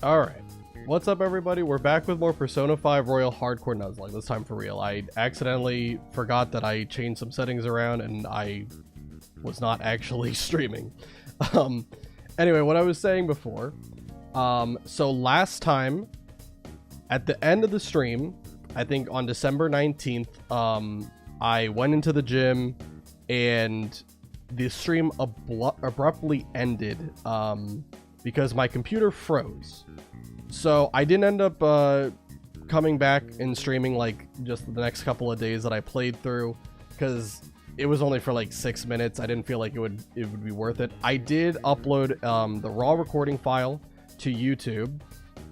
Alright, what's up everybody? We're back with more Persona 5 Royal Hardcore Nuzlocke, this time for real. I accidentally forgot that I changed some settings around and I was not actually streaming. Anyway, what I was saying before, so last time, at the end of the stream, I think on December 19th, I went into the gym and the stream abruptly ended because my computer froze. So I didn't end up coming back and streaming like just the next couple of days that I played through, because it was only for like 6 minutes. I didn't feel like it would be worth it. I did upload the raw recording file to YouTube,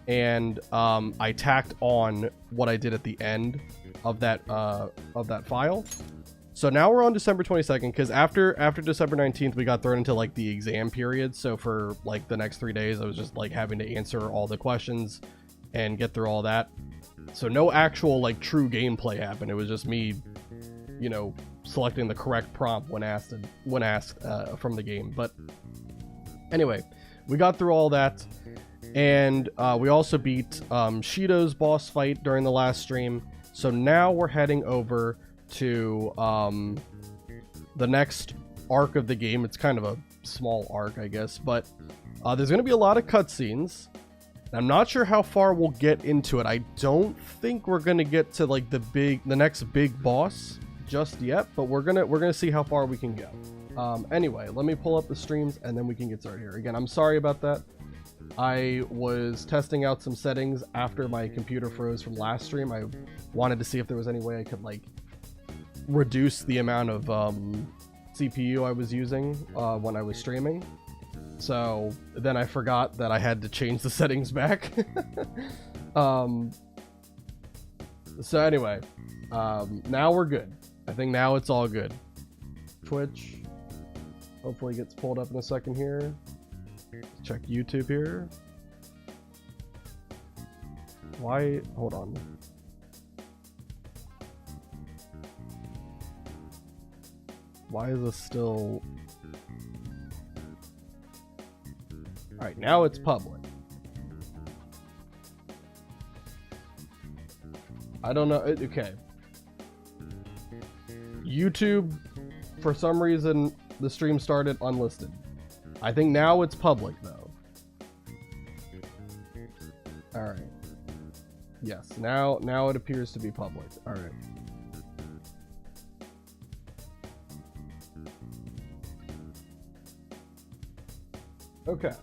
and I tacked on what I did at the end of that file. So now we're on December 22nd, because after December 19th, we got thrown into like the exam period. So for like the next 3 days, I was just like having to answer all the questions and get through all that. So no actual like true gameplay happened. It was just me, you know, selecting the correct prompt when asked from the game. But anyway, we got through all that, and we also beat Shido's boss fight during the last stream. So now we're heading over to the next arc of the game. It's kind of a small arc, I guess, but there's going to be a lot of cutscenes. I'm not sure how far we'll get into it. I don't think we're going to get to like the next big boss just yet, but we're gonna see how far we can go. Anyway, let me pull up the streams and then we can get started here. Again, I'm sorry about that. I was testing out some settings after my computer froze from last stream. I wanted to see if there was any way I could like reduce the amount of CPU I was using when I was streaming. So then I forgot that I had to change the settings back. So anyway, now we're good. I think now it's all good. Twitch hopefully gets pulled up in a second here. Let's check YouTube here. Why? Hold on. Why is this still... Alright, now it's public. I don't know. Okay. YouTube, for some reason, the stream started unlisted. I think now it's public, though. Alright. Yes, now it appears to be public. Alright. Okay.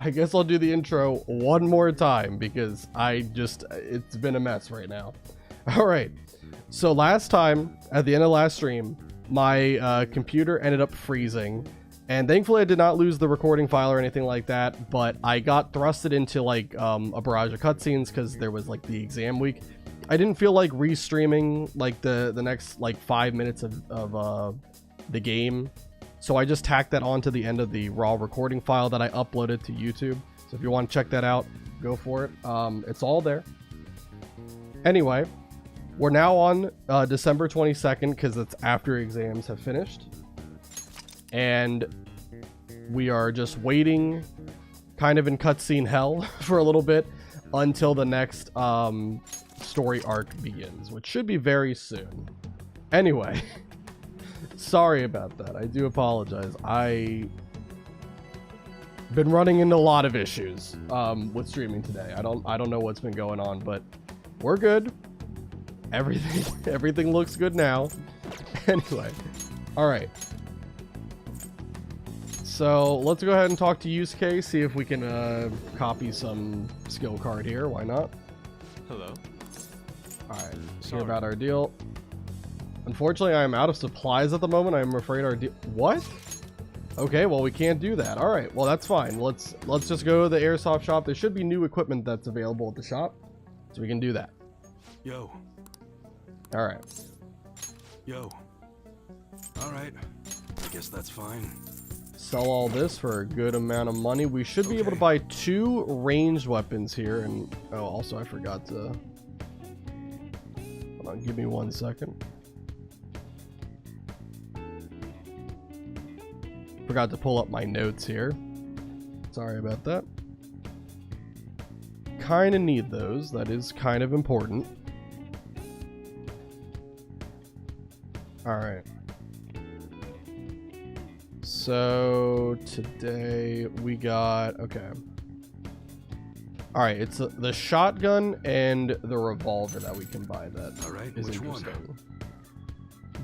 I guess I'll do the intro one more time because it's been a mess right now. Alright. So last time, at the end of last stream, my computer ended up freezing. And thankfully I did not lose the recording file or anything like that, but I got thrusted into like a barrage of cutscenes because there was like the exam week. I didn't feel like restreaming like the next like 5 minutes of the game. So I just tacked that on to the end of the raw recording file that I uploaded to YouTube. So if you want to check that out, go for it. It's all there. Anyway, we're now on December 22nd because it's after exams have finished. And we are just waiting kind of in cutscene hell for a little bit until the next story arc begins, which should be very soon. Anyway, sorry about that. I do apologize. I've been running into a lot of issues with streaming today. I don't know what's been going on, but we're good. Everything looks good now. Anyway, all right. So let's go ahead and talk to Yusuke, see if we can copy some skill card here. Why not? Hello. Alright, hear about our deal. Unfortunately, I am out of supplies at the moment. I'm afraid our deal... What? Okay, well, we can't do that. Alright, well, that's fine. Let's just go to the airsoft shop. There should be new equipment that's available at the shop, so we can do that. Yo. Alright. Yo. Alright. I guess that's fine. Sell all this for a good amount of money. We should be able to buy 2 ranged weapons here. And oh, also I forgot to... Hold on, give me 1 second. Forgot to pull up my notes here. Sorry about that. kind of need those. That is kind of important. Alright. So today we got... Okay. Alright, it's the shotgun and the revolver that we can buy. That is interesting.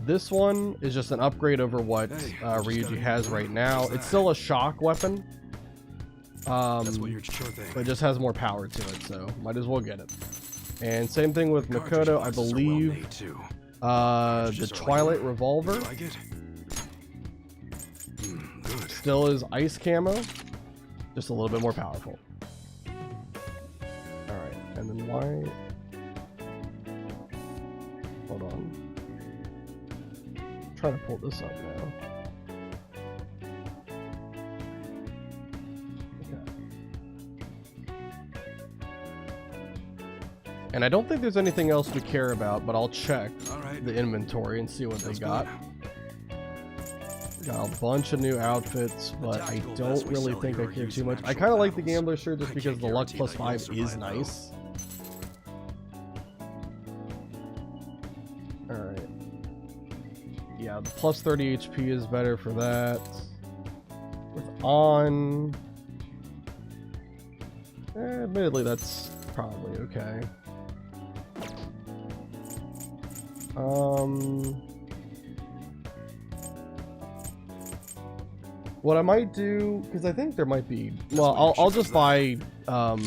This one is just an upgrade over what Ryuji has right now. It's still a shock weapon. That's what you're sure thing. But it just has more power to it, so might as well get it. And same thing with Makoto, I believe. The Twilight Revolver still is ice camo, just a little bit more powerful. Alright, and then why... Hold on. I'm trying to pull this up now. And I don't think there's anything else we care about, but I'll check the inventory and see what they got. Got a bunch of new outfits, but I don't really think I care too much. I kind of like the gambler shirt just because the luck +5 is nice. Alright. Yeah, the +30 HP is better for that. With on... admittedly, that's probably okay. What I might do, because I think there might be, well, I'll just buy, I'll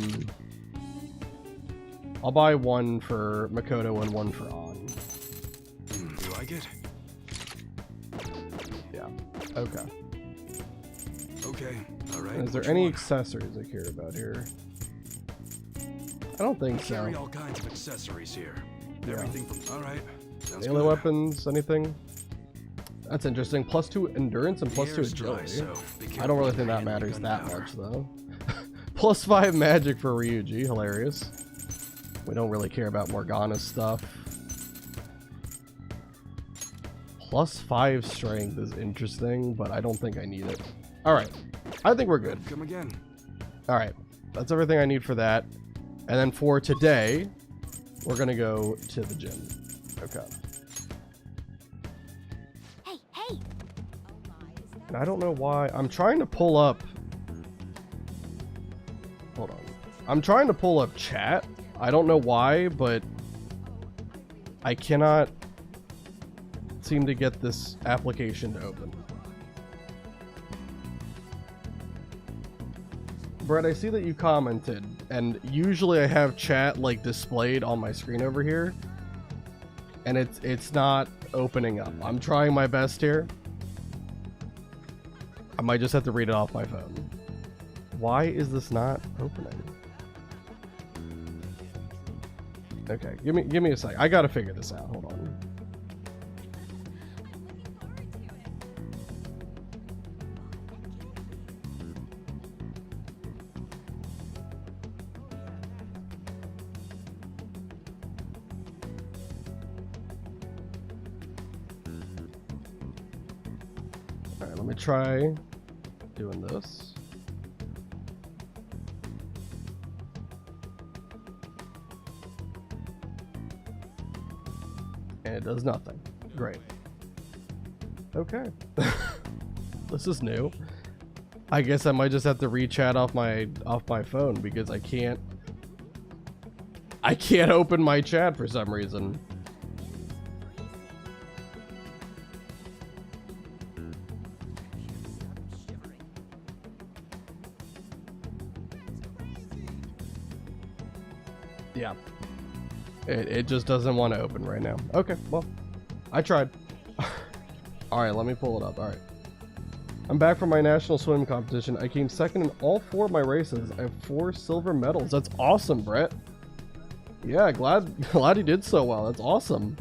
buy one for Makoto and one for On. You like it? Yeah. Okay. Okay. All right. Is there any accessories I care about here? I don't think so. Carry all kinds of accessories here. Yeah. Everything from. All right. Melee weapons, anything? That's interesting. +2 endurance and +2 agility. I don't really think that matters that much, though. +5 magic for Ryuji. Hilarious. We don't really care about Morgana's stuff. +5 strength is interesting, but I don't think I need it. Alright. I think we're good. Come again. Alright. That's everything I need for that. And then for today, we're going to go to the gym. Okay. And I don't know why. I'm trying to pull up... Hold on. I'm trying to pull up chat. I don't know why, but I cannot seem to get this application to open. Brett, I see that you commented, and usually I have chat like displayed on my screen over here, and it's not opening up. I'm trying my best here. I might just have to read it off my phone. Why is this not opening? Okay, give me a sec. I gotta figure this out. Hold on. Alright, let me try doing this. And it does nothing. Great. Okay. This is new. I guess I might just have to re-chat off my phone because I can't open my chat for some reason. Yeah. It just doesn't want to open right now. Okay, well, I tried. Alright, let me pull it up. Alright. I'm back from my national swim competition. I came second in all 4 of my races. I have 4 silver medals. That's awesome, Brett. Yeah, glad you did so well. That's awesome.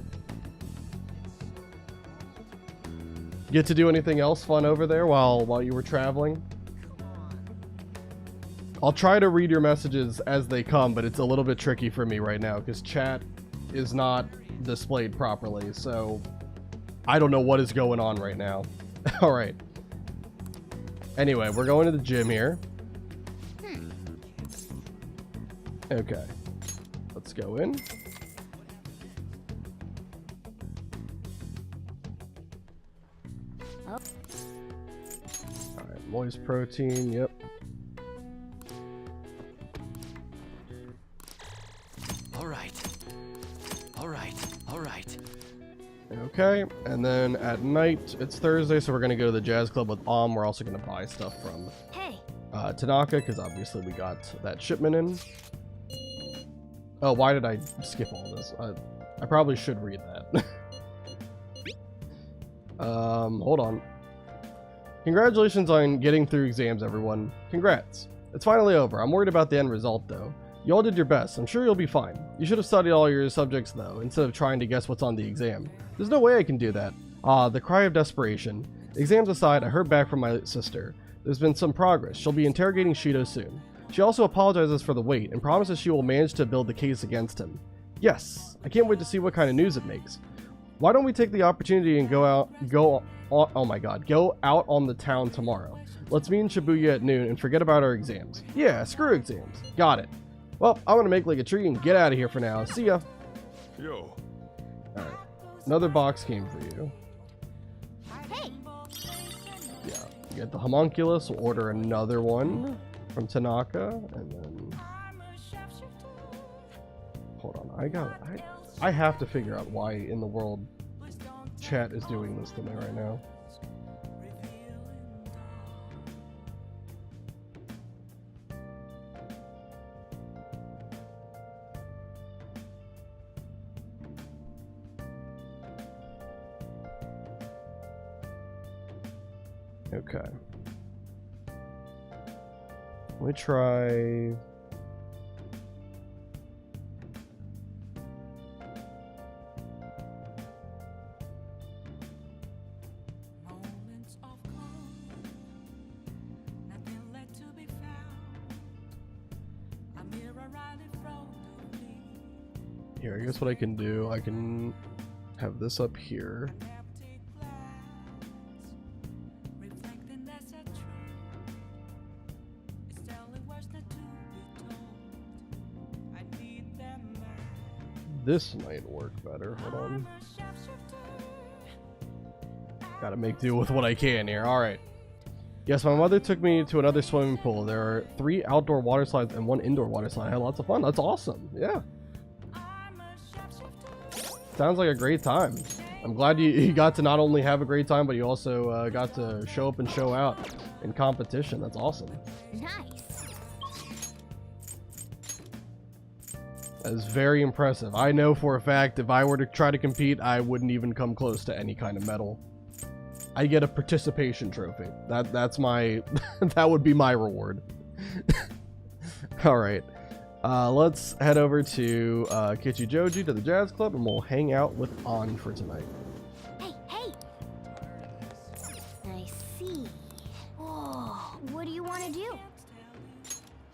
Get to do anything else fun over there while you were traveling? I'll try to read your messages as they come, but it's a little bit tricky for me right now because chat is not displayed properly, so I don't know what is going on right now. All right. Anyway, we're going to the gym here. Okay. Let's go in. Oh. Alright, moist protein, yep. Alright. Okay, and then at night, it's Thursday, so we're gonna go to the jazz club with We're also gonna buy stuff from Hey. Tanaka, because obviously we got that shipment in. Oh, why did I skip all this? I probably should read that. Hold on. Congratulations on getting through exams, everyone. Congrats. It's finally over. I'm worried about the end result, though. You all did your best. I'm sure you'll be fine. You should have studied all your subjects, though, instead of trying to guess what's on the exam. There's no way I can do that. The cry of desperation. Exams aside, I heard back from my sister. There's been some progress. She'll be interrogating Shido soon. She also apologizes for the wait and promises she will manage to build the case against him. Yes, I can't wait to see what kind of news it makes. Why don't we take the opportunity and go out on the town tomorrow? Let's meet in Shibuya at noon and forget about our exams. Yeah, screw exams. Got it. Well, I'm gonna make like a tree and get out of here for now. See ya. Yo. Alright. Another box came for you. Hey. Yeah. You get the homunculus. We'll order another one from Tanaka. And then... Hold on. I have to figure out why in the world chat is doing this to me right now. Okay. Let me try... Here, I guess what I can do, I can have this up here. This might work better. Hold on. Gotta make do with what I can here. Alright. Yes, my mother took me to another swimming pool. There are 3 outdoor water slides and 1 indoor water slide. I had lots of fun. That's awesome. Yeah. Sounds like a great time. I'm glad you got to not only have a great time, but you also got to show up and show out in competition. That's awesome. Nice. That is very impressive. I know for a fact if I were to try to compete, I wouldn't even come close to any kind of medal. I get a participation trophy. That's my that would be my reward. All right. Let's head over to Kichijoji to the jazz club and we'll hang out with An for tonight. Hey, hey. I see. Oh, what do you want to do?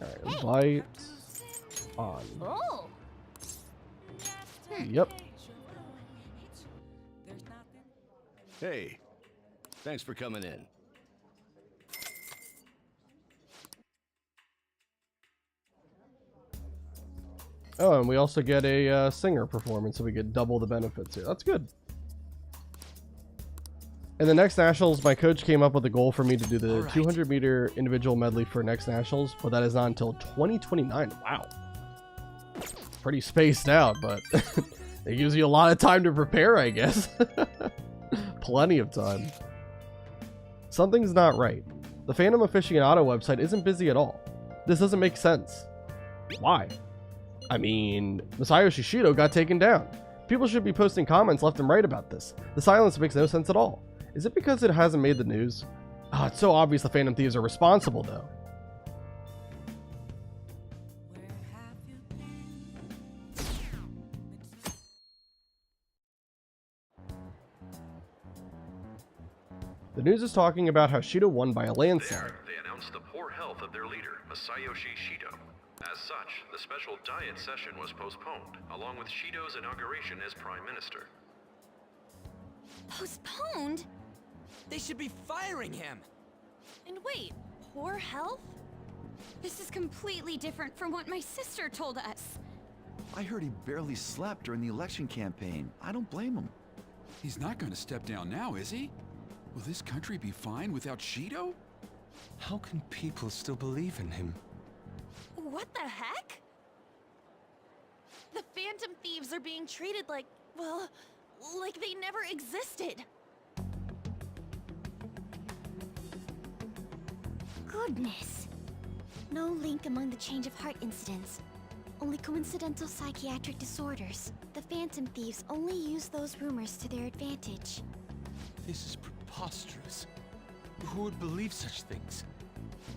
All right, invite An. Oh. Yep. Hey, thanks for coming in. Oh, and we also get a singer performance, so we get double the benefits here. That's good. In the next nationals, my coach came up with a goal for me to do the 200-meter individual medley for next nationals, but that is not until 2029. Wow. Pretty spaced out, but it gives you a lot of time to prepare, I guess. Plenty of time. Something's not right. The Phantom Aficionado website isn't busy at all. This doesn't make sense. Why? I mean, Masayoshi Shido got taken down. People should be posting comments left and right about this. The silence makes no sense at all. Is it because it hasn't made the news? Ah, it's so obvious the Phantom Thieves are responsible, though. The news is talking about how Shido won by a landslide. There, they announced the poor health of their leader, Masayoshi Shido. As such, the special diet session was postponed, along with Shido's inauguration as Prime Minister. Postponed? They should be firing him. And wait, poor health? This is completely different from what my sister told us. I heard he barely slept during the election campaign. I don't blame him. He's not gonna step down now, is he? Will this country be fine without Shido? How can people still believe in him? What the heck? The Phantom Thieves are being treated like, well, like they never existed. Goodness. No link among the change of heart incidents. Only coincidental psychiatric disorders. The Phantom Thieves only use those rumors to their advantage. This is preposterous. Who would believe such things?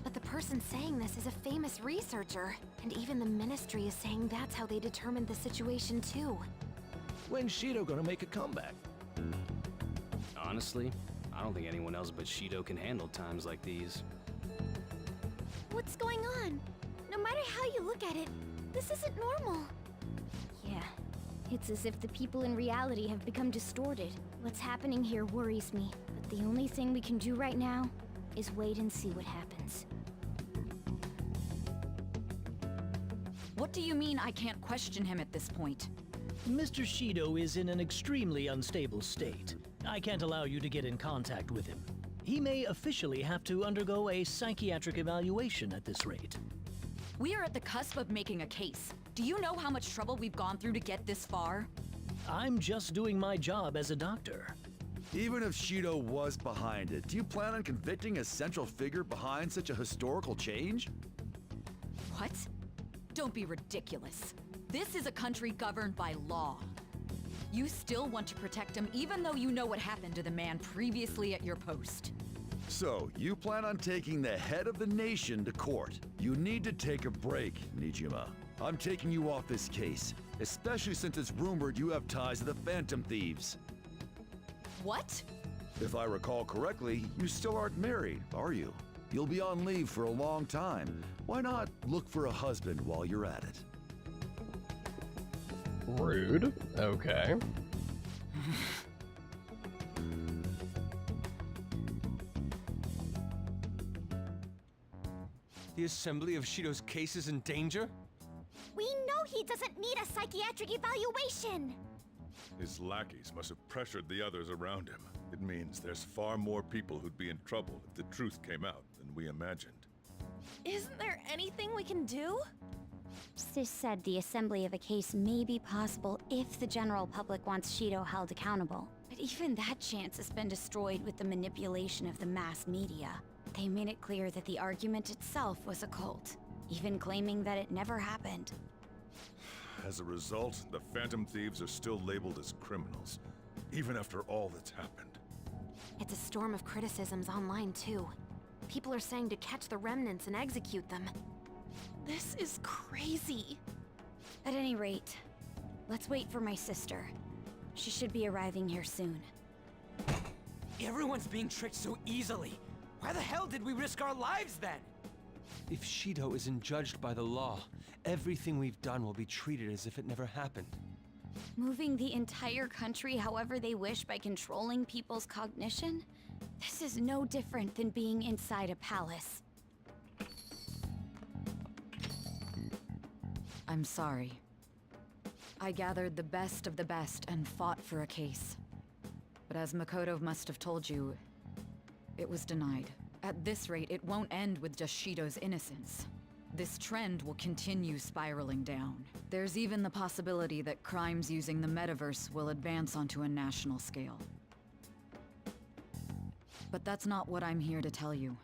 But the person saying this is a famous researcher, and even the Ministry is saying that's how they determined the situation too. When's Shido gonna make a comeback? Honestly, I don't think anyone else but Shido can handle times like these. What's going on? No matter how you look at it, this isn't normal. Yeah, it's as if the people in reality have become distorted. What's happening here worries me, but the only thing we can do right now is wait and see what happens. What do you mean I can't question him at this point? Mr. Shido is in an extremely unstable state. I can't allow you to get in contact with him. He may officially have to undergo a psychiatric evaluation at this rate. We are at the cusp of making a case. Do you know how much trouble we've gone through to get this far? I'm just doing my job as a doctor. Even if Shido was behind it, do you plan on convicting a central figure behind such a historical change? What? Don't be ridiculous. This is a country governed by law. You still want to protect him even though you know what happened to the man previously at your post. So, you plan on taking the head of the nation to court. You need to take a break, Nijima. I'm taking you off this case, especially since it's rumored you have ties to the Phantom Thieves. What? If I recall correctly, you still aren't married, are you? You'll be on leave for a long time. Why not look for a husband while you're at it? Rude. Okay. The assembly of Shido's case is in danger? We know he doesn't need a psychiatric evaluation! His lackeys must have pressured the others around him. It means there's far more people who'd be in trouble if the truth came out than we imagined. Isn't there anything we can do? Sis said the assembly of a case may be possible if the general public wants Shido held accountable. But even that chance has been destroyed with the manipulation of the mass media. They made it clear that the argument itself was a cult, even claiming that it never happened. As a result, the Phantom Thieves are still labeled as criminals, even after all that's happened. It's a storm of criticisms online too. People are saying to catch the remnants and execute them. This is crazy. At any rate, let's wait for my sister. She should be arriving here soon. Everyone's being tricked so easily. Why the hell did we risk our lives then? If Shido isn't judged by the law, everything we've done will be treated as if it never happened. Moving the entire country however they wish by controlling people's cognition? This is no different than being inside a palace. I'm sorry. I gathered the best of the best and fought for a case. But as Makoto must have told you, it was denied. At this rate, it won't end with just Shido's innocence. This trend will continue spiraling down. There's even the possibility that crimes using the metaverse will advance onto a national scale. But that's not what I'm here to tell you.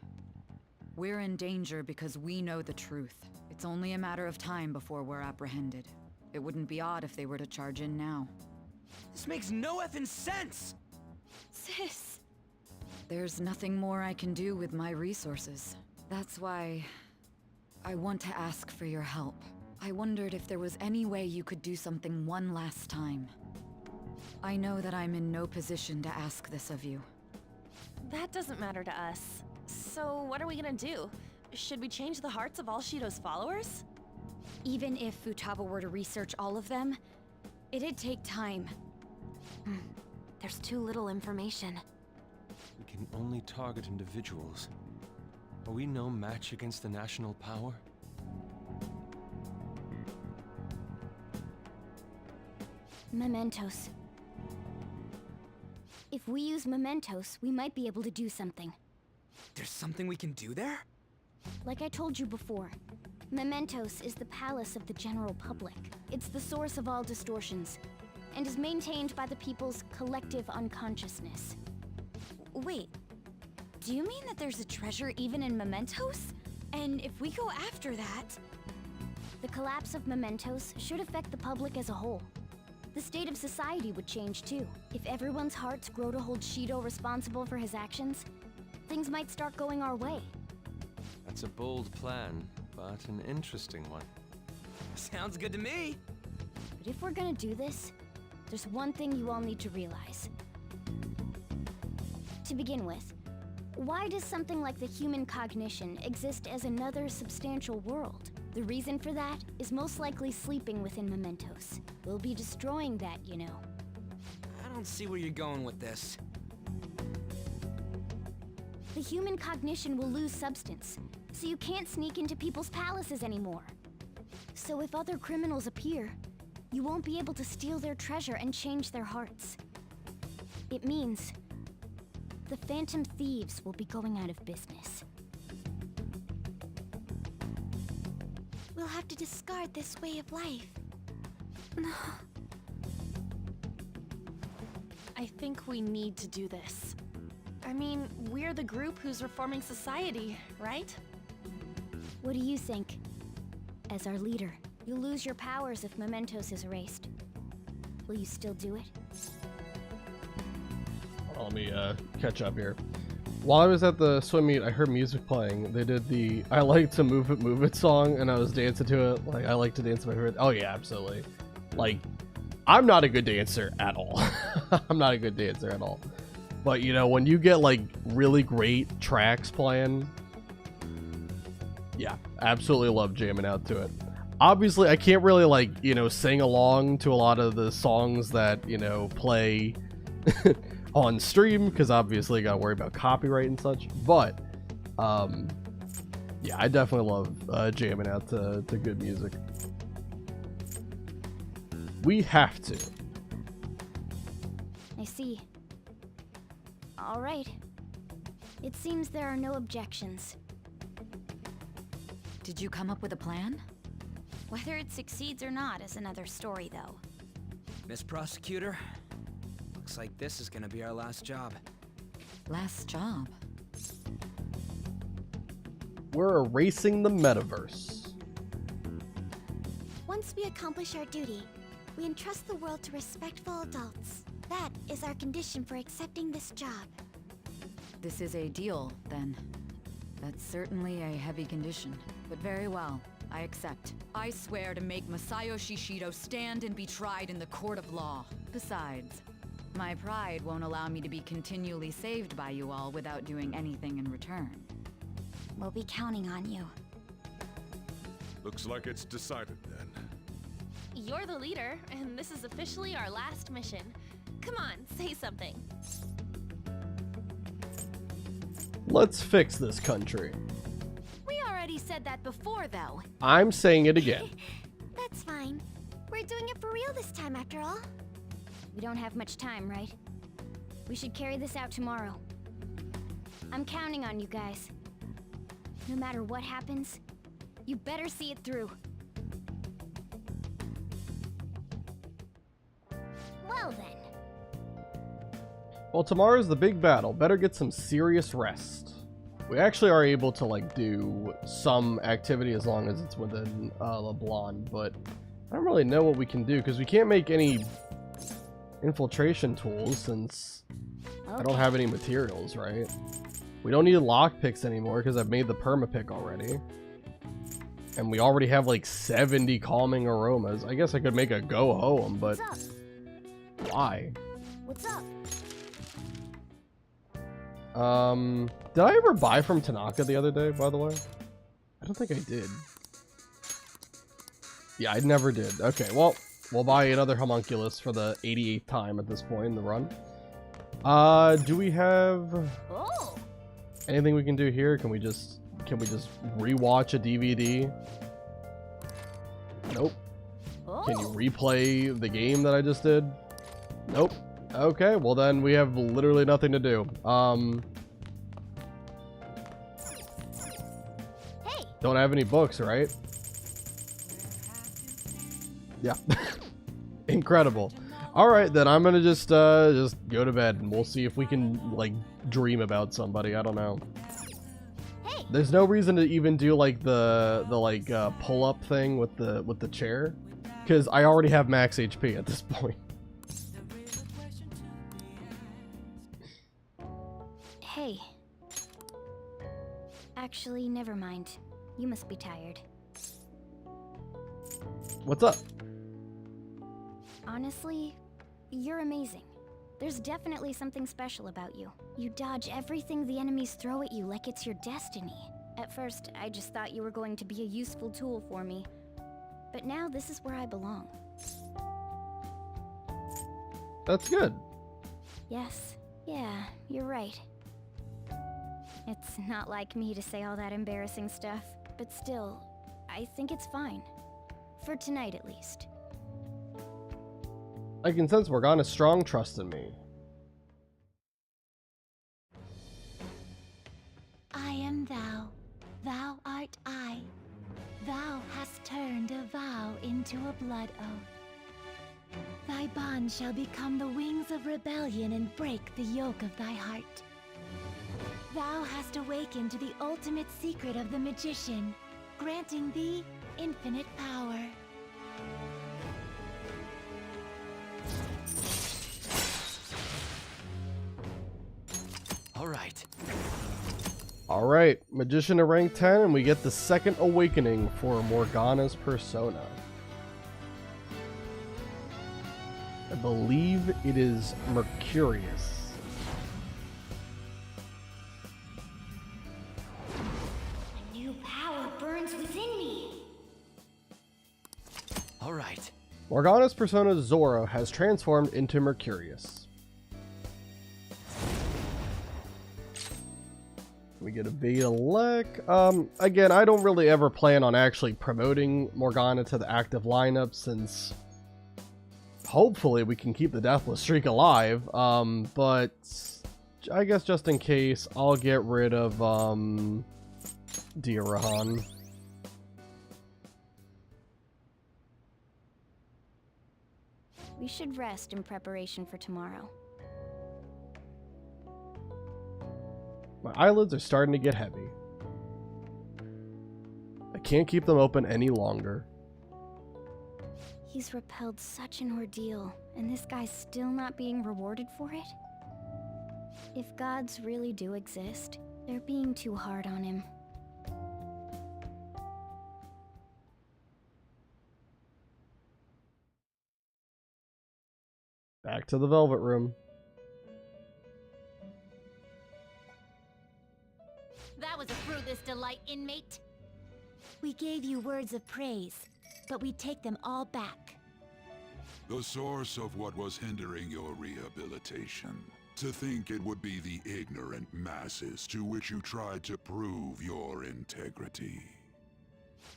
We're in danger because we know the truth. It's only a matter of time before we're apprehended. It wouldn't be odd if they were to charge in now. This makes no effing sense! Sis! There's nothing more I can do with my resources. That's why I want to ask for your help. I wondered if there was any way you could do something one last time. I know that I'm in no position to ask this of you. That doesn't matter to us. So what are we gonna do? Should we change the hearts of all Shido's followers? Even if Futaba were to research all of them, it'd take time. There's too little information. We can only target individuals. Are we no match against the national power? Mementos. If we use Mementos, we might be able to do something. There's something we can do there? Like I told you before, Mementos is the palace of the general public. It's the source of all distortions, and is maintained by the people's collective unconsciousness. Wait, do you mean that there's a treasure even in Mementos? And if we go after that... The collapse of Mementos should affect the public as a whole. The state of society would change too. If everyone's hearts grow to hold Shido responsible for his actions, things might start going our way. That's a bold plan, but an interesting one. Sounds good to me. But if we're gonna do this, there's one thing you all need to realize. To begin with, why does something like the human cognition exist as another substantial world? The reason for that is most likely sleeping within Mementos. We'll be destroying that, you know. I don't see where you're going with this. The human cognition will lose substance, so you can't sneak into people's palaces anymore. So if other criminals appear, you won't be able to steal their treasure and change their hearts. It means the Phantom Thieves will be going out of business. We'll have to discard this way of life. I think we need to do this. I mean, we're the group who's reforming society, right? What do you think? As our leader, you'll lose your powers if Mementos is erased. Will you still do it? Let me catch up here. While I was at the swim meet, I heard music playing. They did the I Like to Move It song, and I was dancing to it. Like, I like to dance to my favorite. Oh yeah, absolutely. Like, I'm not a good dancer at all. I'm not a good dancer at all. But, you know, when you get, like, really great tracks playing, yeah, absolutely love jamming out to it. Obviously, I can't really, like, you know, sing along to a lot of the songs that, you know, play on stream, because obviously you gotta worry about copyright and such. But, yeah, I definitely love jamming out to good music. We have to. I see. All right. It seems there are no objections. Did you come up with a plan? Whether it succeeds or not is another story, though. Miss Prosecutor, looks like this is gonna be our last job. Last job? We're erasing the metaverse. Once we accomplish our duty, we entrust the world to respectful adults. That is our condition for accepting this job. This is a deal, then. That's certainly a heavy condition, but very well. I accept. I swear to make Masayoshi Shido stand and be tried in the court of law. Besides, my pride won't allow me to be continually saved by you all without doing anything in return. We'll be counting on you. Looks like it's decided then. You're the leader, and this is officially our last mission. Come on, say something. Let's fix this country. We already said that before, though. I'm saying it again. That's fine. We're doing it for real this time, after all. We don't have much time, right? We should carry this out tomorrow. I'm counting on you guys. No matter what happens, you better see it through. Well then. Well, tomorrow's the big battle. Better get some serious rest. We actually are able to, like, do some activity as long as it's within LeBlanc, but I don't really know what we can do, because we can't make any infiltration tools since I don't have any materials, right? We don't need lockpicks anymore because I've made the permapick already. And we already have like 70 calming aromas. I guess I could make a go home, but why? What's up? Did I ever buy from Tanaka the other day, by the way? I don't think I did. Yeah, I never did. Okay, well, we'll buy another homunculus for the 88th time at this point in the run. Do we have anything we can do here? Can we just rewatch a DVD? Nope. Can you replay the game that I just did? Nope. Okay, well then we have literally nothing to do. Hey. Don't have any books, right? Yeah. Incredible. Alright, then I'm gonna just go to bed and we'll see if we can, like, dream about somebody. I don't know. Hey. There's no reason to even do, like, the pull-up thing with the chair. Because I already have max HP at this point. Hey. Actually, never mind. You must be tired. What's up? Honestly, you're amazing. There's definitely something special about you. You dodge everything the enemies throw at you like it's your destiny. At first, I just thought you were going to be a useful tool for me. But now this is where I belong. That's good. Yes. Yeah, you're right. It's not like me to say all that embarrassing stuff, but still, I think it's fine. For tonight, at least. I can sense Morgana's strong trust in me. I am thou, thou art I. Thou hast turned a vow into a blood oath. Thy bond shall become the wings of rebellion and break the yoke of thy heart. Thou hast awakened to the ultimate secret of the magician, granting thee infinite power. Alright. Alright, Magician to rank 10, and we get the second awakening for Morgana's persona. I believe it is Merciless. A new power burns within me. Alright. Morgana's persona Zoro has transformed into Merciless. We get a beta lek. Again, I don't really ever plan on actually promoting Morgana to the active lineup since hopefully we can keep the deathless streak alive. But I guess just in case, I'll get rid of Dirahan. We should rest in preparation for tomorrow. My eyelids are starting to get heavy. I can't keep them open any longer. He's repelled such an ordeal, and this guy's still not being rewarded for it? If gods really do exist, they're being too hard on him. Back to the Velvet Room. That was a fruitless delight, inmate. We gave you words of praise, but we take them all back. The source of what was hindering your rehabilitation. To think it would be the ignorant masses to which you tried to prove your integrity.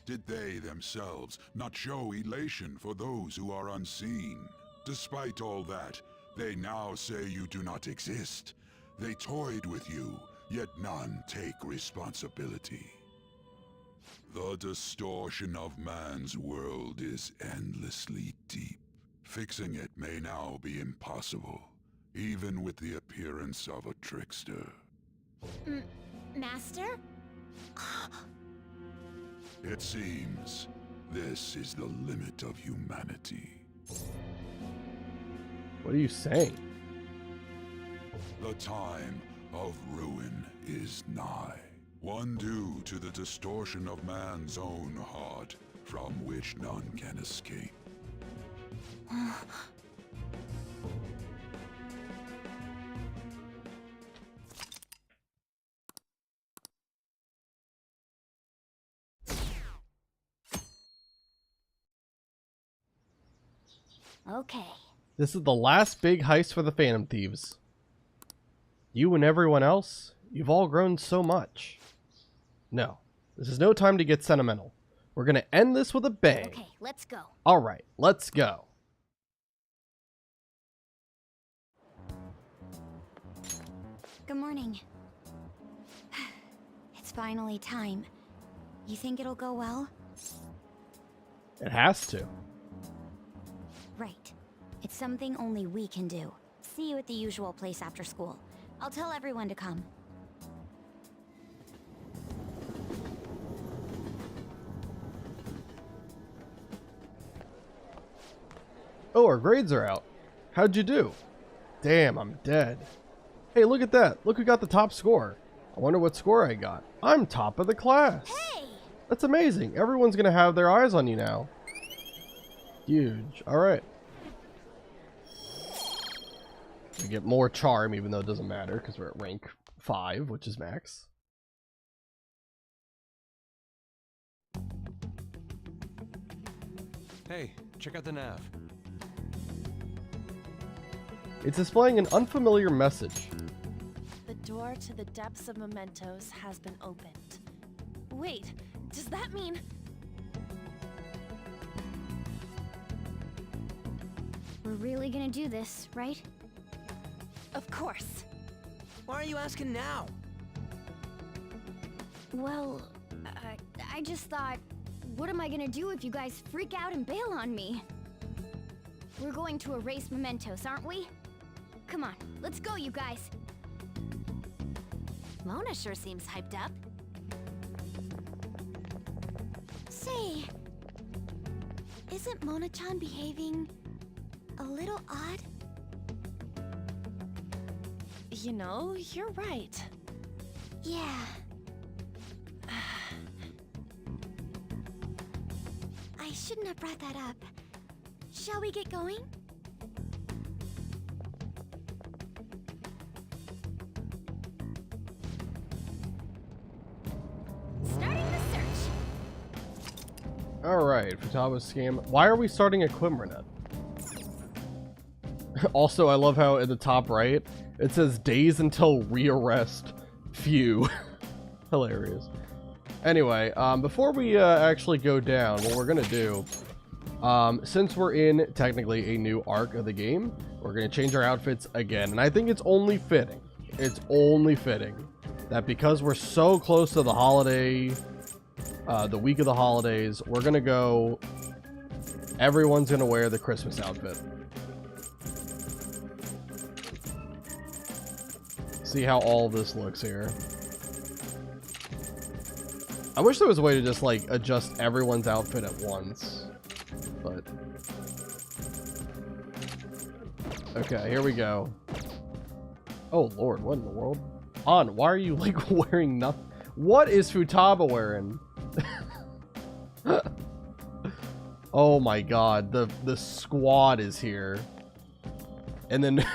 Did they themselves not show elation for those who are unseen? Despite all that, they now say you do not exist. They toyed with you, yet none take responsibility. The distortion of man's world is endlessly deep. Fixing it may now be impossible, even with the appearance of a trickster. Master? It seems this is the limit of humanity. What are you saying? The time of ruin is nigh. One due to the distortion of man's own heart, from which none can escape. Okay. This is the last big heist for the Phantom Thieves. You and everyone else, you've all grown so much. No, this is no time to get sentimental. We're gonna end this with a bang. Okay, let's go. All right, let's go. Good morning. It's finally time. You think it'll go well? It has to. Right. It's something only we can do. See you at the usual place after school. I'll tell everyone to come. Oh, our grades are out. How'd you do? Damn, I'm dead. Hey, look at that. Look who got the top score. I wonder what score I got. I'm top of the class. Hey! That's amazing. Everyone's gonna have their eyes on you now. Huge. Alright. We get more charm, even though it doesn't matter, because we're at rank 5, which is max. Hey, check out the nav. It's displaying an unfamiliar message. The door to the depths of Mementos has been opened. Wait, does that mean... We're really gonna do this, right? Of course. Why are you asking now? Well, I just thought, what am I gonna do if you guys freak out and bail on me? We're going to erase Mementos, aren't we? Come on, let's go, you guys. Mona sure seems hyped up. Say, isn't Mona-chan behaving a little odd? You know, you're right. Yeah. I shouldn't have brought that up. Shall we get going? Starting the search. Alright, Futaba scam. Why are we starting a Quimranet? Also, I love how in the top right, it says days until rearrest. Few. Hilarious. Anyway, before we actually go down, what we're gonna do, since we're in technically a new arc of the game, we're gonna change our outfits again. And I think it's only fitting that because we're so close to the holiday, the week of the holidays, we're gonna go, everyone's gonna wear the Christmas outfit. See how all this looks here. I wish there was a way to just like adjust everyone's outfit at once, but okay, here we go. Oh lord, what in the world? On, why are you like wearing nothing? What is Futaba wearing? Oh my god, the squad is here. And then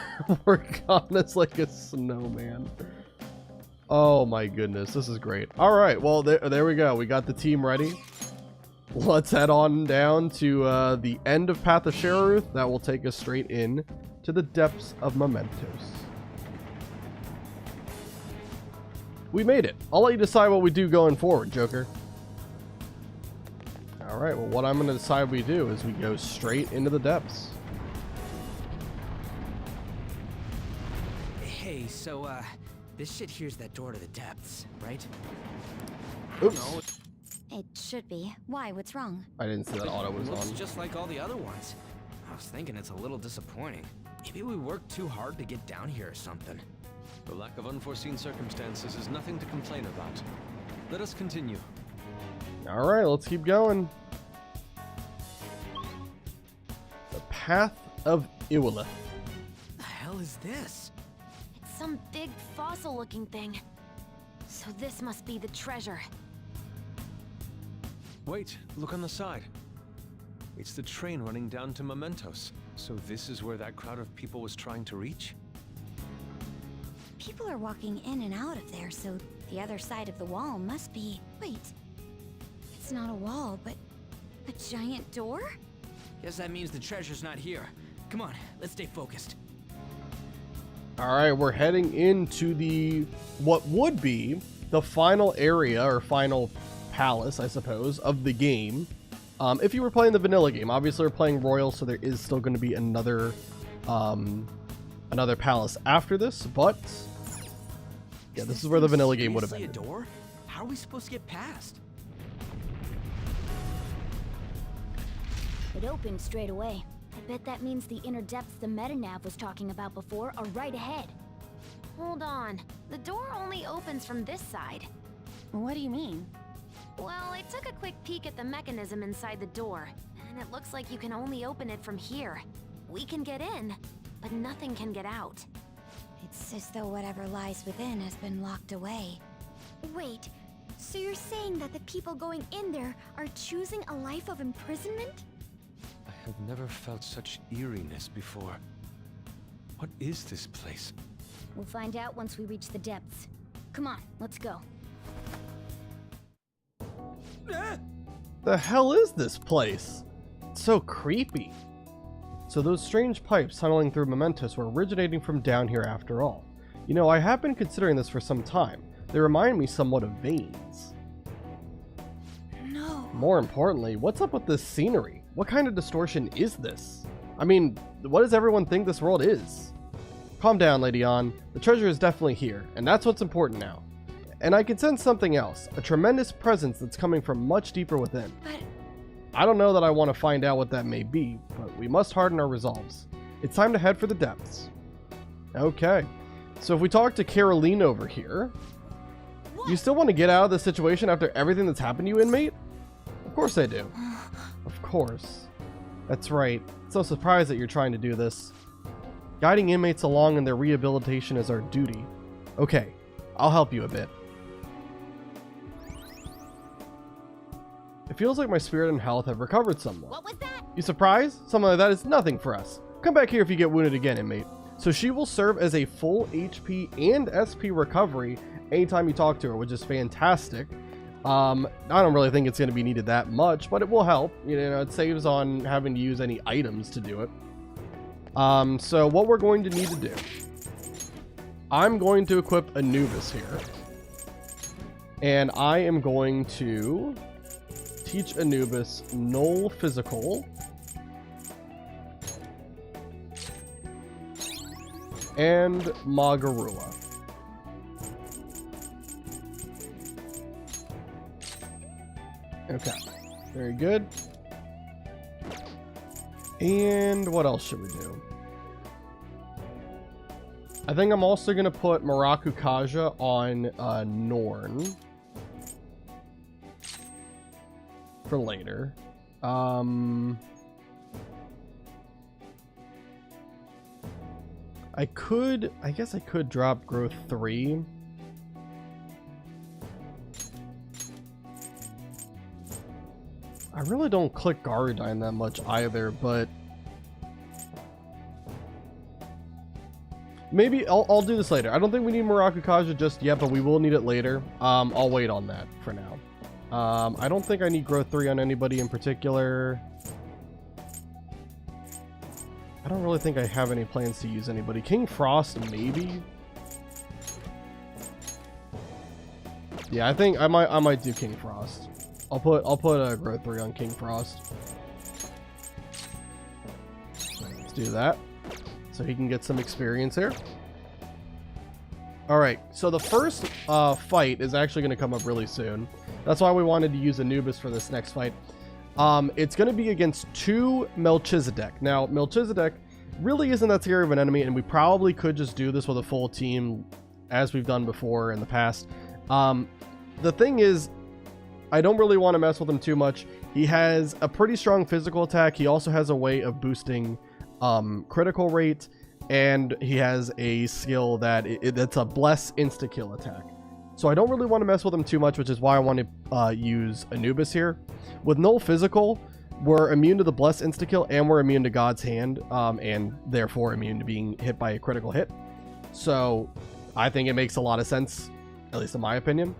Morgana's like a snowman. Oh my goodness, this is great. All right, well, there we go. We got the team ready. Let's head on down to the end of Path of Sheraruth. That will take us straight in to the depths of Mementos. We made it. I'll let you decide what we do going forward, Joker. All right, well, what I'm going to decide we do is we go straight into the depths. Hey, so, this shit here's that door to the depths, right? Oops. It should be. Why? What's wrong? I didn't see that auto was Looks on. just like all the other ones. I was thinking it's a little disappointing. Maybe we worked too hard to get down here or something. The lack of unforeseen circumstances is nothing to complain about. Let us continue. All right, let's keep going. The Path of Iwala. The hell is this? It's some big fossil-looking thing. So this must be the treasure. Wait, look on the side. It's the train running down to Mementos. So this is where that crowd of people was trying to reach? People are walking in and out of there, so the other side of the wall must be... Wait. It's not a wall, but a giant door? Guess that means the treasure's not here. Come on, let's stay focused. All right, we're heading into the what would be the final area or final palace, I suppose, of the game. If you were playing the vanilla game, obviously we're playing Royal, so there is still going to be another palace after this, but yeah, this is where the vanilla game would have ended. A door? How are we supposed to get past? It opened straight away. I bet that means the inner depths the metanav was talking about before are right ahead. Hold on. The door only opens from this side. What do you mean? Well, I took a quick peek at the mechanism inside the door, and it looks like you can only open it from here. We can get in, but nothing can get out. It's as though whatever lies within has been locked away. Wait, so you're saying that the people going in there are choosing a life of imprisonment? I have never felt such eeriness before. What is this place? We'll find out once we reach the depths. Come on, let's go. The hell is this place? It's so creepy. So those strange pipes tunneling through Mementos were originating from down here after all. You know, I have been considering this for some time. They remind me somewhat of veins. No. More importantly, what's up with this scenery? What kind of distortion is this? I mean, what does everyone think this world is? Calm down, Lady Ann. The treasure is definitely here, and that's what's important now. And I can sense something else, a tremendous presence that's coming from much deeper within. But I don't know that I want to find out what that may be, but we must harden our resolves. It's time to head for the depths. Okay, so if we talk to Caroline over here, you still want to get out of this situation after everything that's happened to you, inmate? Of course I do. Of course. That's right. It's no surprise that you're trying to do this. Guiding inmates along in their rehabilitation is our duty. Okay, I'll help you a bit. It feels like my spirit and health have recovered somewhat. what was that? You surprised? Something like that is nothing for us. Come back here if you get wounded again, inmate. So she will serve as a full HP and SP recovery anytime you talk to her, which is fantastic. I don't really think it's going to be needed that much, but it will help. You know, it saves on having to use any items to do it. So what we're going to need to do, I'm going to equip Anubis here. And I am going to teach Anubis Null Physical and Magarula. Okay, very good. And what else should we do? I think I'm also going to put Marakukaja on Norn for later. I guess I could drop growth 3. I really don't click Garudine that much either, but maybe I'll do this later. I don't think we need Marakukaja just yet, but we will need it later. I'll wait on that for now. I don't think I need growth 3 on anybody in particular. I don't really think I have any plans to use anybody. King Frost, maybe. Yeah, I think I might do King Frost. I'll put a growth 3 on King Frost. Let's do that, so he can get some experience here. All right, so the first fight is actually going to come up really soon. That's why we wanted to use Anubis for this next fight. It's going to be against 2 Melchizedek. Now, Melchizedek really isn't that scary of an enemy, and we probably could just do this with a full team, as we've done before in the past. The thing is, I don't really want to mess with him too much. He has a pretty strong physical attack. He also has a way of boosting critical rate, and he has a skill that's a bless insta-kill attack. So I don't really want to mess with him too much, which is why I want to use Anubis here. With Null Physical, we're immune to the bless insta-kill, and we're immune to God's Hand, and therefore immune to being hit by a critical hit. So I think it makes a lot of sense, at least in my opinion,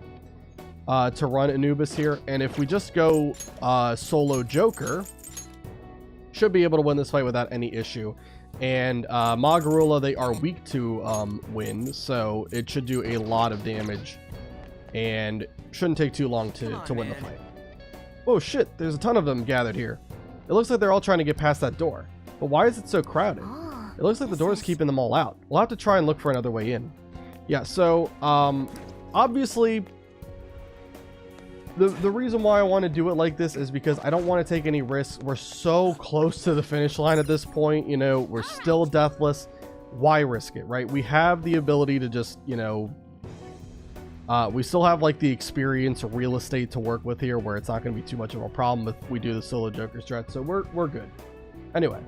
to run Anubis here. And if we just go solo Joker, should be able to win this fight without any issue. And Magarula, they are weak to wind, so it should do a lot of damage and shouldn't take too long to win the fight. Oh shit, there's a ton of them gathered here. It looks like they're all trying to get past that door. But why is it so crowded? It looks like the door's keeping them all out. We'll have to try and look for another way in. Yeah, so, obviously, the reason why I want to do it like this is because I don't want to take any risks. We're so close to the finish line at this point, you know, we're still deathless. Why risk it, right? We have the ability to just, you know, we still have like the experience or real estate to work with here where it's not going to be too much of a problem if we do the solo Joker strat, so we're good. Anyway,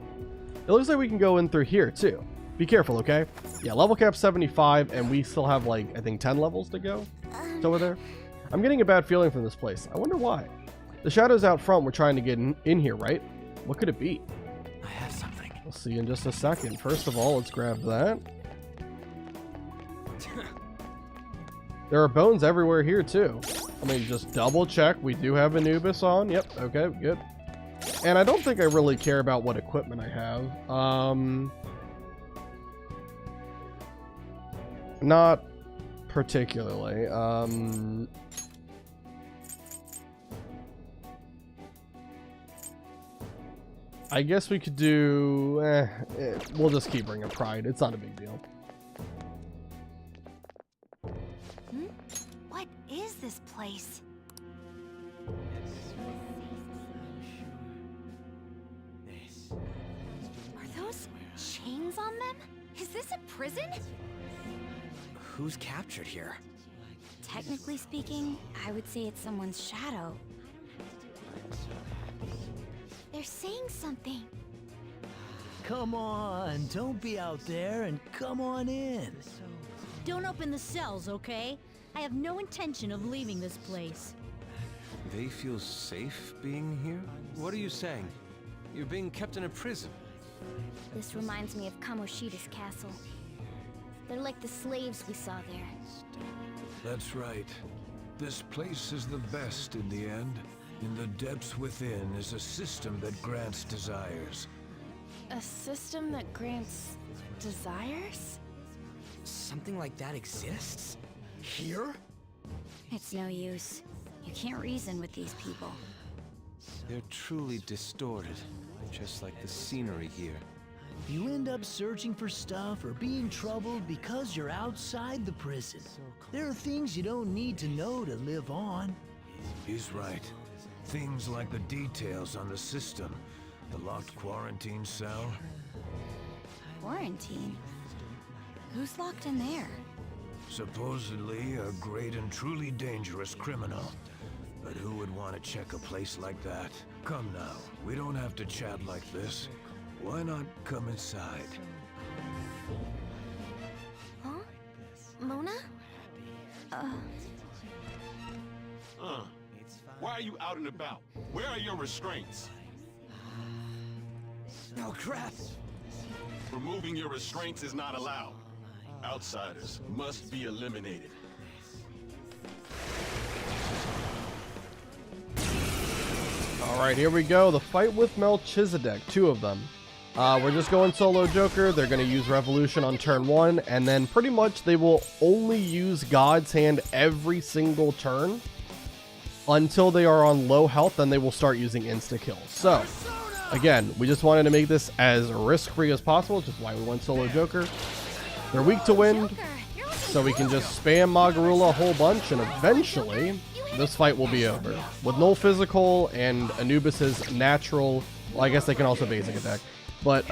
it looks like we can go in through here too. Be careful, okay? Yeah, level cap 75, and we still have like, I think 10 levels to go. It's over there. I'm getting a bad feeling from this place. I wonder why. The shadows out front, we're trying to get in here, right? What could it be? I have something. We'll see in just a second. First of all, let's grab that. There are bones everywhere here too. Let me just double check. We do have Anubis on. Yep. Okay, good. And I don't think I really care about what equipment I have. Not particularly. I guess we could do... we'll just keep bringing Pride. It's not a big deal. What is this place? Are those chains on them? Is this a prison? Who's captured here? Technically speaking, I would say it's someone's shadow. They're saying something. Come on, don't be out there and come on in. Don't open the cells, okay? I have no intention of leaving this place. They feel safe being here? What are you saying? You're being kept in a prison. This reminds me of Kamoshida's castle. They're like the slaves we saw there. That's right. This place is the best in the end. In the depths within is a system that grants desires. A system that grants desires? Something like that exists? Here? It's no use. You can't reason with these people. They're truly distorted, just like the scenery here. You end up searching for stuff or being troubled because you're outside the prison. There are things you don't need to know to live on. He's right. Things like the details on the system. The locked quarantine cell. Quarantine? Who's locked in there? Supposedly a great and truly dangerous criminal. But who would want to check a place like that? Come now, we don't have to chat like this. Why not come inside? Huh? Mona? Why are you out and about? Where are your restraints? Oh, crap! Removing your restraints is not allowed. Outsiders must be eliminated. Alright, here we go. The fight with Melchizedek. 2 of them. We're just going solo Joker. They're going to use Revolution on turn 1. And then pretty much they will only use God's Hand every single turn. Until they are on low health, then they will start using insta-kills. So, again, we just wanted to make this as risk-free as possible, which is why we went solo Joker. They're weak to wind, so we can just spam Magarula a whole bunch, and eventually, this fight will be over. With no physical and Anubis's natural... Well, I guess they can also basic attack. But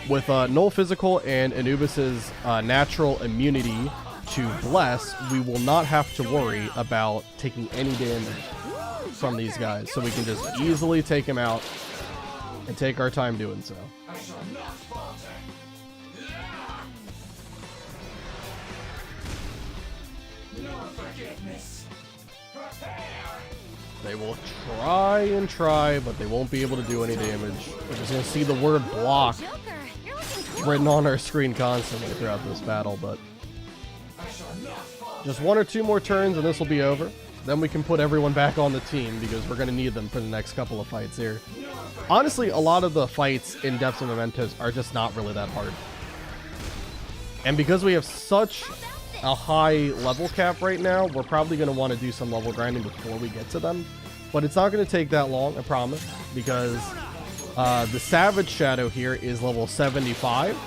with no physical and Anubis's natural immunity to Bless, we will not have to worry about taking any damage from these guys, so we can just easily take him out and take our time doing so. They will try and try, but they won't be able to do any damage. We're just going to see the word block written on our screen constantly throughout this battle, but just 1 or 2 more turns and this will be over. Then we can put everyone back on the team because we're going to need them for the next couple of fights here. Honestly, a lot of the fights in Depths and Mementos are just not really that hard. And because we have such a high level cap right now. We're probably going to want to do some level grinding before we get to them. But it's not going to take that long, I promise, because the Savage Shadow here is level 75.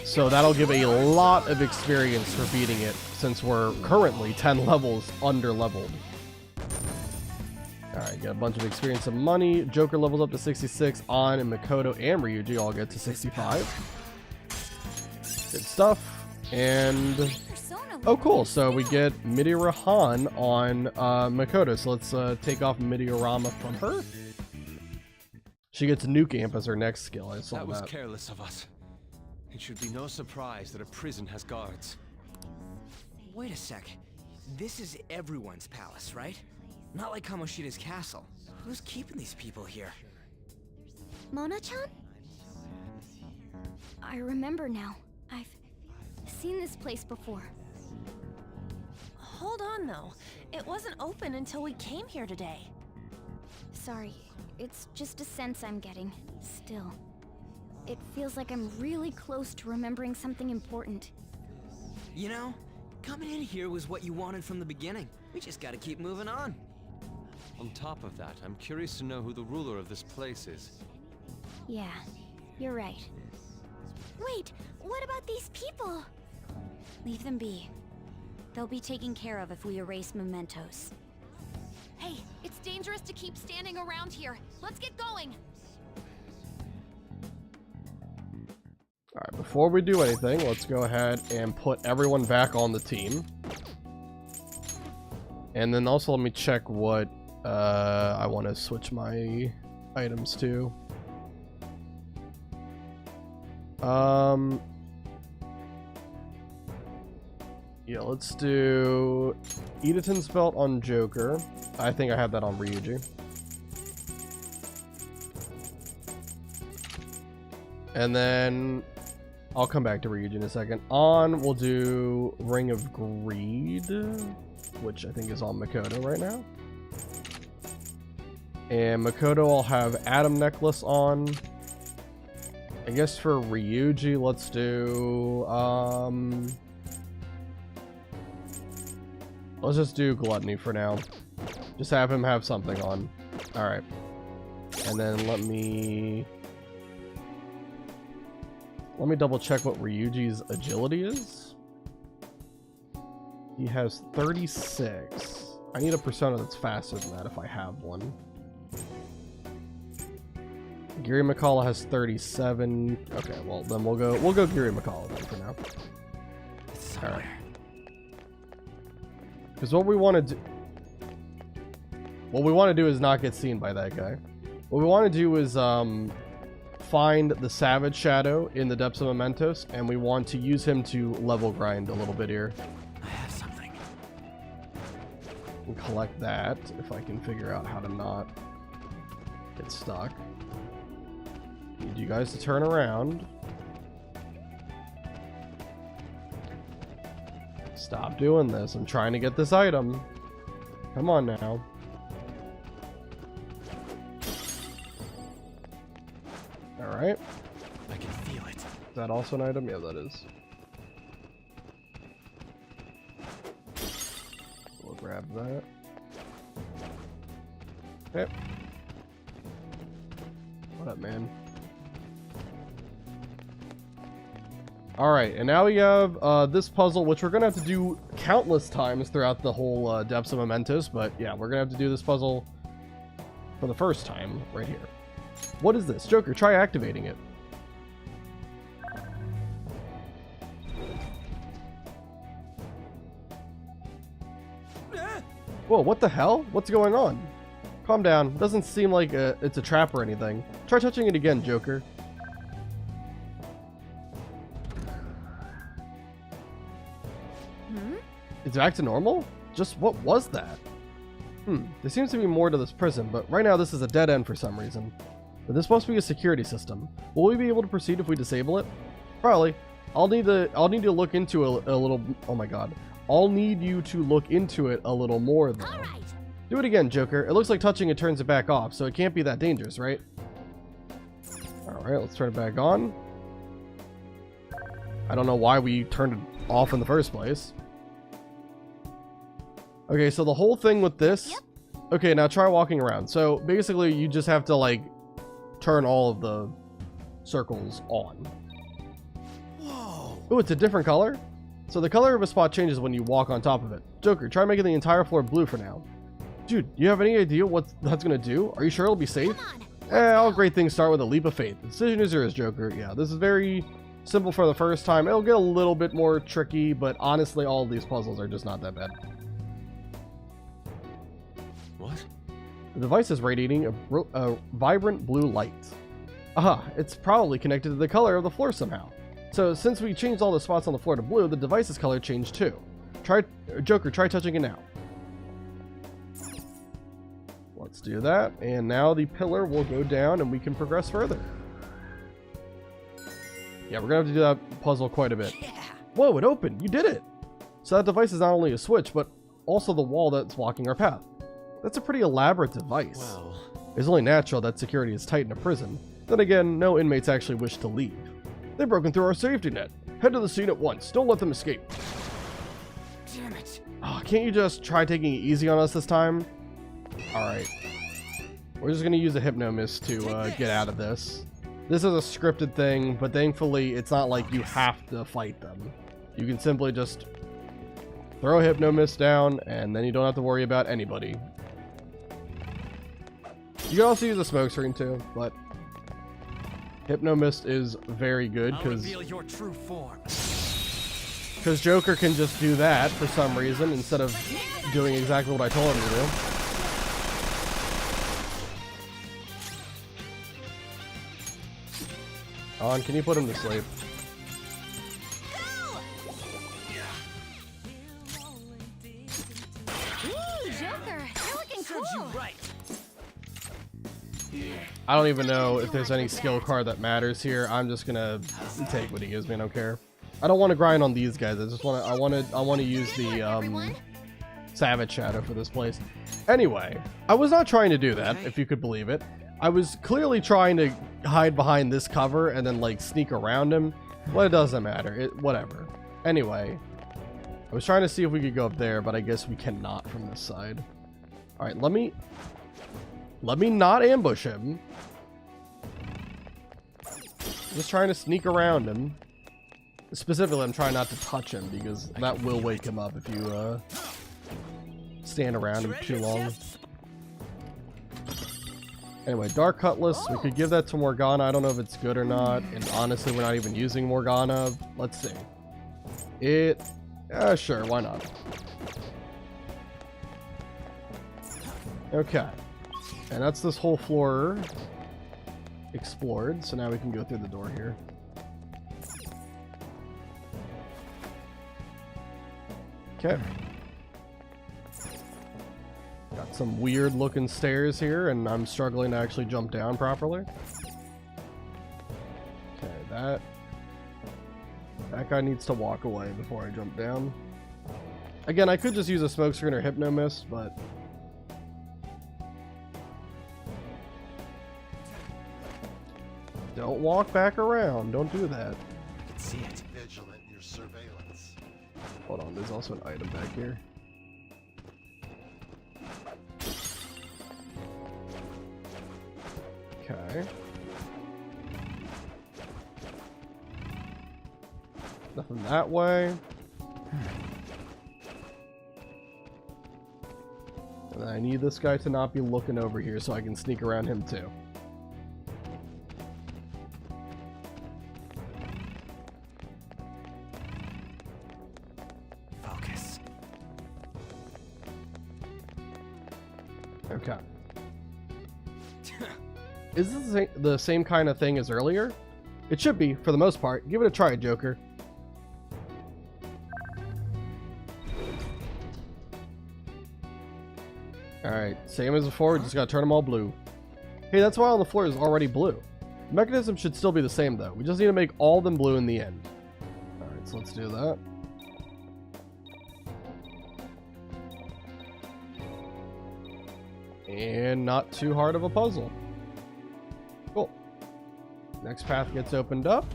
So that'll give a lot of experience for beating it, since we're currently 10 levels under leveled. Alright, get a bunch of experience and money. Joker levels up to 66 on, and Makoto and Ryuji all get to 65. Good stuff. And oh cool, so we get Meteor-Han on Makoto. So let's take off Meteorama from her. She gets Nuke Amp as her next skill. I saw that. That was careless of us. It should be no surprise that a prison has guards. Wait a sec. This is everyone's palace, right? Not like Kamoshida's castle. Who's keeping these people here? Mona-chan? I remember now. I've seen this place before. Hold on, though. It wasn't open until we came here today. Sorry. It's just a sense I'm getting. Still. It feels like I'm really close to remembering something important. You know, coming in here was what you wanted from the beginning. We just gotta keep moving on. On top of that, I'm curious to know who the ruler of this place is. Yeah, you're right. Wait, what about these people? Leave them be. They'll be taken care of if we erase Mementos. Hey, it's dangerous to keep standing around here. Let's get going. Alright, before we do anything, let's go ahead and put everyone back on the team. And then also let me check what I want to switch my items to. Yeah, let's do Edaton's belt on Joker. I think I have that on Ryuji. And then I'll come back to Ryuji in a second. On, we'll do Ring of Greed, which I think is on Makoto right now. And Makoto, I'll have Atom Necklace on. I guess for Ryuji, let's do, let's just do Gluttony for now. Just have him have something on. Alright. And then let me double check what Ryuji's agility is. He has 36. I need a persona that's faster than that if I have one. Giri McCullough has 37. Okay, well then we'll go Giri McCullough then for now. Alright. Because what we want to do is not get seen by that guy. What we want to do is find the Savage Shadow in the depths of Mementos, and we want to use him to level grind a little bit here. I have something. And collect that if I can figure out how to not get stuck. Need you guys to turn around. Stop doing this. I'm trying to get this item. Come on now. Alright. I can feel it. Is that also an item? Yeah, that is. We'll grab that. Okay. What up, man? Alright, and now we have this puzzle, which we're going to have to do countless times throughout the whole depths of Mementos, but yeah, we're going to have to do this puzzle for the first time right here. What is this? Joker, try activating it. Whoa, what the hell? What's going on? Calm down. Doesn't seem like it's a trap or anything. Try touching it again, Joker. It's back to normal? Just what was that? There seems to be more to this prison, but right now this is a dead end for some reason. But this must be a security system. Will we be able to proceed if we disable it? Probably. I'll need to look into a little. Oh my god. I'll need you to look into it a little more though. All right. Do it again, Joker. It looks like touching it turns it back off, so it can't be that dangerous, right? All right, let's turn it back on. I don't know why we turned it off in the first place. Okay, so the whole thing with this... Yep. Okay, now try walking around. So basically, you just have to, like, turn all of the circles on. Whoa! Ooh, it's a different color? So the color of a spot changes when you walk on top of it. Joker, try making the entire floor blue for now. Dude, you have any idea what that's gonna do? Are you sure it'll be safe? All great things start with a leap of faith. The decision is yours, Joker. Yeah, this is very simple for the first time. It'll get a little bit more tricky, but honestly, all of these puzzles are just not that bad. What? The device is radiating a vibrant blue light. Aha, it's probably connected to the color of the floor somehow. So since we changed all the spots on the floor to blue, the device's color changed too. Joker, try touching it now. Let's do that, and now the pillar will go down and we can progress further. Yeah, we're gonna have to do that puzzle quite a bit. Yeah. Whoa, it opened! You did it! So that device is not only a switch, but also the wall that's blocking our path. That's a pretty elaborate device. Wow. It's only natural that security is tight in a prison. Then again, no inmates actually wish to leave. They've broken through our safety net. Head to the scene at once. Don't let them escape. Damn it. Oh, can't you just try taking it easy on us this time? Alright. We're just going to use a Hypnomist to get out of this. This is a scripted thing, but thankfully it's not like you have to fight them. You can simply just throw a Hypnomist down, and then you don't have to worry about anybody. You can also use a smoke screen too, but Hypnomist is very good because Joker can just do that for some reason instead of doing exactly what I told him to do. On, can you put him to sleep? Ooh, Joker, you're looking cool. I don't even know if there's any skill card that matters here. I'm just gonna take what he gives me. I don't care. I don't want to grind on these guys. I want to use the Savage Shadow for this place. Anyway, I was not trying to do that, if you could believe it. I was clearly trying to hide behind this cover and then like sneak around him. Well, it doesn't matter. Whatever. Anyway, I was trying to see if we could go up there, but I guess we cannot from this side. All right, let me not ambush him. Just trying to sneak around him. Specifically, I'm trying not to touch him because that will wake him up if you stand around him too long. Anyway, Dark Cutlass, we could give that to Morgana. I don't know if it's good or not, and honestly, we're not even using Morgana. Let's see. Sure, why not? Okay. And that's this whole floor explored, so now we can go through the door here. Okay. Got some weird looking stairs here, and I'm struggling to actually jump down properly. Okay, that guy needs to walk away before I jump down. Again, I could just use a smoke screen or Hypnomist, but don't walk back around. Don't do that. See it. Vigilant in your surveillance. Hold on, there's also an item back here. Okay. Nothing that way. And then I need this guy to not be looking over here so I can sneak around him too. Focus. Okay. Is this the same kind of thing as earlier? It should be, for the most part. Give it a try, Joker. Alright, same as before, we just gotta turn them all blue. Hey, that's why all the floor is already blue. The mechanism should still be the same though. We just need to make all of them blue in the end. Alright, so let's do that. And not too hard of a puzzle. Cool. Next path gets opened up.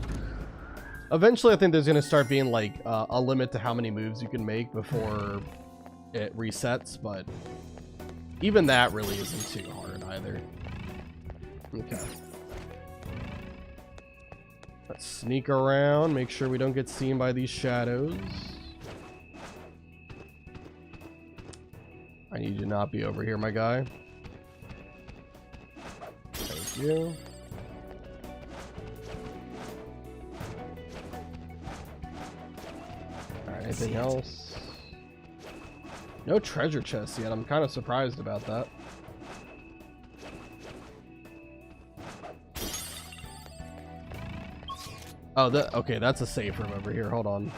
Eventually, I think there's gonna start being like a limit to how many moves you can make before it resets, but even that really isn't too hard either. Okay. Let's sneak around, make sure we don't get seen by these shadows. I need you to not be over here, my guy. Thank you. Alright, anything else? No treasure chests yet. I'm kind of surprised about that. Oh, okay, that's a safe room over here. Hold on.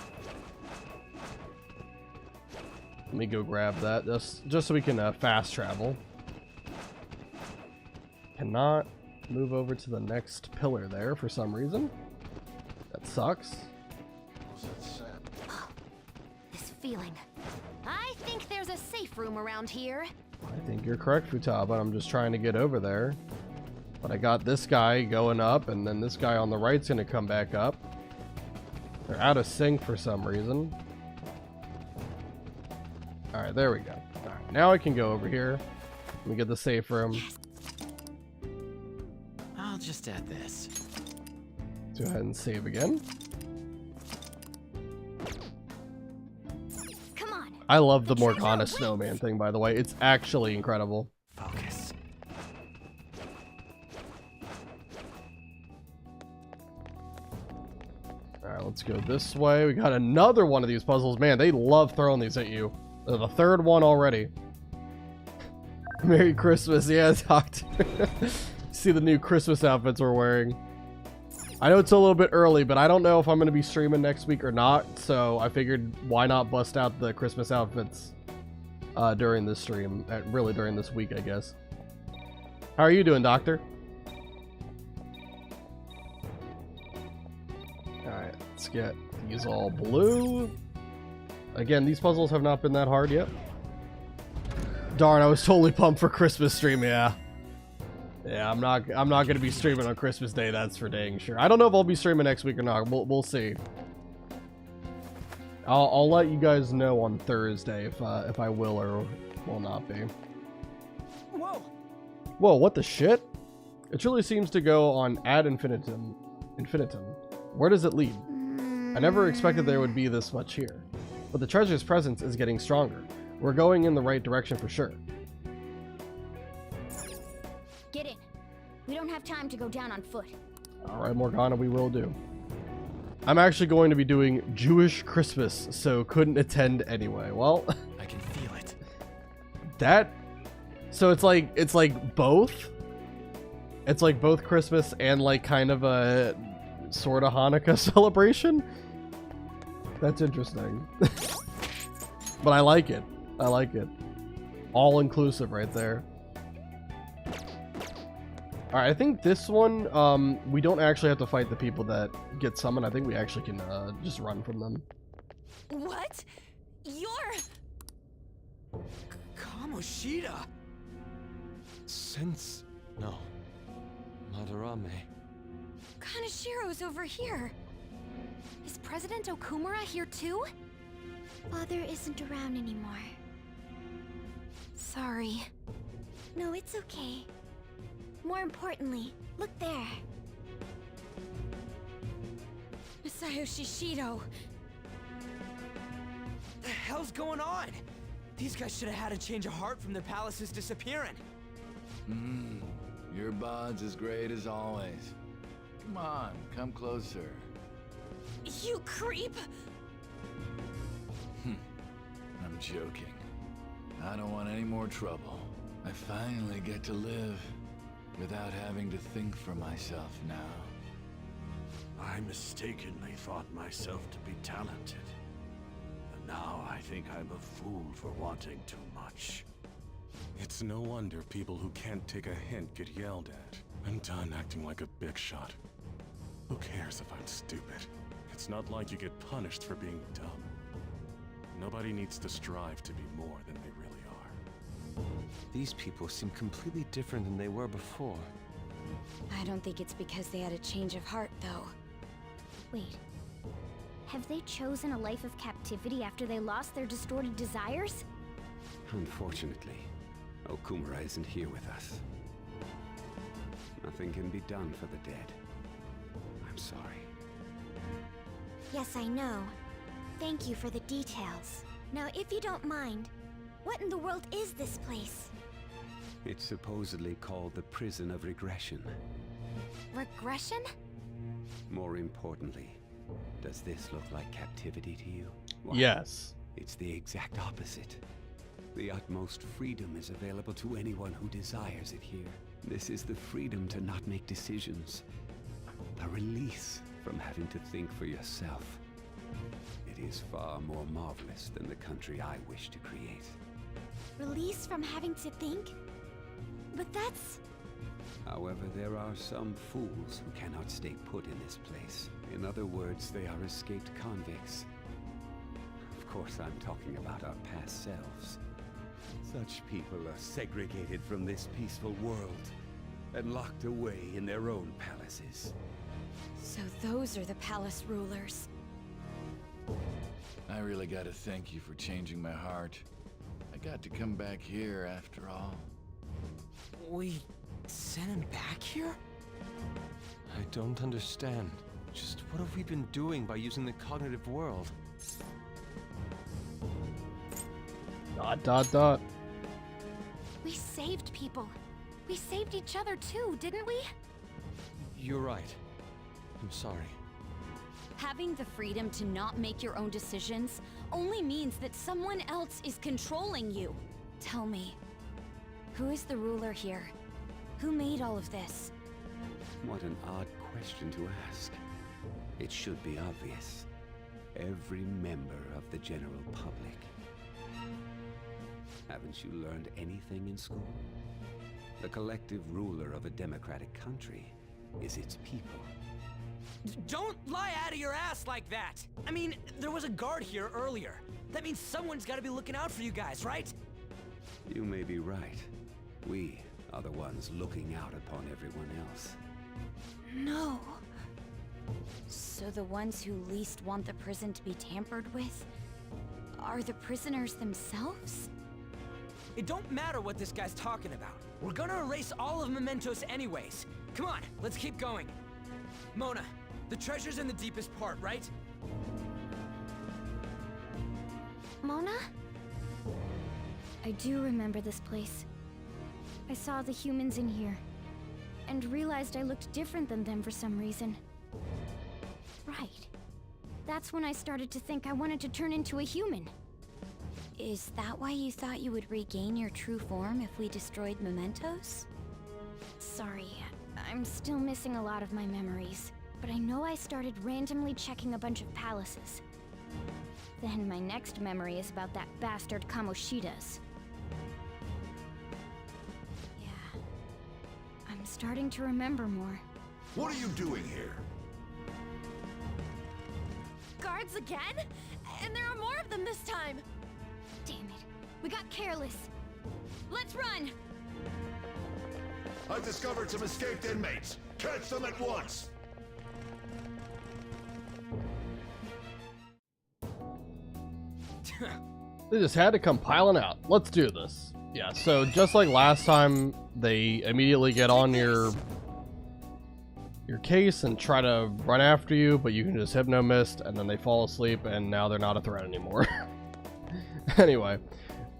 Let me go grab that, just so we can fast travel. Cannot move over to the next pillar there for some reason. That sucks. This feeling. I think there's a safe room around here. I think you're correct, Futaba. I'm just trying to get over there. But I got this guy going up, and then this guy on the right's gonna come back up. They're out of sync for some reason. Alright, there we go. Alright, now I can go over here. Let me get the safe room. I'll just add this. Go ahead and save again. Come on. I love the Morgana snowman thing, by the way. It's actually incredible. Focus. Alright, let's go this way. We got another one of these puzzles. Man, they love throwing these at you. They're the third one already. Merry Christmas. Yeah, Doctor. See the new Christmas outfits we're wearing. I know it's a little bit early, but I don't know if I'm going to be streaming next week or not. So I figured why not bust out the Christmas outfits during this stream. Really during this week, I guess. How are you doing, Doctor? Alright, let's get these all blue. Again, these puzzles have not been that hard yet. Darn, I was totally pumped for Christmas stream, yeah. Yeah, I'm not gonna be streaming on Christmas Day, that's for dang sure. I don't know if I'll be streaming next week or not. We'll see. I'll let you guys know on Thursday if I will or will not be. Whoa! Whoa, what the shit? It truly seems to go on ad infinitum. Where does it lead? I never expected there would be this much here. But the treasure's presence is getting stronger. We're going in the right direction for sure. Get in. We don't have time to go down on foot. Alright, Morgana, we will do. I'm actually going to be doing Jewish Christmas, so couldn't attend anyway. Well, I can feel it. So it's like both? It's like both Christmas and like kind of a sort of Hanukkah celebration? That's interesting. But I like it. I like it. All inclusive right there. Alright, I think this one, we don't actually have to fight the people that get summoned. I think we actually can just run from them. What? You're... Kamoshida! No. Madarame. Kanashiro's over here. Is President Okumura here too? Father isn't around anymore. Sorry. No, it's okay. More importantly, look there. Masayoshi Shido! The hell's going on? These guys should have had a change of heart from their palaces disappearing. Your bod's as great as always. Come on, come closer. You creep! I'm joking. I don't want any more trouble. I finally get to live without having to think for myself now. I mistakenly thought myself to be talented. And now I think I'm a fool for wanting too much. It's no wonder people who can't take a hint get yelled at. I'm done acting like a big shot. Who cares if I'm stupid? It's not like you get punished for being dumb. Nobody needs to strive to be more than they really are. These people seem completely different than they were before. I don't think it's because they had a change of heart, though. Wait, Have they chosen a life of captivity after they lost their distorted desires? Unfortunately, Okumura isn't here with us. Nothing can be done for the dead. I'm sorry. Yes, I know. Thank you for the details. Now, if you don't mind, what in the world is this place? It's supposedly called the Prison of Regression. Regression? More importantly, does this look like captivity to you? Why, yes. It's the exact opposite. The utmost freedom is available to anyone who desires it here. This is the freedom to not make decisions. A release from having to think for yourself. It is far more marvelous than the country I wish to create. Release from having to think? But that's... However, there are some fools who cannot stay put in this place. In other words, they are escaped convicts. Of course, I'm talking about our past selves. Such people are segregated from this peaceful world and locked away in their own palaces. So those are the palace rulers. I really gotta thank you for changing my heart. I got to come back here after all. We sent him back here? I don't understand. Just what have we been doing by using the cognitive world? ... We saved people. We saved each other too, didn't we? You're right. I'm sorry. Having the freedom to not make your own decisions only means that someone else is controlling you. Tell me, who is the ruler here? Who made all of this? What an odd question to ask. It should be obvious. Every member of the general public. Haven't you learned anything in school? The collective ruler of a democratic country is its people. Don't lie out of your ass like that! I mean, there was a guard here earlier. That means someone's gotta be looking out for you guys, right? You may be right. We are the ones looking out upon everyone else. No. So the ones who least want the prison to be tampered with are the prisoners themselves? It don't matter what this guy's talking about. We're gonna erase all of Mementos anyways. Come on, let's keep going. Mona, the treasure's in the deepest part, right? Mona? I do remember this place. I saw the humans in here, and realized I looked different than them for some reason. Right. That's when I started to think I wanted to turn into a human. Is that why you thought you would regain your true form if we destroyed Mementos? Sorry, I'm still missing a lot of my memories, but I know I started randomly checking a bunch of palaces. Then my next memory is about that bastard Kamoshida's. Yeah, I'm starting to remember more. What are you doing here? Guards again? And there are more of them this time! Damn it, we got careless. Let's run! I've discovered some escaped inmates. Catch them at once! They just had to come piling out. Let's do this. Yeah, so just like last time, they immediately get on your case and try to run after you, but you can just hypno-mist, and then they fall asleep, and now they're not a threat anymore. Anyway,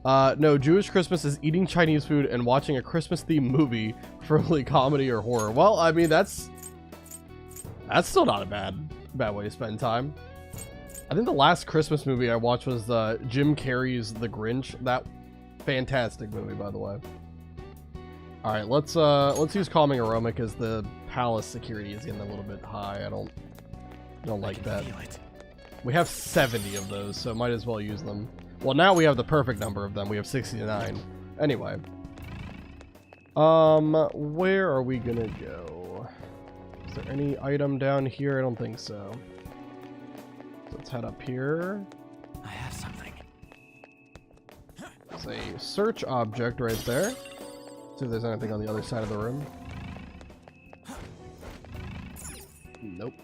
no, Jewish Christmas is eating Chinese food and watching a Christmas-themed movie, preferably comedy or horror. Well, I mean, that's still not a bad way to spend time. I think the last Christmas movie I watched was Jim Carrey's The Grinch. That fantastic movie, by the way. All right, let's use Calming Aroma because the palace security is getting a little bit high. I don't like that. We have 70 of those, so might as well use them. Well, now we have the perfect number of them. We have 69. Anyway. Where are we gonna go? Is there any item down here? I don't think so. Let's head up here. I have something. There's a search object right there. See if there's anything on the other side of the room. Nope.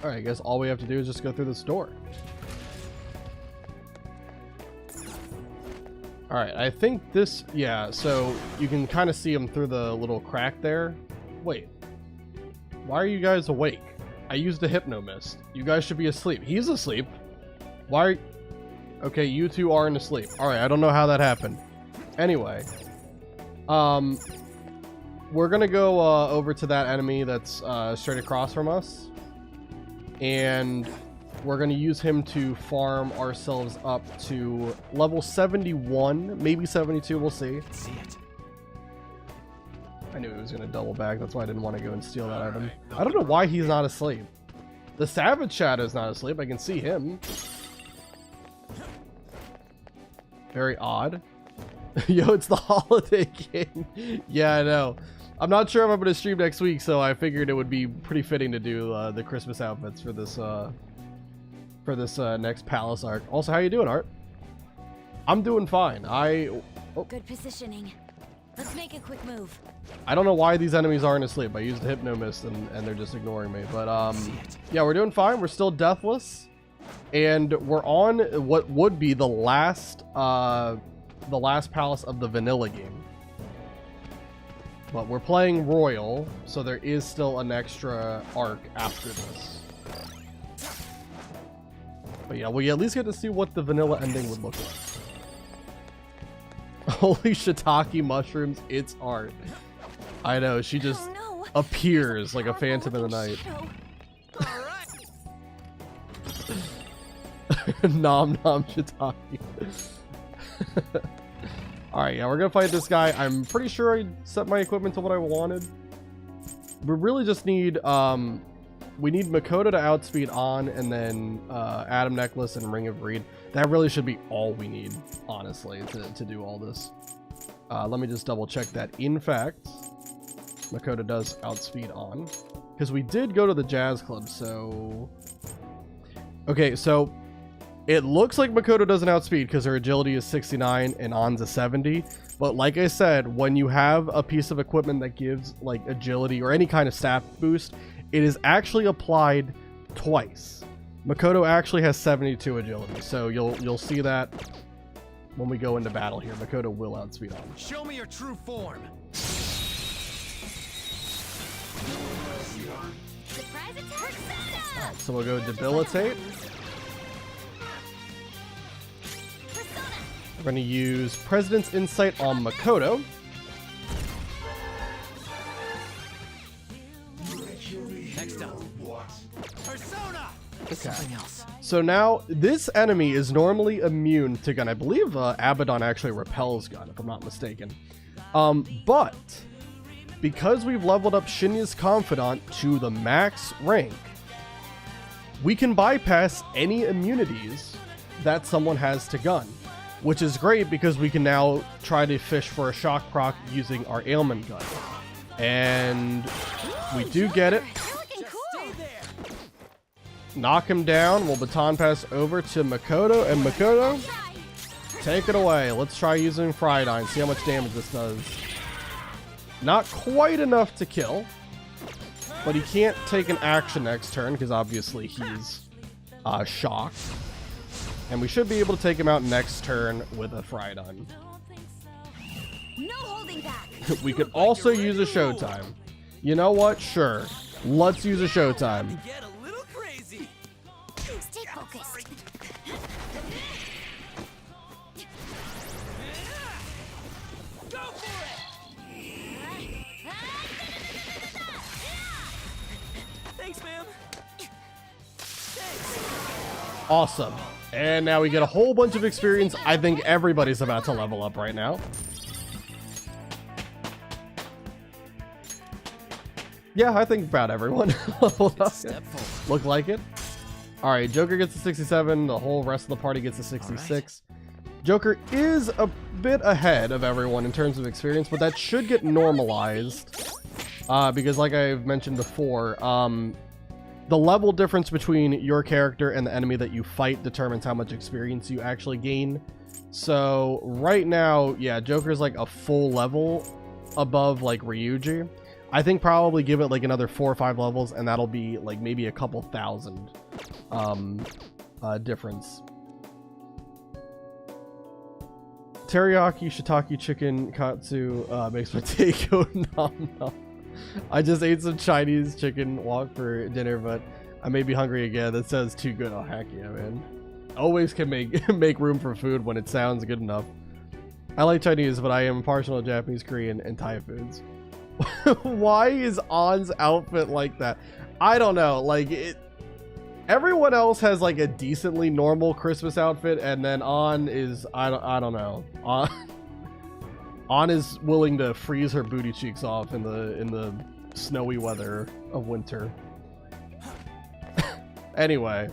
Alright, I guess all we have to do is just go through this door. Alright, I think this... Yeah, so you can kind of see him through the little crack there. Wait. Why are you guys awake? I used a hypno mist. You guys should be asleep. He's asleep. Why are... Okay, you two aren't asleep. Alright, I don't know how that happened. Anyway. We're gonna go over to that enemy that's straight across from us. And we're gonna use him to farm ourselves up to level 71, maybe 72, we'll see. See it. I knew he was gonna double back, that's why I didn't want to go and steal that item. I don't know why he's not asleep. The Savage Shadow's not asleep, I can see him. Very odd. Yo, it's the Holiday King. Yeah, I know. I'm not sure if I'm going to stream next week, so I figured it would be pretty fitting to do the Christmas outfits for this next Palace arc. Also, how you doing, Art? I'm doing fine. Good positioning. Let's make a quick move. I don't know why these enemies aren't asleep. I used the Hypno Mist and they're just ignoring me. But yeah, we're doing fine. We're still deathless, and we're on what would be the last palace of the vanilla game. But we're playing Royal, so there is still an extra arc after this. But yeah, we at least get to see what the vanilla ending would look like. Holy shiitake mushrooms, it's art. I know, she just appears like a phantom in the night. Nom nom shiitake. Alright, yeah, we're gonna fight this guy. I'm pretty sure I set my equipment to what I wanted. We really just need, we need Makoto to outspeed on, and then Atom Necklace and Ring of Greed. That really should be all we need, honestly, to do all this. Let me just double check that. In fact, Makoto does outspeed on. Because we did go to the Jazz Club, so... Okay, so... It looks like Makoto doesn't outspeed because her agility is 69 and On's a 70. But like I said, when you have a piece of equipment that gives like agility or any kind of stat boost, it is actually applied twice. Makoto actually has 72 agility, so you'll see that when we go into battle here. Makoto will outspeed on. Show me your true form. Surprise attack! So we'll go Debilitate. We're going to use President's Insight on Makoto. Next up. Persona! Okay. So now, this enemy is normally immune to gun. I believe Abaddon actually repels gun, if I'm not mistaken. But, because we've leveled up Shinya's Confidant to the max rank, we can bypass any immunities that someone has to gun. Which is great because we can now try to fish for a shock proc using our ailment gun. And we do get it. Knock him down. We'll baton pass over to Makoto. And Makoto, take it away. Let's try using Fridine. See how much damage this does. Not quite enough to kill. But he can't take an action next turn because obviously he's shocked. And we should be able to take him out next turn with a Fridine. No holding back. We could also use a Showtime. You know what? Sure. Let's use a Showtime. Get a little crazy. Stay focused. Go for it. Thanks, ma'am. Thanks. Awesome. And now we get a whole bunch of experience. I think everybody's about to level up right now. Yeah, I think about everyone leveled up. Look like it. Alright, Joker gets a 67. The whole rest of the party gets a 66. Joker is a bit ahead of everyone in terms of experience, but that should get normalized. Because like I've mentioned before, the level difference between your character and the enemy that you fight determines how much experience you actually gain. So right now, yeah, Joker's like a full level above like Ryuji. I think probably give it like another 4 or 5 levels, and that'll be like maybe a couple thousand difference. Teriyaki shiitake chicken katsu makes my day go nom nom. I just ate some Chinese chicken wok for dinner, but I may be hungry again. That sounds too good. Oh, heck yeah, man. Always can make room for food when it sounds good enough. I like Chinese, but I am partial to Japanese, Korean, and Thai foods. Why is On's outfit like that? I don't know. Like, everyone else has like a decently normal Christmas outfit, and then On is I don't know. On is willing to freeze her booty cheeks off in the snowy weather of winter. Anyway.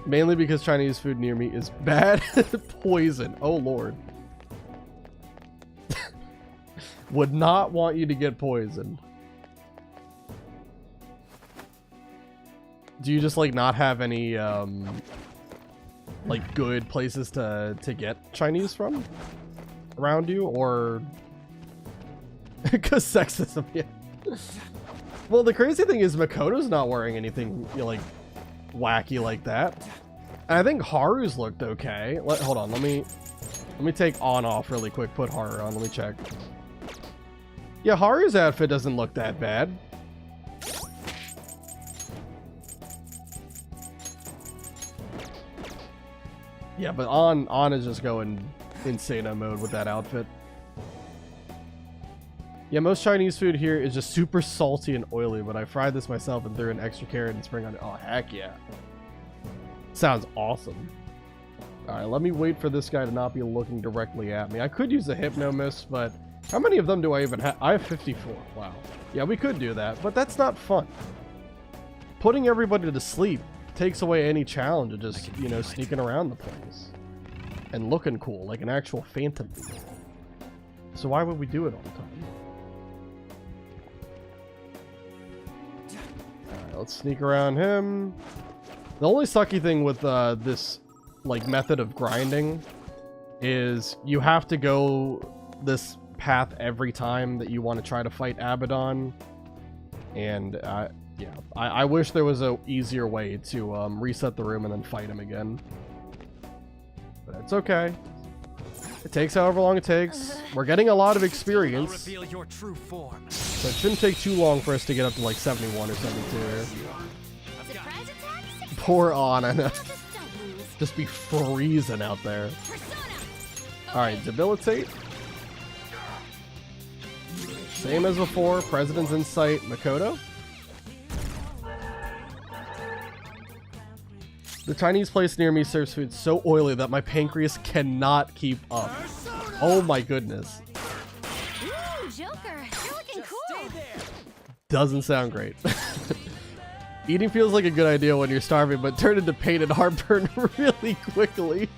Mainly because Chinese food near me is bad. Poison. Oh lord. Would not want you to get poisoned. Do you just like not have any like good places to get Chinese from around you, or because sexism? Yeah. Well, the crazy thing is Makoto's not wearing anything, you know, like wacky like that. And I think Haru's looked okay. Hold on, let me take On off really quick. Put Haru on. Let me check. Yeah, Haru's outfit doesn't look that bad. Yeah, but On is just going insano mode with that outfit. Yeah, most Chinese food here is just super salty and oily, but I fried this myself and threw an extra carrot and spring on it. Oh, heck yeah. Sounds awesome. Alright, let me wait for this guy to not be looking directly at me. I could use a Hypno Mist, but how many of them do I even have? I have 54. Wow. Yeah, we could do that, but that's not fun. Putting everybody to sleep takes away any challenge of just, you know, sneaking around the place and looking cool like an actual phantom thief. So why would we do it all the time? Alright, let's sneak around him. The only sucky thing with this like method of grinding is you have to go this path every time that you want to try to fight Abaddon, and yeah, I wish there was a easier way to reset the room and then fight him again, but it's okay. It takes however long it takes. We're getting a lot of experience, reveal your true form. so it shouldn't take too long for us to get up to like 71 or 72. Poor On, I know. Just be freezing out there. Alright, debilitate. Same as before, President's in sight, Makoto. The Chinese place near me serves food so oily that my pancreas cannot keep up. Oh my goodness. Ooh, Joker, you're looking cool. Doesn't sound great. Eating feels like a good idea when you're starving, but turn into pain and heartburn really quickly.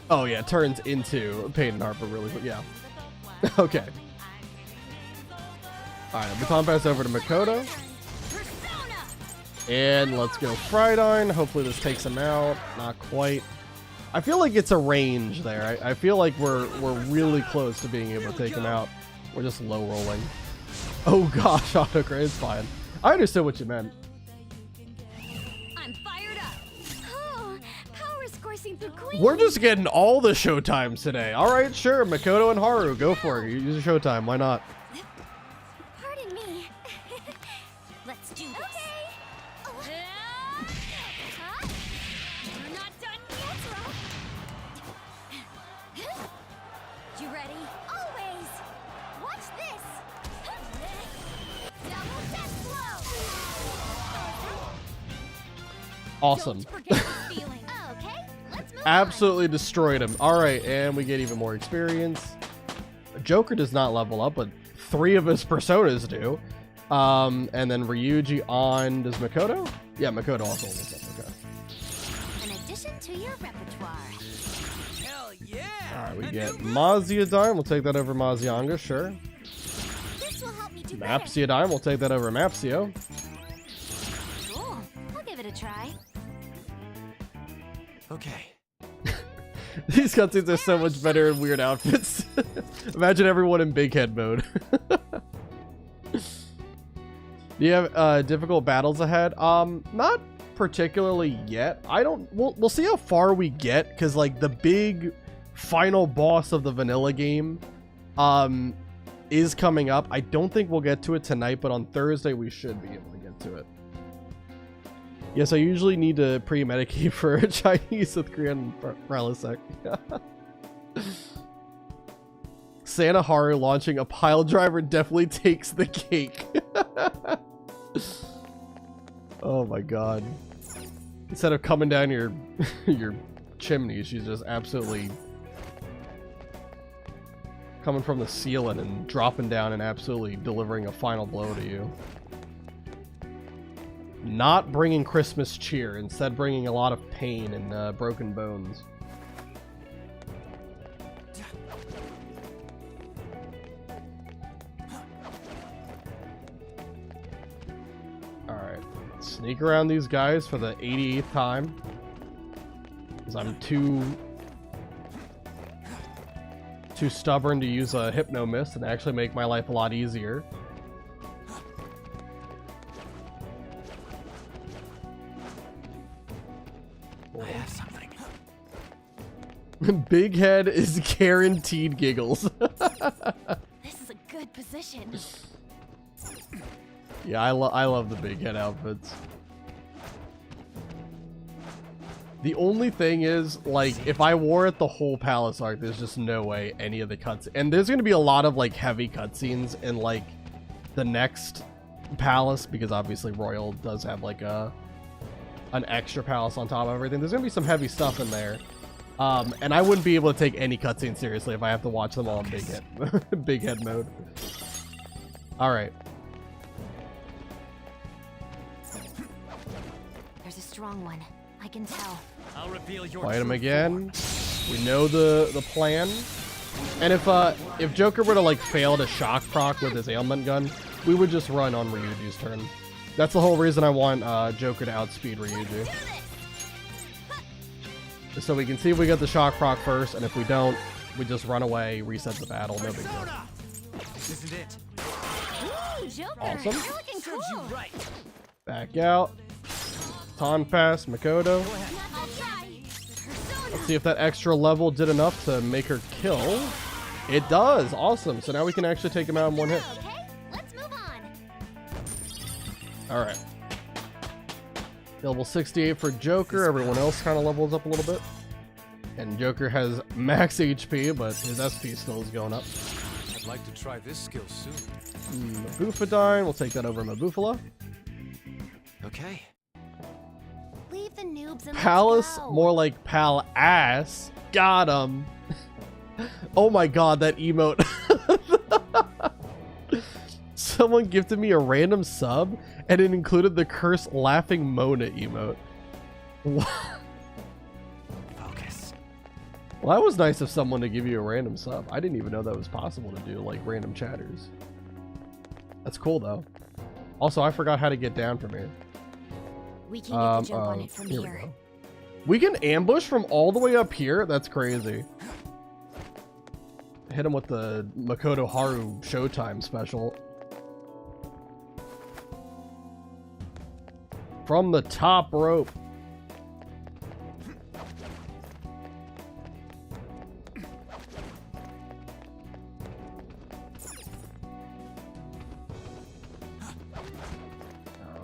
Oh yeah, turns into pain and heartburn really quick. Yeah. Okay. Alright, baton pass over to Makoto. And let's go Frydine. Hopefully this takes him out. Not quite. I feel like it's a range there. I feel like we're really close to being able to take him out. We're just low rolling. Oh gosh, autocrat is fine. I understood what you meant. I'm fired up. Oh, power is coursing through Queen. We're just getting all the showtimes today. All right, sure. Makoto and Haru, go for it. Use a showtime. Why not? Pardon me. Let's do this. Okay. Huh? We're not done yet. You ready? Always. Watch this. Double death blow. Awesome. Okay, let's move Absolutely destroyed him. All right, and we get even more experience. Joker does not level up, but 3 of his personas do. And then Ryuji on. Does Makoto? Yeah, Makoto also levels up. Okay. An addition to your repertoire. Hell yeah! All right, we get Maziadime. We'll take that over Mazianga, sure. This will help me do better. Mapsiadime. We'll take that over Mapsio. Cool. I'll give it a try. Okay. These cutscenes are so much better in weird outfits. Imagine everyone in big head mode. Do you have difficult battles ahead? Not particularly yet. We'll see how far we get, because like the big final boss of the vanilla game is coming up. I don't think we'll get to it tonight, but on Thursday we should be able to get to it. Yes, I usually need to pre-medicate for Chinese with Korean Relisec. Santa Haru launching a pile driver definitely takes the cake. Oh my god. Instead of coming down your your chimney, she's just absolutely coming from the ceiling and dropping down and absolutely delivering a final blow to you. Not bringing Christmas cheer, instead bringing a lot of pain and broken bones. Alright, sneak around these guys for the 88th time. Because I'm too stubborn to use a Hypno Mist and actually make my life a lot easier. I have something. Big head is guaranteed giggles. This is a good position. Yeah, I love the big head outfits. The only thing is, like, if I wore it the whole palace arc, there's just no way any of the cutscenes. And there's going to be a lot of, like, heavy cutscenes in, like, the next palace, because obviously Royal does have, like, an extra palace on top of everything. There's going to be some heavy stuff in there. And I wouldn't be able to take any cutscenes seriously if I have to watch them all in big head mode. Alright. There's a strong one. I can tell. I'll reveal your Fight him again. We know the plan. And if Joker were to like fail to shock proc with his ailment gun, we would just run on Ryuji's turn. That's the whole reason I want Joker to outspeed Ryuji. So we can see if we get the shock proc first, and if we don't, we just run away, reset the battle, no big deal. This isn't it. Ooh, Joker, Awesome. you're looking cool. Right. Back out. Tonpass, Makoto. I'll try. Let's see if that extra level did enough to make her kill. It does. Awesome. So now we can actually take him out in one hit. Okay, let's move on. Alright. Level 68 for Joker. Everyone else kind of levels up a little bit. And Joker has max HP, but his SP still is going up. I'd like to try this skill soon. Mabufadine. We'll take that over Mabufala. Okay. Leave the noobs in Palace, more like pal ass. Got him. Oh my god, that emote. Someone gifted me a random sub, and it included the cursed laughing Mona emote. What? Focus. Well, that was nice of someone to give you a random sub. I didn't even know that was possible to do, like, random chatters. That's cool, though. Also, I forgot how to get down from here. We can get the jump on it from here. We can ambush from all the way up here? That's crazy. Hit him with the Makoto Haru Showtime special. From the top rope.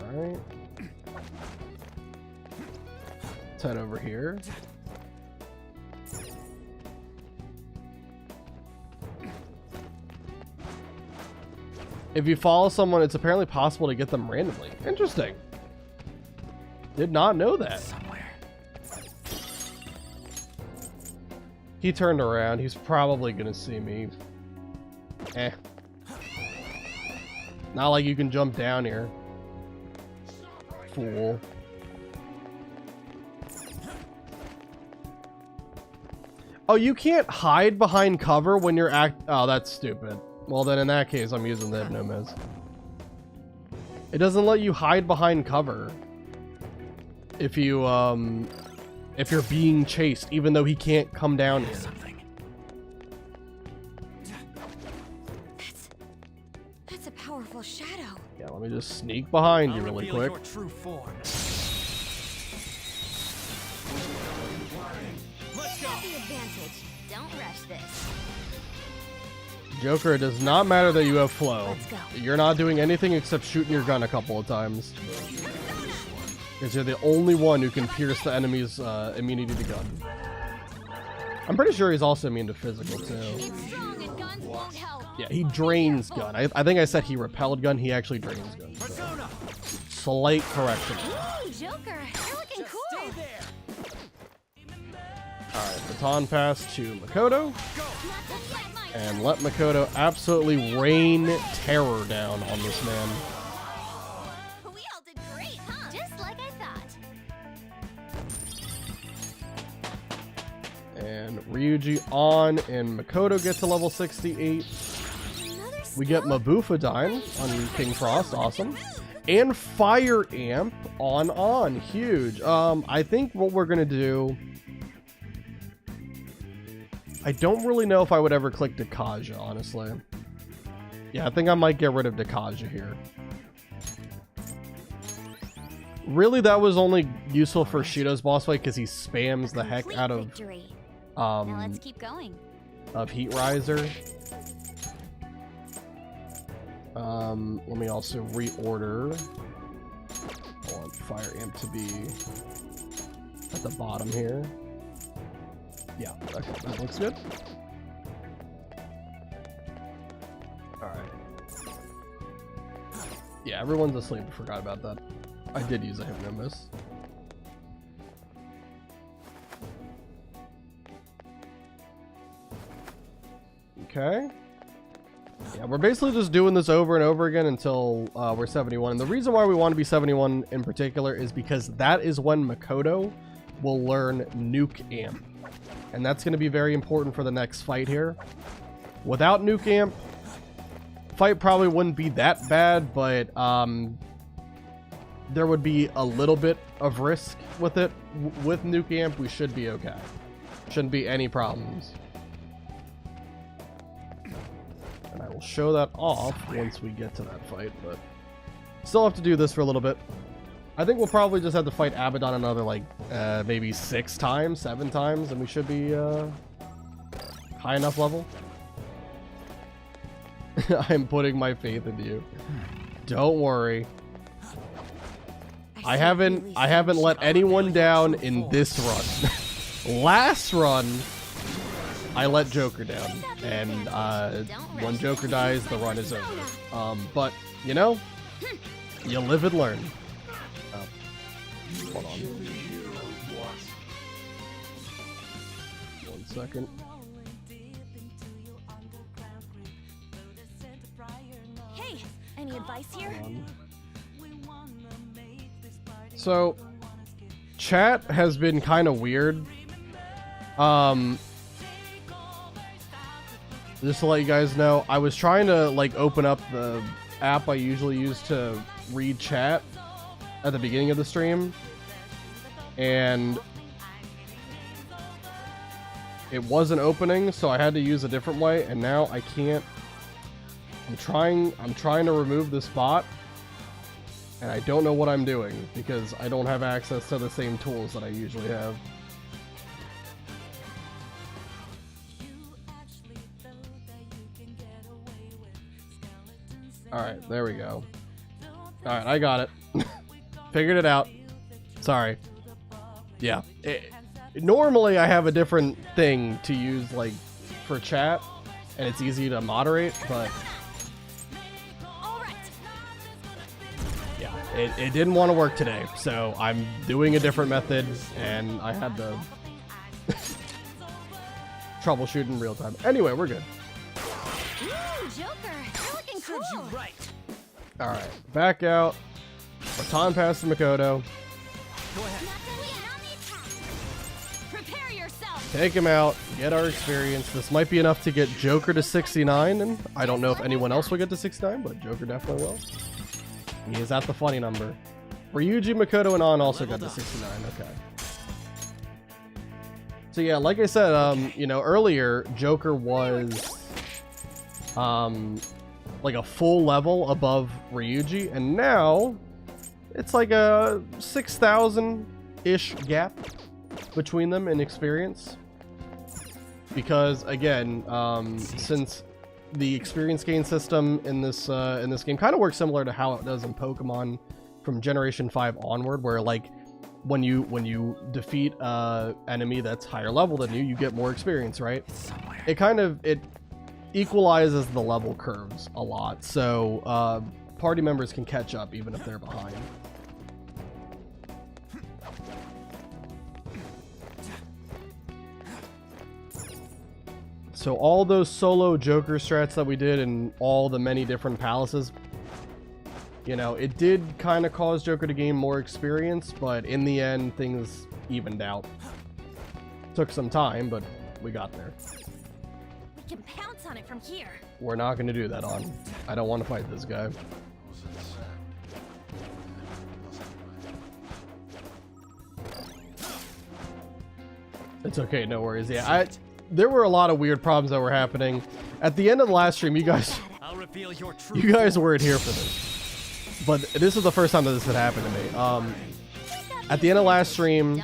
Alright. Let's head over here. If you follow someone, it's apparently possible to get them randomly. Interesting. Did not know that. Somewhere. He turned around. He's probably gonna see me. Eh. Not like you can jump down here. Fool. Oh, you can't hide behind cover when you're oh, that's stupid. Well, then in that case, I'm using the Hypnomiz. It doesn't let you hide behind cover. If you if you're being chased, even though he can't come down here. That's a powerful shadow. Yeah, let me just sneak behind you really quick. Your true form. Let's go. The advantage. Don't rush this. Joker, it does not matter that you have flow. You're not doing anything except shooting your gun a couple of times. Because you're the only one who can pierce the enemy's immunity to gun. I'm pretty sure he's also immune to physical too. Yeah, he drains gun. I think I said he repelled gun. He actually drains gun. So. Slight correction. Ooh, Joker, you're looking cool. Alright, baton pass to Makoto. And let Makoto absolutely rain terror down on this man. We all did great, huh? Just like I thought. And Ryuji on, and Makoto gets to level 68. We get Mabufadine on King Frost, awesome. And Fire Amp on, huge. I think what we're gonna do... I don't really know if I would ever click Dakaja, honestly. Yeah, I think I might get rid of Dakaja here. Really, that was only useful for Shido's boss fight because he spams the heck out of now let's keep going. Of Heat Riser. Let me also reorder. I want Fire Amp to be at the bottom here. Yeah, okay, that looks good. Alright. Yeah, everyone's asleep. I forgot about that. I did use a Hypnomis. Okay. Yeah, we're basically just doing this over and over again until we're 71. And the reason why we want to be 71 in particular is because that is when Makoto will learn Nuke Amp. And that's going to be very important for the next fight here. Without Nuke Amp, fight probably wouldn't be that bad, but there would be a little bit of risk with it. With Nuke Amp, we should be okay. Shouldn't be any problems. And I will show that off once we get to that fight, but still have to do this for a little bit. I think we'll probably just have to fight Abaddon another, like, maybe 6 times, 7 times, and we should be, high enough level. I'm putting my faith into you. Don't worry. I haven't let anyone down in this run. Last run, I let Joker down, and, when Joker dies, the run is over. But, you know, you live and learn. Hold on. 1 second. Hey, any advice here? So, chat has been kind of weird. Just to let you guys know, I was trying to like open up the app I usually use to read chat at the beginning of the stream, and it wasn't opening, so I had to use a different way, and now I can't. I'm trying to remove this bot, and I don't know what I'm doing because I don't have access to the same tools that I usually have. Alright, there we go. Alright, I got it. Figured it out. Sorry. Yeah. Normally I have a different thing to use like for chat, and it's easy to moderate, but yeah, it didn't want to work today, so I'm doing a different method, and I had to troubleshoot in real time. Anyway, we're good. Ooh, Joker, you're looking cool. Right. Alright, back out. Baton pass to Makoto. Go ahead. Prepare yourself. Take him out, get our experience. This might be enough to get Joker to 69, and I don't know if anyone else will get to 69, but Joker definitely will. He is at the funny number. Ryuji, Makoto, and On also got to 69, okay. So yeah, like I said, you know, earlier, Joker was like a full level above Ryuji, and now it's like a 6,000-ish gap between them in experience. Because again, since the experience gain system in this game kind of works similar to how it does in Pokemon from Generation 5 onward, where like when you defeat a enemy that's higher level than you, you get more experience, right? It equalizes the level curves a lot, so party members can catch up even if they're behind. So all those solo Joker strats that we did in all the many different palaces, you know, it did kind of cause Joker to gain more experience, but in the end, things evened out. Took some time, but we got there. We can pounce on it from here. We're not going to do that, On. I don't want to fight this guy. It's okay, no worries. Yeah, there were a lot of weird problems that were happening. At the end of the last stream, you guys weren't here for this. But this is the first time that this had happened to me. At the end of last stream,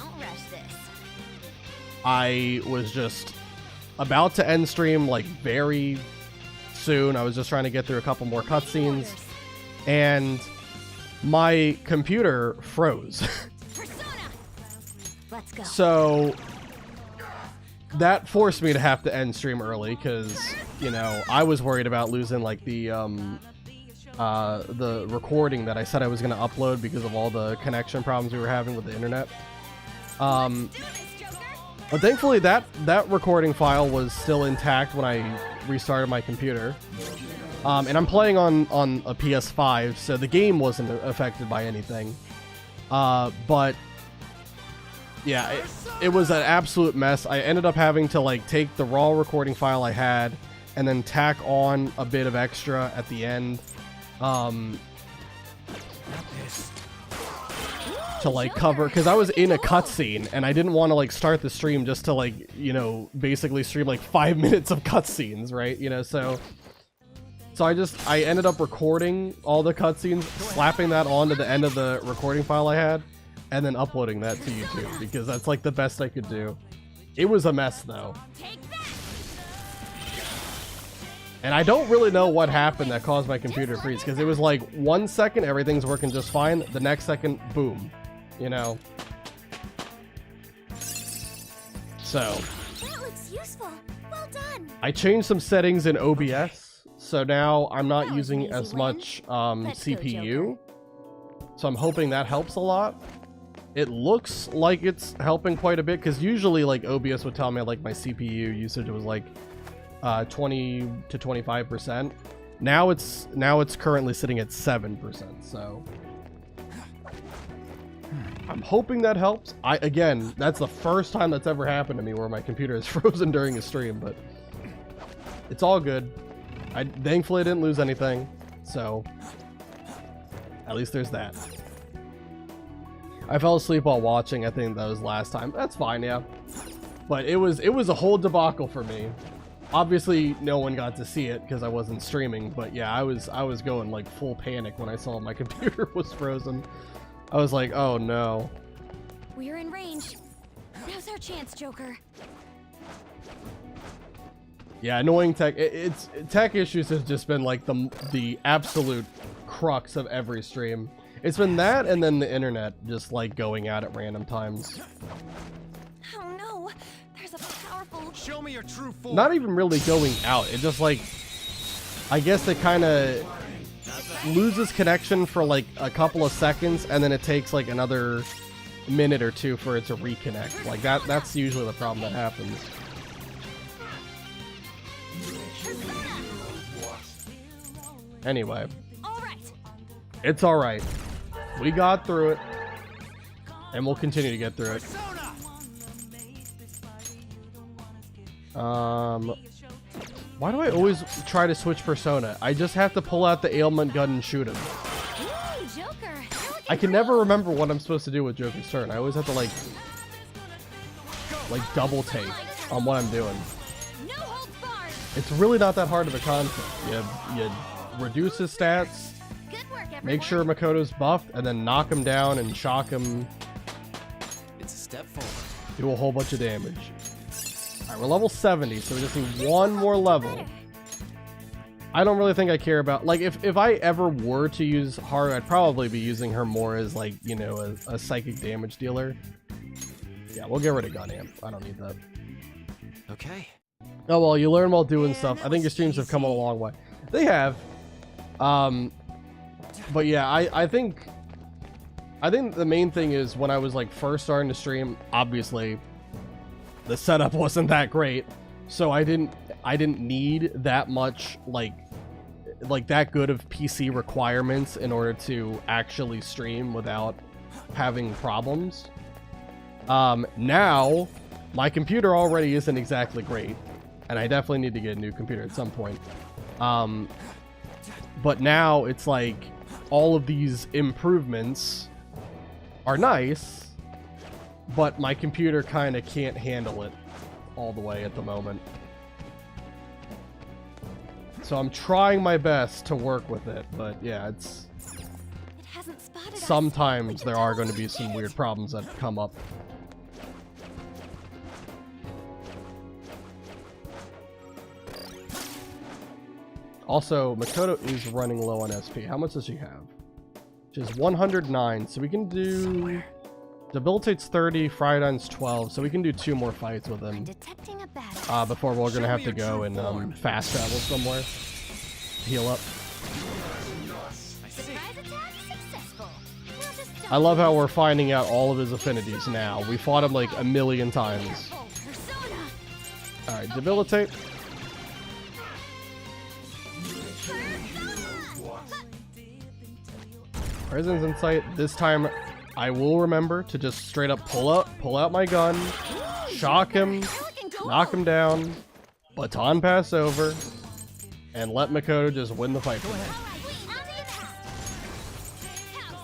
I was just about to end stream like very soon. I was just trying to get through a couple more cutscenes, and my computer froze. Let's go. So that forced me to have to end stream early because, you know, I was worried about losing like the recording that I said I was going to upload because of all the connection problems we were having with the internet. But thankfully that recording file was still intact when I restarted my computer. And I'm playing on a PS5, so the game wasn't affected by anything. But yeah, it was an absolute mess. I ended up having to like take the raw recording file I had and then tack on a bit of extra at the end to like cover, because I was in a cutscene and I didn't want to like start the stream just to like, you know, basically stream like 5 minutes of cutscenes, right? You know, so I ended up recording all the cutscenes, slapping that onto the end of the recording file I had, and then uploading that to YouTube, because that's like the best I could do. It was a mess though. And I don't really know what happened that caused my computer to freeze, because it was like 1 second everything's working just fine, the next second, boom, you know. So That looks useful. Well done. I changed some settings in OBS, so now I'm not using as much CPU. So I'm hoping that helps a lot. It looks like it's helping quite a bit, because usually like OBS would tell me like my CPU usage was like 20 to 25%. Now it's currently sitting at 7%. So I'm hoping that helps. Again, that's the first time that's ever happened to me where my computer is frozen during a stream, but it's all good. Thankfully I didn't lose anything, so at least there's that. I fell asleep while watching. I think that was last time. That's fine, yeah. But it was a whole debacle for me. Obviously, no one got to see it because I wasn't streaming. But yeah, I was going like full panic when I saw my computer was frozen. I was like, oh no. We're in range. Now's our chance, Joker. Yeah, annoying tech. Tech issues has just been like the absolute crux of every stream. It's been that, and then the internet just like going out at random times. Oh no, there's a powerful. Show me your true form. Not even really going out. It just like, I guess it kind of loses connection for like a couple of seconds, and then it takes like another minute or two for it to reconnect. Like that's usually the problem that happens. Anyway, it's all right. We got through it, and we'll continue to get through it. Why do I always try to switch persona? I just have to pull out the ailment gun and shoot him. Ooh, Joker. I can never remember what I'm supposed to do with Joker's turn. I always have to like like double take on what I'm doing. It's really not that hard of a concept. You reduce his stats, make sure Makoto's buffed, and then knock him down and shock him. It's a step forward. Do a whole bunch of damage. Alright, we're level 70, so we just need one more level. I don't really think I care about, like, if I ever were to use Haru, I'd probably be using her more as, like, you know, a psychic damage dealer. Yeah, we'll get rid of Gun Amp. I don't need that. Okay. Oh, well, you learn while doing stuff. I think your streams have come a long way. They have. But yeah, I think the main thing is when I was, like, first starting to stream, obviously, the setup wasn't that great. So I didn't need that much, like that good of PC requirements in order to actually stream without having problems. Now my computer already isn't exactly great, and I definitely need to get a new computer at some point. But now it's like all of these improvements are nice, but my computer kind of can't handle it all the way at the moment. So I'm trying my best to work with it, but yeah, it's... Sometimes there are going to be some weird problems that come up. Also, Makoto is running low on SP. How much does she have? She has 109, so we can do... Debilitate's 30, Frydine's 12, so we can do 2 more fights with him. Before we're gonna have to go and fast travel somewhere. Heal up. I love how we're finding out all of his affinities now. We fought him like a million times. Alright, Debilitate. Presence in sight. This time I will remember to just straight up pull out my gun, shock him, knock him down, baton pass over, and let Makoto just win the fight for me.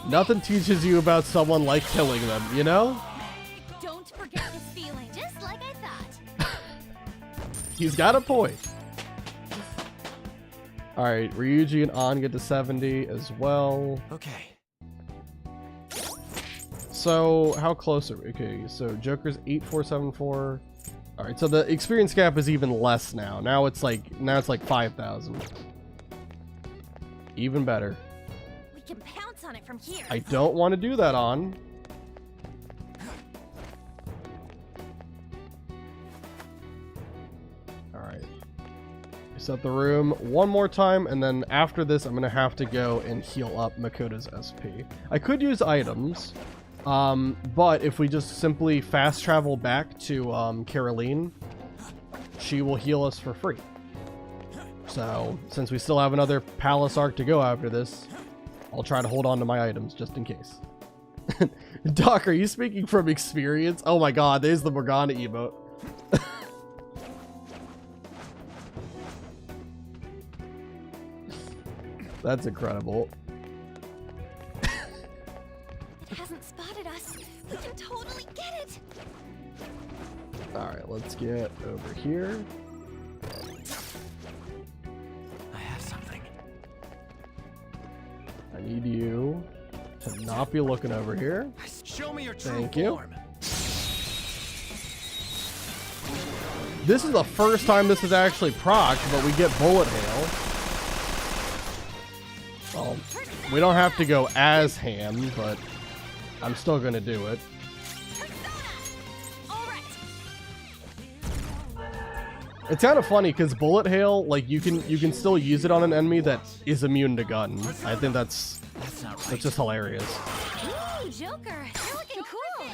Nothing teaches you about someone like killing them, you know? Don't forget this feeling, just like I thought. He's got a point. Alright, Ryuji and An get to 70 as well. Okay. So, how close are we? Okay, so Joker's 8474. Alright, so the experience gap is even less now. Now it's like 5,000. Even better. We can pounce on it from here. I don't want to do that on. Alright. Reset the room one more time, and then after this, I'm going to have to go and heal up Makoto's SP. I could use items. But if we just simply fast travel back to Caroline, she will heal us for free. So, since we still have another palace arc to go after this, I'll try to hold on to my items just in case. Doc, are you speaking from experience? Oh my god, there's the Morgana emote. That's incredible. It hasn't spotted us. We can totally get it. Alright, let's get over here. I have something. I need you to not be looking over here. Show me your true Thank you. form. This is the first time this is actually procced, but we get bullet hail. Well, we don't have to go as ham, but I'm still gonna do it. It's kind of funny because bullet hail, like you can still use it on an enemy that is immune to gun. I think that's just hilarious. Ooh, Joker, you're looking cool.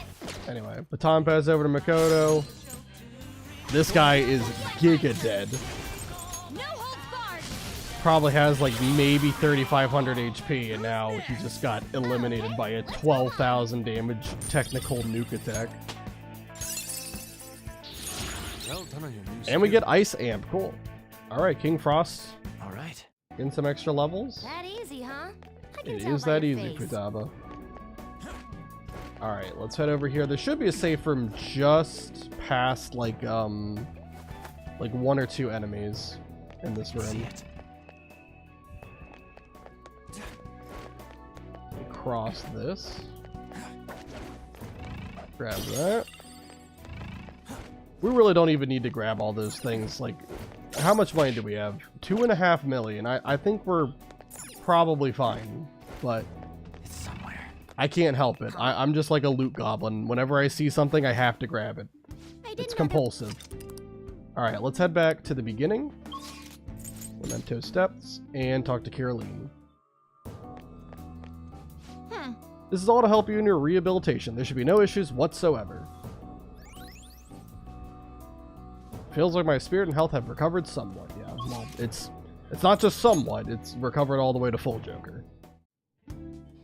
Anyway, baton pass over to Makoto. This guy is giga dead. Probably has like maybe 3,500 HP, and now he just got eliminated by a 12,000 damage technical nuke attack. Well done on your new And we get Ice Amp. Cool. Alright, King Frost. Alright. In some extra levels. That easy, huh? I can It tell is by that your easy, face. Futaba. Alright, let's head over here. There should be a safe room just past, like 1 or 2 enemies in this room. Cross this. Grab that. We really don't even need to grab all those things. Like, how much money do we have? 2.5 million. I think we're probably fine, but I can't help it. I'm just like a loot goblin. Whenever I see something, I have to grab it. It's compulsive. Alright, let's head back to the beginning. Memento steps, and talk to Caroline. This is all to help you in your rehabilitation. There should be no issues whatsoever. Feels like my spirit and health have recovered somewhat. Yeah, well, it's not just somewhat. It's recovered all the way to full Joker.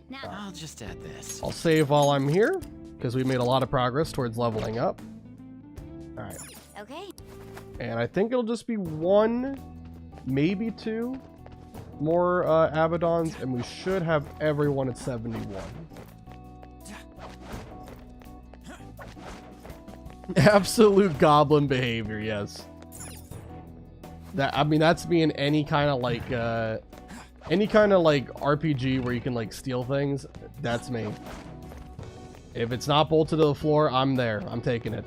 Now I'll just add this. I'll save while I'm here, because we made a lot of progress towards leveling up. Alright. Okay. And I think it'll just be 1, maybe 2 more Abaddons, and we should have everyone at 71. Absolute goblin behavior, yes. I mean, that's me in any kind of like RPG where you can like steal things. That's me. If it's not bolted to the floor, I'm there. I'm taking it.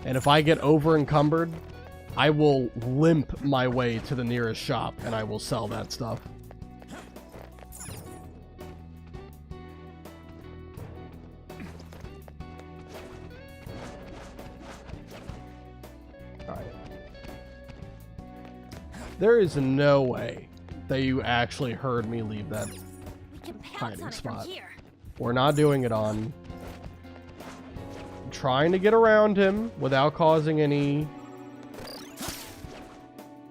And if I get over encumbered, I will limp my way to the nearest shop and I will sell that stuff. There is no way that you actually heard me leave that hiding spot. We're not doing it on. I'm trying to get around him without causing any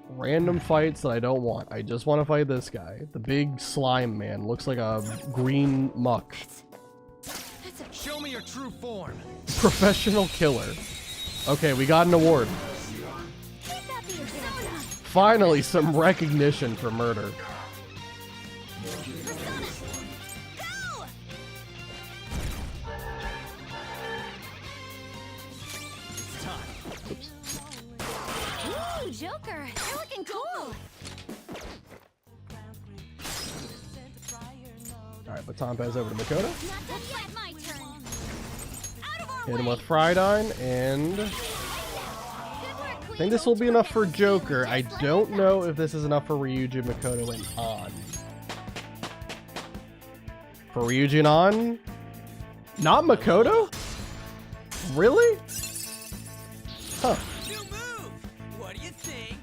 random fights that I don't want. I just want to fight this guy. The big slime man. Looks like a green muck. Show me your true form. Professional killer. Okay, we got an award. Finally, some recognition for murder. Oops. Ooh, Joker, you're looking cool. Alright, baton pass over to Makoto. That's my turn. Hit him with Fridine, and I think this will be enough for Joker. I don't know if this is enough for Ryuji, Makoto, and On. For Ryuji and On? Not Makoto? Really? Huh. What do you think?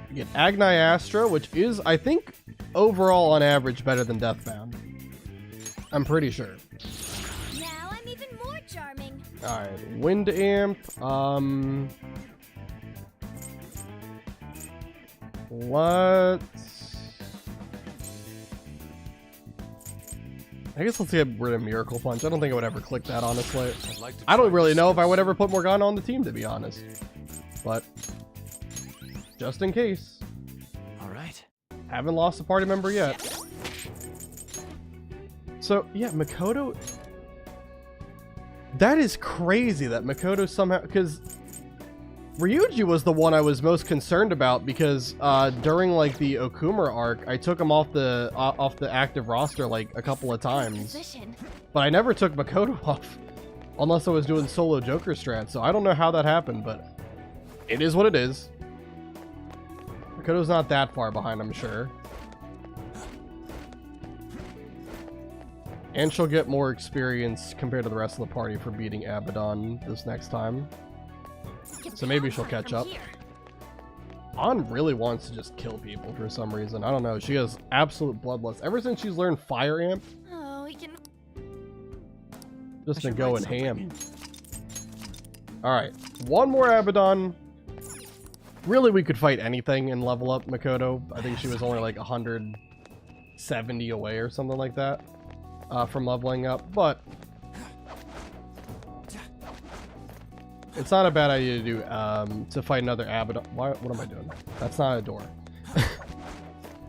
You get Agni Astra, which is, I think, overall on average better than Deathbound. I'm pretty sure. Now I'm even more charming. Alright, Wind Amp, I guess let's get rid of Miracle Punch. I don't think I would ever click that, honestly. I don't really know if I would ever put Morgana on the team, to be honest. But just in case. Alright. Haven't lost a party member yet. So, yeah, Makoto... That is crazy that Makoto somehow... Because Ryuji was the one I was most concerned about because during like the Okumura arc, I took him off the active roster like a couple of times, but I never took Makoto off unless I was doing solo Joker strat. So I don't know how that happened, but it is what it is. Makoto's not that far behind, I'm sure, and she'll get more experience compared to the rest of the party for beating Abaddon this next time. So maybe she'll catch up. On really wants to just kill people for some reason. I don't know. She has absolute bloodlust. Ever since she's learned Fire Amp, just been going ham. Alright. One more Abaddon. Really, we could fight anything and level up Makoto. I think she was only like 170 away or something like that from leveling up. But it's not a bad idea to do to fight another Abaddon. What am I doing? That's not a door.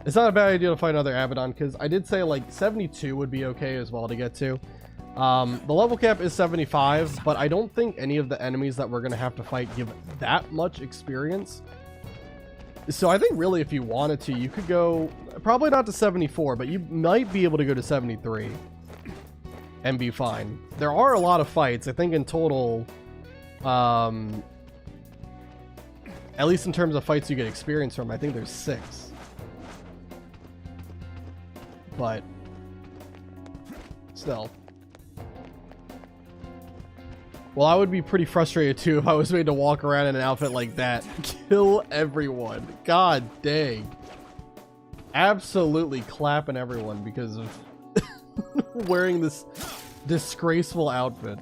It's not a bad idea to fight another Abaddon because I did say like 72 would be okay as well to get to. The level cap is 75, but I don't think any of the enemies that we're going to have to fight give that much experience. So I think really if you wanted to, you could go, probably not to 74, but you might be able to go to 73 and be fine. There are a lot of fights. I think in total, at least in terms of fights you get experience from, I think there's 6. But still. Well, I would be pretty frustrated too if I was made to walk around in an outfit like that. Kill everyone. God dang. Absolutely clapping everyone because of wearing this disgraceful outfit.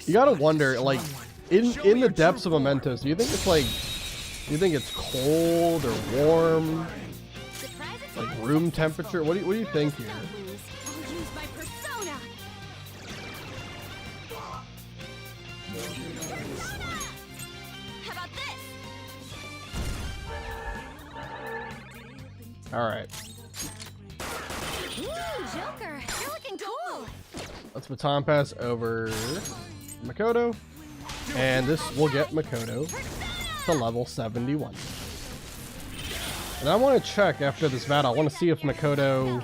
You gotta wonder, like, in the depths of Mementos, do you think it's like, do you think it's cold or warm? Like room temperature? What do you think here? All right. Ooh, Joker, you're looking cool. Let's baton pass over Makoto, and this will get Makoto to level 71. And I want to check after this battle. I want to see if Makoto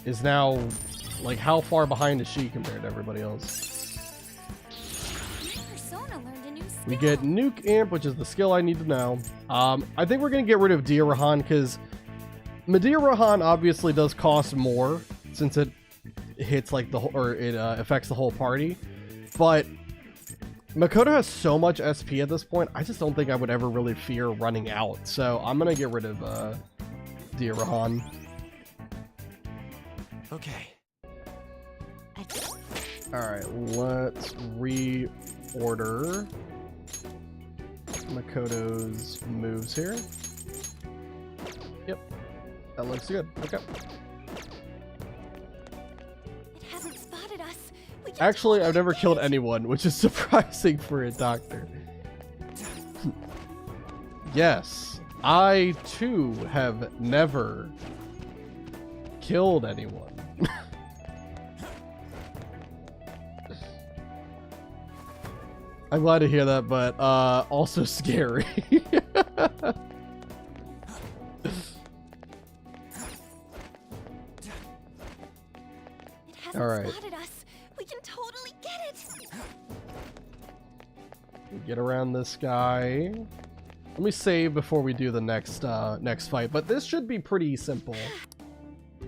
is now, like, how far behind is she compared to everybody else? We get Nuke Amp, which is the skill I need to know. I think we're going to get rid of Dirahan because Dirahan obviously does cost more since it hits like the whole, or it affects the whole party. But Makoto has so much SP at this point, I just don't think I would ever really fear running out. So I'm going to get rid of Dirahan. Okay. Alright, let's reorder Makoto's moves here. Yep, that looks good. Okay. It hasn't spotted us. Actually, I've never killed anyone, which is surprising for a doctor. Yes, I too have never killed anyone. I'm glad to hear that, but also scary. All right. Spotted us. We can totally get it. Get around this guy. Let me save before we do the next next fight, but this should be pretty simple.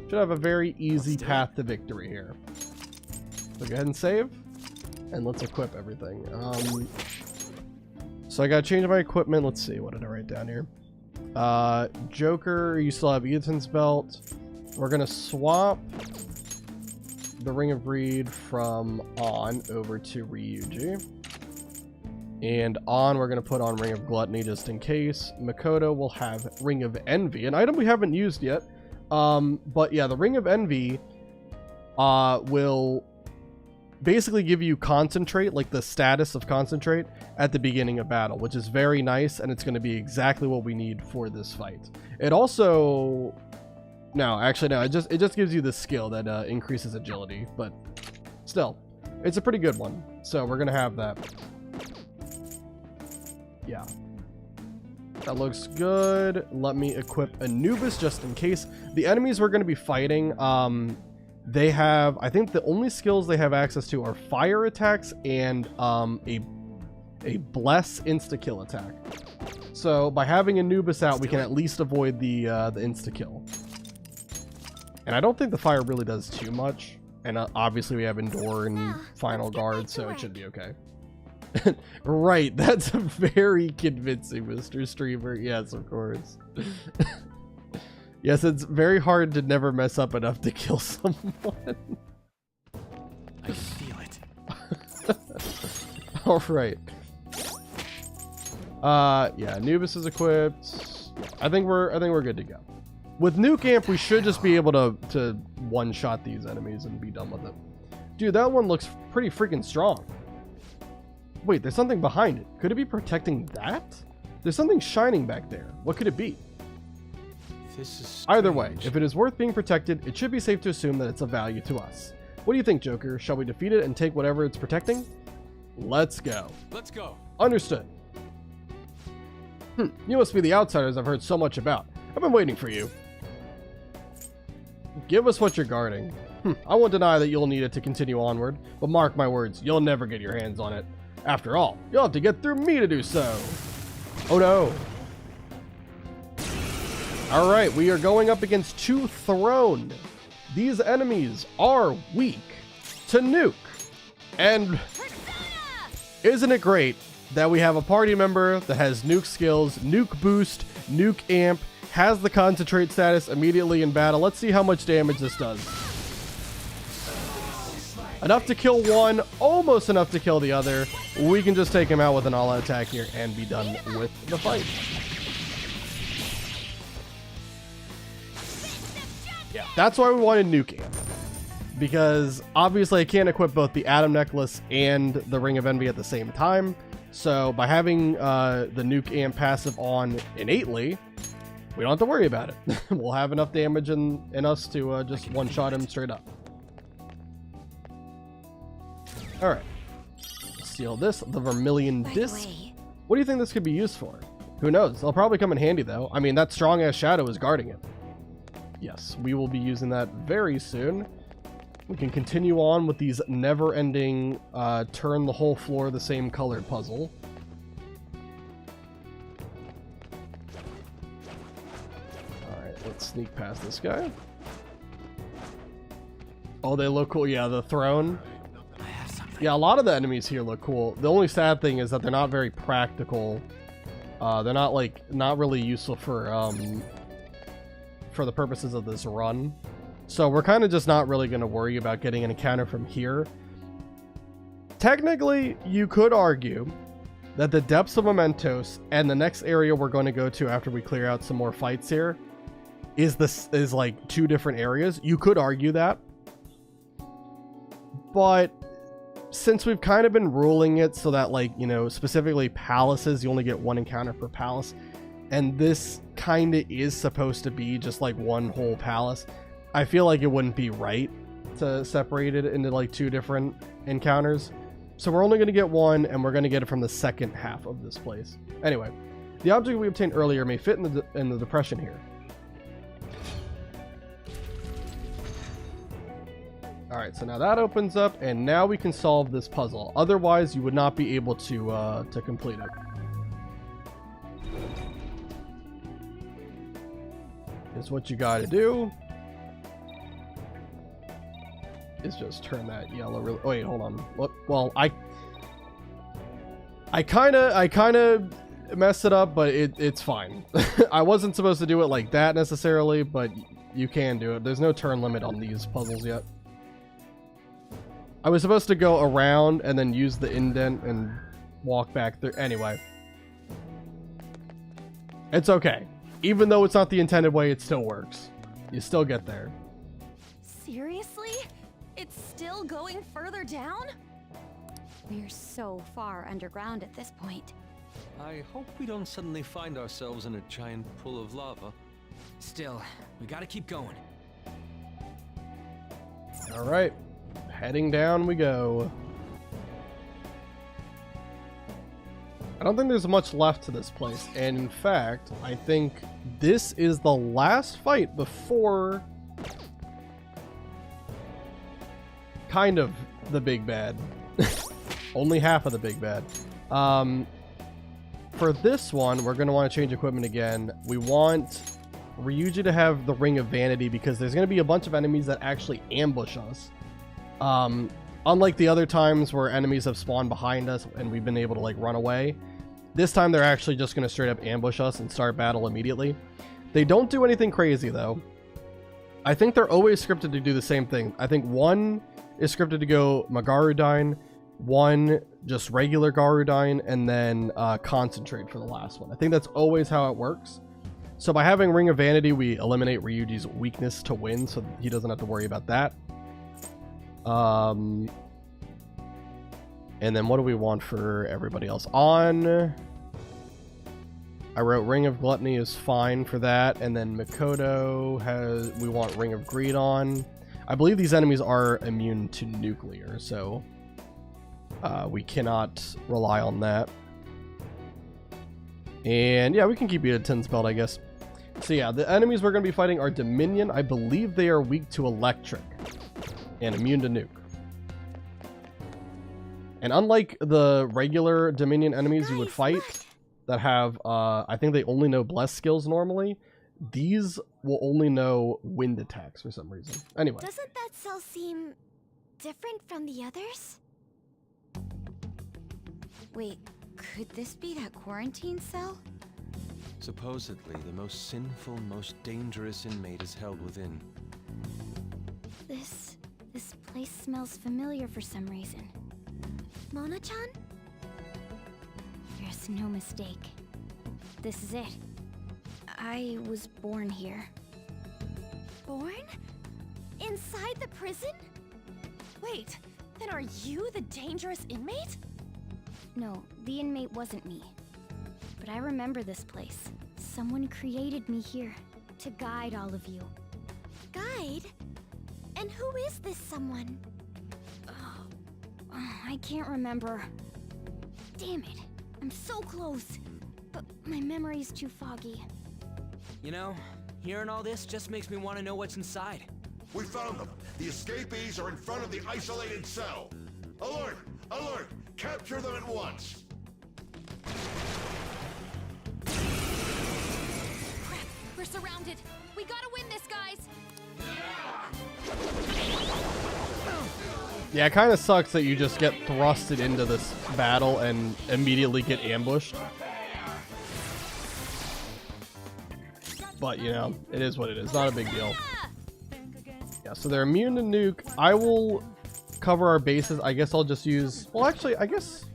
Should have a very easy path to victory here. So go ahead and save. And let's equip everything. So I gotta change my equipment. Let's see, what did I write down here? Joker, you still have Ethan's belt. We're gonna swap the Ring of Greed from On over to Ryuji. And On, we're gonna put on Ring of Gluttony just in case. Makoto will have Ring of Envy, an item we haven't used yet. But yeah, the Ring of Envy will basically give you concentrate, like the status of concentrate at the beginning of battle, which is very nice, and it's going to be exactly what we need for this fight. It also, no, actually no, it just gives you the skill that increases agility, but still, it's a pretty good one. So we're gonna have that. Yeah, that looks good. Let me equip Anubis just in case. The enemies we're going to be fighting, they have, I think the only skills they have access to are fire attacks and a bless insta-kill attack. So by having Anubis out, we can at least avoid the insta-kill. And I don't think the fire really does too much. And obviously we have Endure and Final Guard, so it should be okay. Right, that's very convincing, Mr. Streamer. Yes, of course. Yes, it's very hard to never mess up enough to kill someone. I feel it. All right. Yeah, Anubis is equipped. I think we're good to go. With Nuke Amp, we should just be able to one-shot these enemies and be done with it. Dude, that one looks pretty freaking strong. Wait, there's something behind it. Could it be protecting that? There's something shining back there. What could it be? This is Either way, strange. if it is worth being protected, it should be safe to assume that it's of value to us. What do you think, Joker? Shall we defeat it and take whatever it's protecting? Let's go. Let's go. Understood. You must be the outsiders I've heard so much about. I've been waiting for you. Give us what you're guarding. I won't deny that you'll need it to continue onward, but mark my words, you'll never get your hands on it. After all, you'll have to get through me to do so. Oh no. Alright, we are going up against two Throne. These enemies are weak to nuke. And isn't it great that we have a party member that has nuke skills, nuke boost, nuke amp, has the concentrate status immediately in battle. Let's see how much damage this does. Enough to kill one, almost enough to kill the other. We can just take him out with an all-out attack here and be done with the fight. Yeah, that's why we wanted nuke amp. Because obviously I can't equip both the Atom Necklace and the Ring of Envy at the same time. So by having the nuke amp passive on innately, we don't have to worry about it. We'll have enough damage in us to just one-shot him straight up. Alright. Steal this, the Vermilion Disc. What do you think this could be used for? Who knows? They'll probably come in handy though. I mean, that strong-ass shadow is guarding it. Yes, we will be using that very soon. We can continue on with these never-ending turn the whole floor the same colored puzzle. Alright, let's sneak past this guy. Oh, they look cool. Yeah, the Throne. Yeah, a lot of the enemies here look cool. The only sad thing is that they're not very practical. They're not really useful for the purposes of this run. So we're kind of just not really going to worry about getting an encounter from here. Technically, you could argue that the depths of Mementos and the next area we're going to go to after we clear out some more fights here is like two different areas. You could argue that. But since we've kind of been ruling it so that, like, you know, specifically palaces, you only get one encounter per palace, and this kind of is supposed to be just like one whole palace, I feel like it wouldn't be right to separate it into like two different encounters. So we're only going to get one, and we're going to get it from the second half of this place. Anyway, the object we obtained earlier may fit in the depression here. Alright, so now that opens up, and now we can solve this puzzle. Otherwise, you would not be able to complete it. Here's what you gotta do. Is just turn that yellow really... Oh, wait, hold on. What? Well, I kind of messed it up, but it's fine. I wasn't supposed to do it like that necessarily, but you can do it. There's no turn limit on these puzzles yet. I was supposed to go around and then use the indent and walk back through. Anyway. It's okay. Even though it's not the intended way, it still works. You still get there. Seriously? It's still going further down? We're so far underground at this point. I hope we don't suddenly find ourselves in a giant pool of lava. Still, we gotta keep going. Alright. Heading down we go. I don't think there's much left to this place, and in fact, I think this is the last fight before kind of the big bad. Only half of the big bad. For this one, we're going to want to change equipment again. We want Ryuji to have the Ring of Vanity because there's going to be a bunch of enemies that actually ambush us. Unlike the other times where enemies have spawned behind us and we've been able to like run away, this time they're actually just going to straight up ambush us and start battle immediately. They don't do anything crazy though. I think they're always scripted to do the same thing. I think one is scripted to go Magarudyne, one just regular Garudyne, and then concentrate for the last one. I think that's always how it works. So by having Ring of Vanity, we eliminate Ryuji's weakness to wind, so he doesn't have to worry about that. And then what do we want for everybody else? On I wrote Ring of Gluttony is fine for that, and then Makoto we want Ring of Greed on. I believe these enemies are immune to nuclear, so we cannot rely on that. And yeah, we can keep you at 10 spelled, I guess. So yeah, the enemies we're going to be fighting are Dominion. I believe they are weak to electric and immune to nuke. And unlike the regular Dominion enemies you would fight that have, I think they only know bless skills normally, these will only know wind attacks for some reason. Anyway. Doesn't that cell seem different from the others? Wait, could this be that quarantine cell? Supposedly, the most sinful, most dangerous inmate is held within. This place smells familiar for some reason. Mona-chan? There's no mistake. This is it. I was born here. Born? Inside the prison? Wait, then are you the dangerous inmate? No, the inmate wasn't me. But I remember this place. Someone created me here to guide all of you. Guide? And who is this someone? I can't remember. Damn it. I'm so close. But my memory's too foggy. You know, hearing all this just makes me want to know what's inside. We found them. The escapees are in front of the isolated cell. Alert! Alert! Capture them at once! Crap, we're surrounded. We gotta win this, guys. Yeah, it kind of sucks that you just get thrusted into this battle and immediately get ambushed. But, you know, it is what it is. Not a big deal. Yeah, so they're immune to nuke. I will cover our bases. I guess I'll just use... Well, actually, I guess...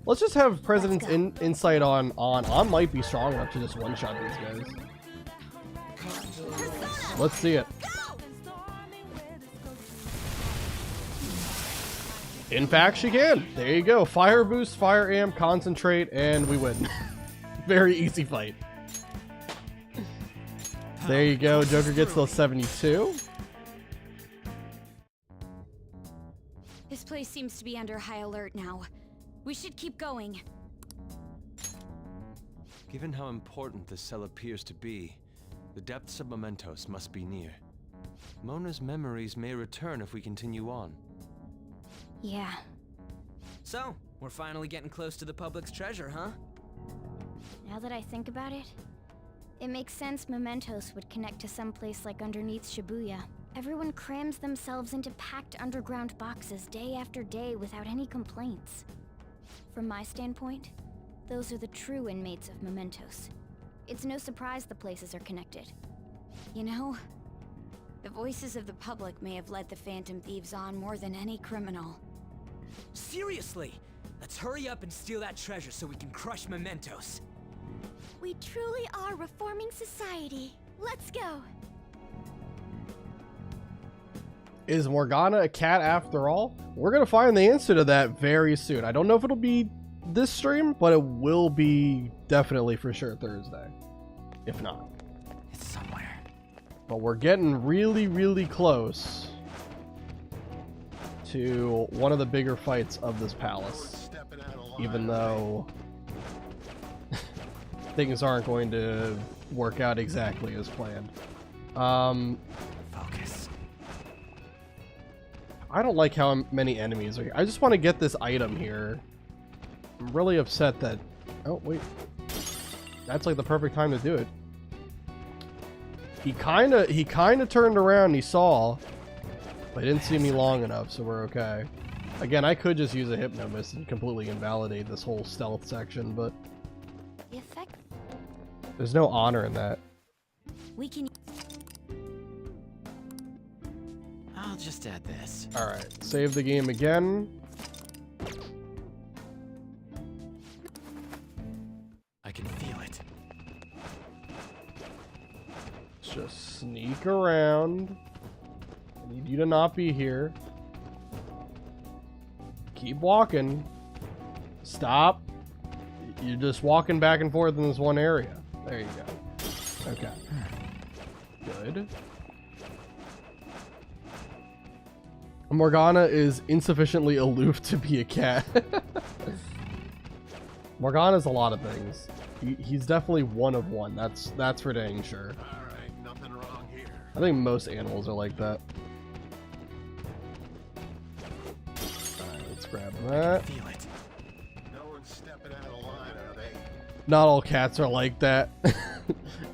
Let's just have President's insight on... On might be strong enough to just one-shot these guys. Let's see it. In fact, she can. There you go. Fire boost, fire amp, concentrate, and we win. Very easy fight. There you go. Joker gets those 72. This place seems to be under high alert now. We should keep going. Given how important this cell appears to be, the depths of Mementos must be near. Mona's memories may return if we continue on. Yeah. So, we're finally getting close to the public's treasure, huh? Now that I think about it, it makes sense Mementos would connect to some place like underneath Shibuya. Everyone crams themselves into packed underground boxes day after day without any complaints. From my standpoint, those are the true inmates of Mementos. It's no surprise the places are connected. You know, the voices of the public may have led the Phantom Thieves on more than any criminal. Seriously! Let's hurry up and steal that treasure so we can crush Mementos. We truly are reforming society. Let's go! Is Morgana a cat after all? We're gonna find the answer to that very soon. I don't know if it'll be this stream, but it will be definitely for sure Thursday. If not. It's somewhere. But we're getting really, really close to one of the bigger fights of this palace. Even though things aren't going to work out exactly as planned. Focus. I don't like how many enemies are here. I just want to get this item here. I'm really upset that... Oh, wait. That's like the perfect time to do it. He kind of turned around and he saw, but didn't see me long enough, so we're okay. Again, I could just use a Hypnomist and completely invalidate this whole stealth section, but The effect. there's no honor in that. We can... I'll just add this. Alright, save the game again. I can feel it. Let's just sneak around. I need you to not be here. Keep walking. Stop. You're just walking back and forth in this one area. There you go. Okay. Good. Morgana is insufficiently aloof to be a cat. Morgana's a lot of things. He's definitely one of one. That's for dang sure. Alright, nothing wrong here. I think most animals are like that. Alright, let's grab that. Feel it. No one's stepping out of line, are they? Not all cats are like that.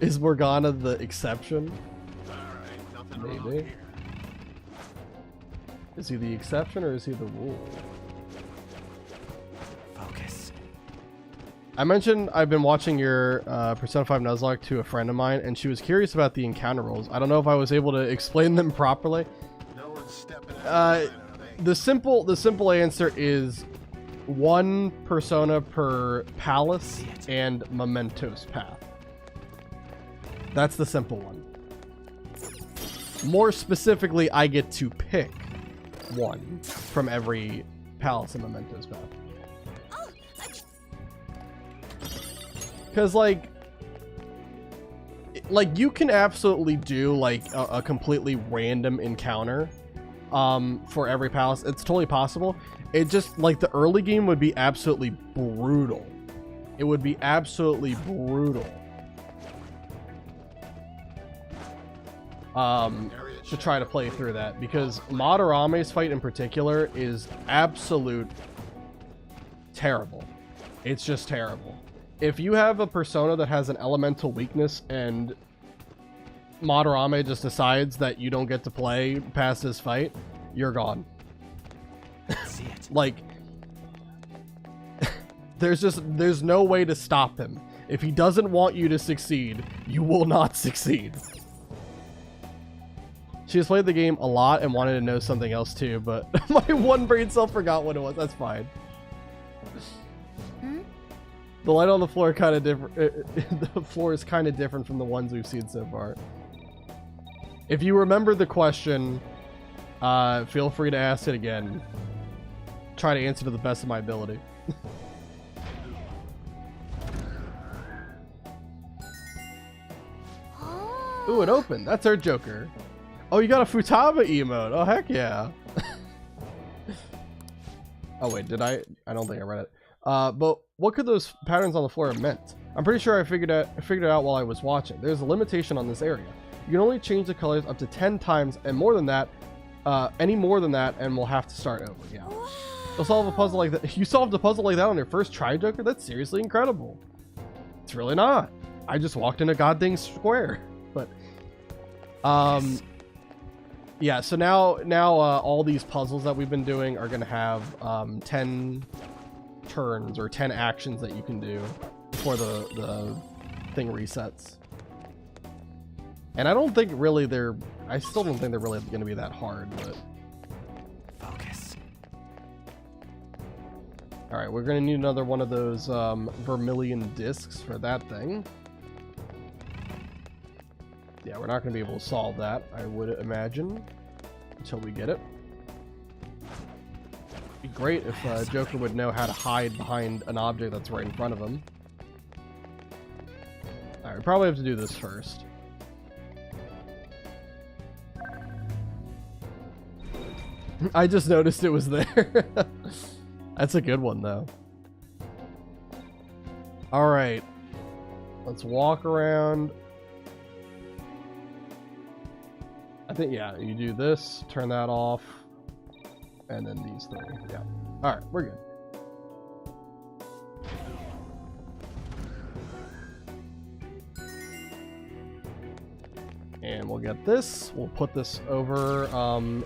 Is Morgana the exception? Alright, nothing wrong Maybe. here. Is he the exception or is he the rule? Focus. I mentioned I've been watching your Persona 5 Nuzlocke to a friend of mine, and she was curious about the encounter rules. I don't know if I was able to explain them properly. No one's stepping out of line, are they? The simple answer is one persona per palace and Mementos path. That's the simple one. More specifically, I get to pick one from every palace and Mementos path. Because like you can absolutely do like a completely random encounter for every palace. It's totally possible. It just like the early game would be absolutely brutal. It would be absolutely brutal. To try to play through that, because Madarame's fight in particular is absolute terrible. It's just terrible. If you have a persona that has an elemental weakness and Madarame just decides that you don't get to play past this fight, you're gone. Like, there's no way to stop him. If he doesn't want you to succeed, you will not succeed. She has played the game a lot and wanted to know something else too, but my one brain cell forgot what it was. That's fine. The light on the floor kind of different. The floor is kind of different from the ones we've seen so far. If you remember the question, feel free to ask it again. Try to answer to the best of my ability. Ooh, it opened. That's our Joker. Oh, you got a Futaba emote. Oh, heck yeah. Oh, wait, did I? I don't think I read it. But what could those patterns on the floor have meant? I'm pretty sure I figured it out while I was watching. There's a limitation on this area. You can only change the colors up to 10 times, and more than that, any more than that, and we'll have to start over. Yeah. You'll solve a puzzle like that. You solved a puzzle like that on your first try, Joker? That's seriously incredible. It's really not. I just walked in a goddamn square. But, yeah, so now all these puzzles that we've been doing are going to have 10 turns or 10 actions that you can do before the thing resets. And I don't think really I still don't think they're really going to be that hard, but... Focus. Alright, we're going to need another one of those vermilion discs for that thing. Yeah, we're not going to be able to solve that, I would imagine, until we get it. It'd be great if Joker would know how to hide behind an object that's right in front of him. Alright, we probably have to do this first. I just noticed it was there. That's a good one, though. Alright. Let's walk around. I think, yeah, you do this, turn that off, and then these three. Yeah. Alright, we're good. And we'll get this. We'll put this over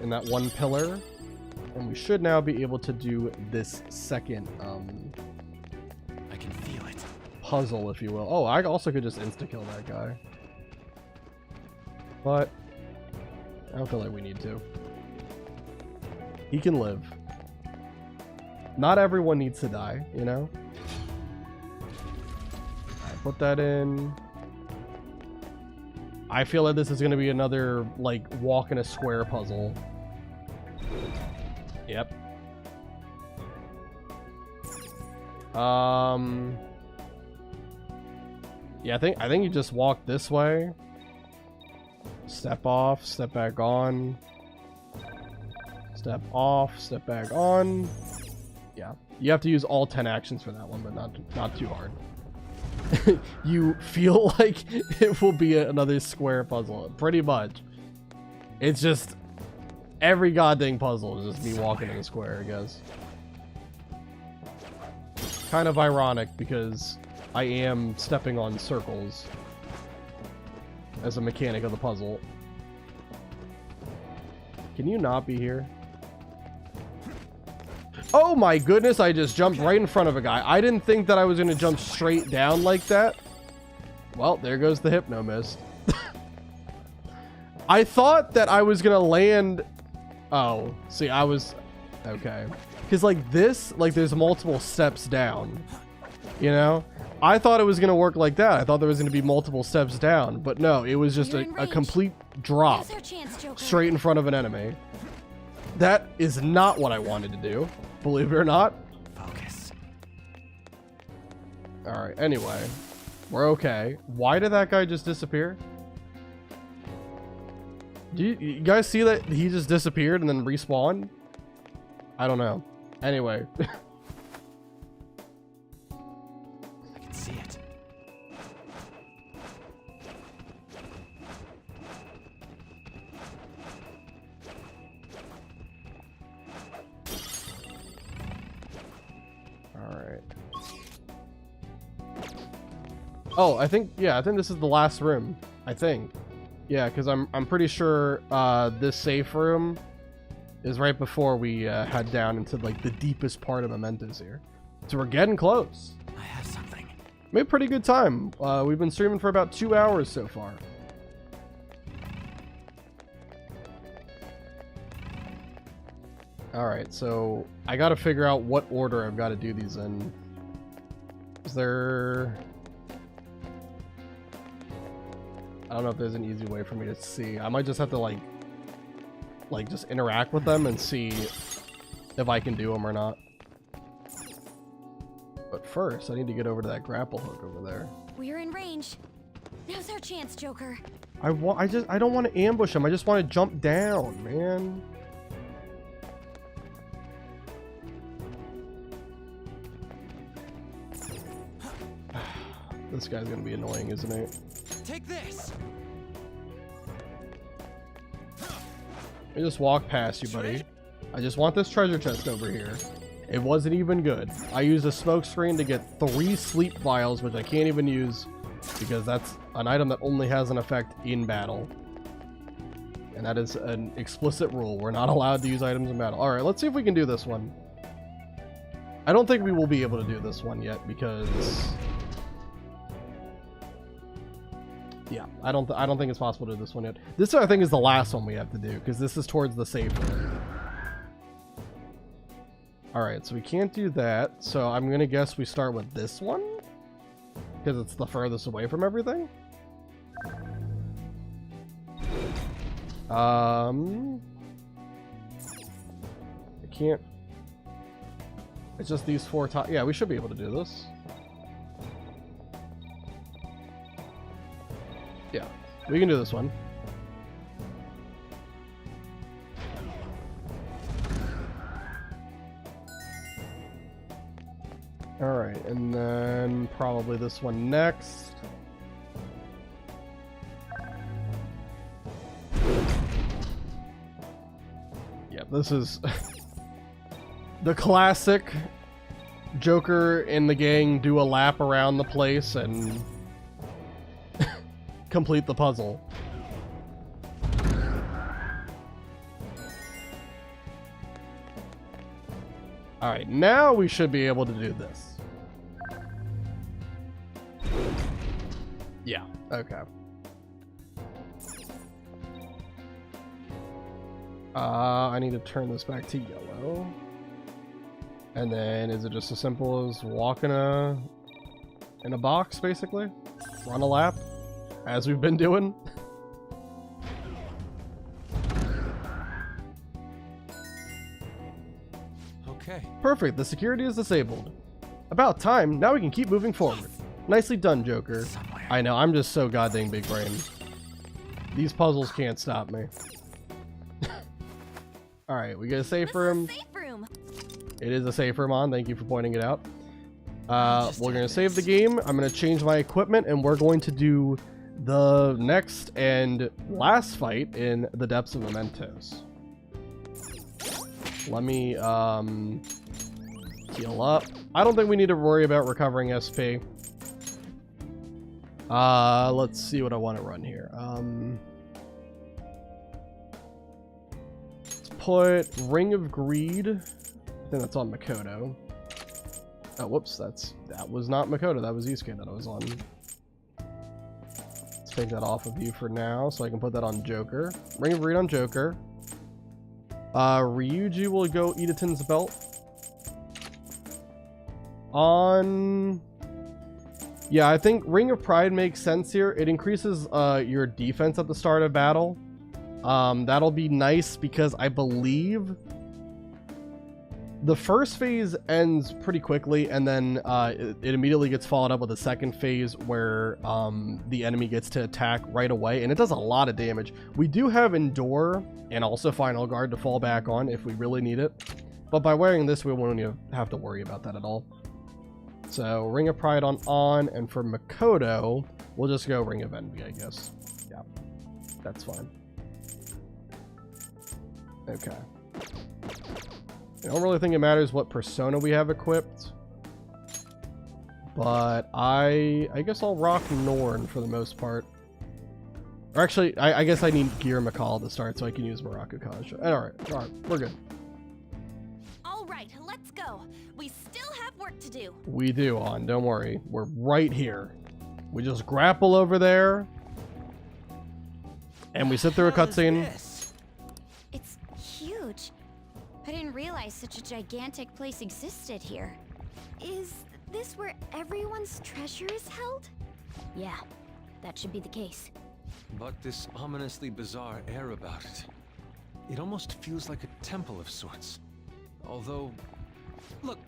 in that one pillar. And we should now be able to do this second I can feel it. Puzzle, if you will. Oh, I also could just insta-kill that guy. But I don't feel like we need to. He can live. Not everyone needs to die, you know? Alright, put that in. I feel like this is going to be another, like, walk in a square puzzle. Yep. Yeah, I think you just walk this way. Step off, step back on. Step off, step back on. Yeah, you have to use all 10 actions for that one, but not too hard. You feel like it will be another square puzzle, pretty much. It's just every goddamn puzzle is just me walking in a square, I guess. Kind of ironic because I am stepping on circles as a mechanic of the puzzle. Can you not be here? Oh my goodness, I just jumped right in front of a guy. I didn't think that I was going to jump straight down like that. Well, there goes the hypno mist. I thought that I was going to land... Oh, see, I was... Okay. Because like this, like there's multiple steps down. You know? I thought it was going to work like that. I thought there was going to be multiple steps down. But no, it was just a complete drop straight in front of an enemy. That is not what I wanted to do. Believe it or not. Focus. Alright, anyway. We're okay. Why did that guy just disappear? Do you guys see that he just disappeared and then respawned? I don't know. Anyway. I can see it. Alright. Oh, I think this is the last room. I think. Yeah, because I'm pretty sure this safe room is right before we head down into like the deepest part of Mementos here. So we're getting close. I have something. Made a pretty good time. We've been streaming for about 2 hours so far. Alright, so I gotta figure out what order I've got to do these in. Is there... I don't know if there's an easy way for me to see. I might just have to like just interact with them and see if I can do them or not. But first, I need to get over to that grapple hook over there. We're in range. Now's our chance, Joker. I don't want to ambush him. I just want to jump down, man. This guy's gonna be annoying, isn't he? Take this. Let me just walk past you, buddy. I just want this treasure chest over here. It wasn't even good. I used a smoke screen to get 3 sleep vials, which I can't even use because that's an item that only has an effect in battle. And that is an explicit rule. We're not allowed to use items in battle. Alright, let's see if we can do this one. I don't think we will be able to do this one yet because... Yeah, I don't think it's possible to do this one yet. This, I think, is the last one we have to do, because this is towards the safe room. Alright, so we can't do that, so I'm gonna guess we start with this one? Because it's the furthest away from everything? I can't... It's just these 4 top... Yeah, we should be able to do this. Yeah, we can do this one. Alright, and then probably this one next. Yeah, this is the classic Joker and the gang do a lap around the place and complete the puzzle. Alright, now we should be able to do this. Yeah, okay. I need to turn this back to yellow. And then is it just as simple as walk in a box, basically? Run a lap? As we've been doing. Okay. Perfect, the security is disabled. About time, now we can keep moving forward. Nicely done, Joker. Somewhere. I know, I'm just so goddamn big brain. These puzzles can't stop me. Alright, we get a safe room. It is a safe room on, thank you for pointing it out. We're gonna save the game, I'm gonna change my equipment, and we're going to do the next and last fight in the depths of Mementos. Let me heal up. I don't think we need to worry about recovering SP. Let's see what I want to run here. Let's put Ring of Greed. I think that's on Makoto. Oh, whoops, that was not Makoto, that was Yusuke that I was on. Let's take that off of you for now, so I can put that on Joker. Ring of Greed on Joker. Ryuji will go Idaten's belt. On... Yeah, I think Ring of Pride makes sense here. It increases your defense at the start of battle. That'll be nice because I believe the first phase ends pretty quickly, and then it immediately gets followed up with a second phase where the enemy gets to attack right away, and it does a lot of damage. We do have Endure and also Final Guard to fall back on if we really need it, but by wearing this, we won't even have to worry about that at all. So Ring of Pride on, and for Makoto, we'll just go Ring of Envy, I guess. Yeah, that's fine. Okay. I don't really think it matters what persona we have equipped, but I guess I'll rock Norn for the most part. Or actually, I guess I need Gear McCall to start so I can use Murakukaja. Alright, we're good. Alright, let's go. We still have work to do. We do, On. Don't worry. We're right here. We just grapple over there, and we sit through a cutscene. It's huge. I didn't realize such a gigantic place existed here. Is this where everyone's treasure is held? Yeah, that should be the case. But this ominously bizarre air about it. It almost feels like a temple of sorts. Although... Look,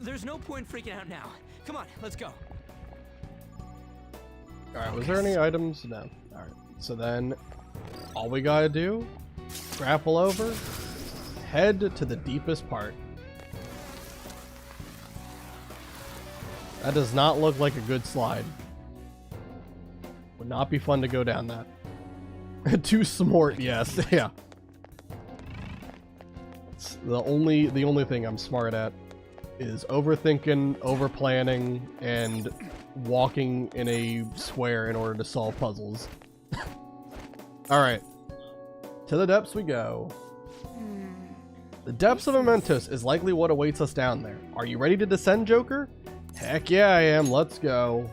there's no point freaking out now. Come on, let's go. Alright, was there any items? No. Alright, so then all we gotta do, grapple over, head to the deepest part. That does not look like a good slide. Would not be fun to go down that. Too smart, yes, yeah. It's the only thing I'm smart at is overthinking, overplanning, and walking in a square in order to solve puzzles. Alright. To the depths we go. The depths of Mementos is likely what awaits us down there. Are you ready to descend, Joker? Heck yeah, I am. Let's go.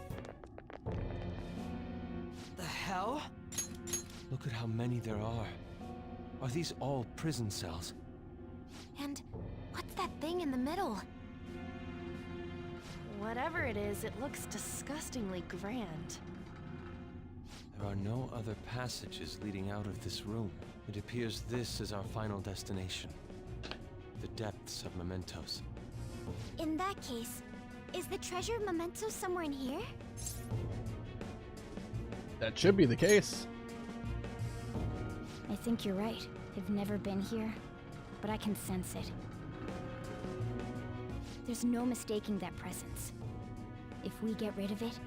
The hell? Look at how many there are. Are these all prison cells? And what's that thing in the middle? Whatever it is, it looks disgustingly grand. There are no other passages leading out of this room. It appears this is our final destination. The depths of Mementos. In that case, is the treasure of Mementos somewhere in here? That should be the case. I think you're right. I've never been here, but I can sense it. There's no mistaking that presence. If we get rid of it...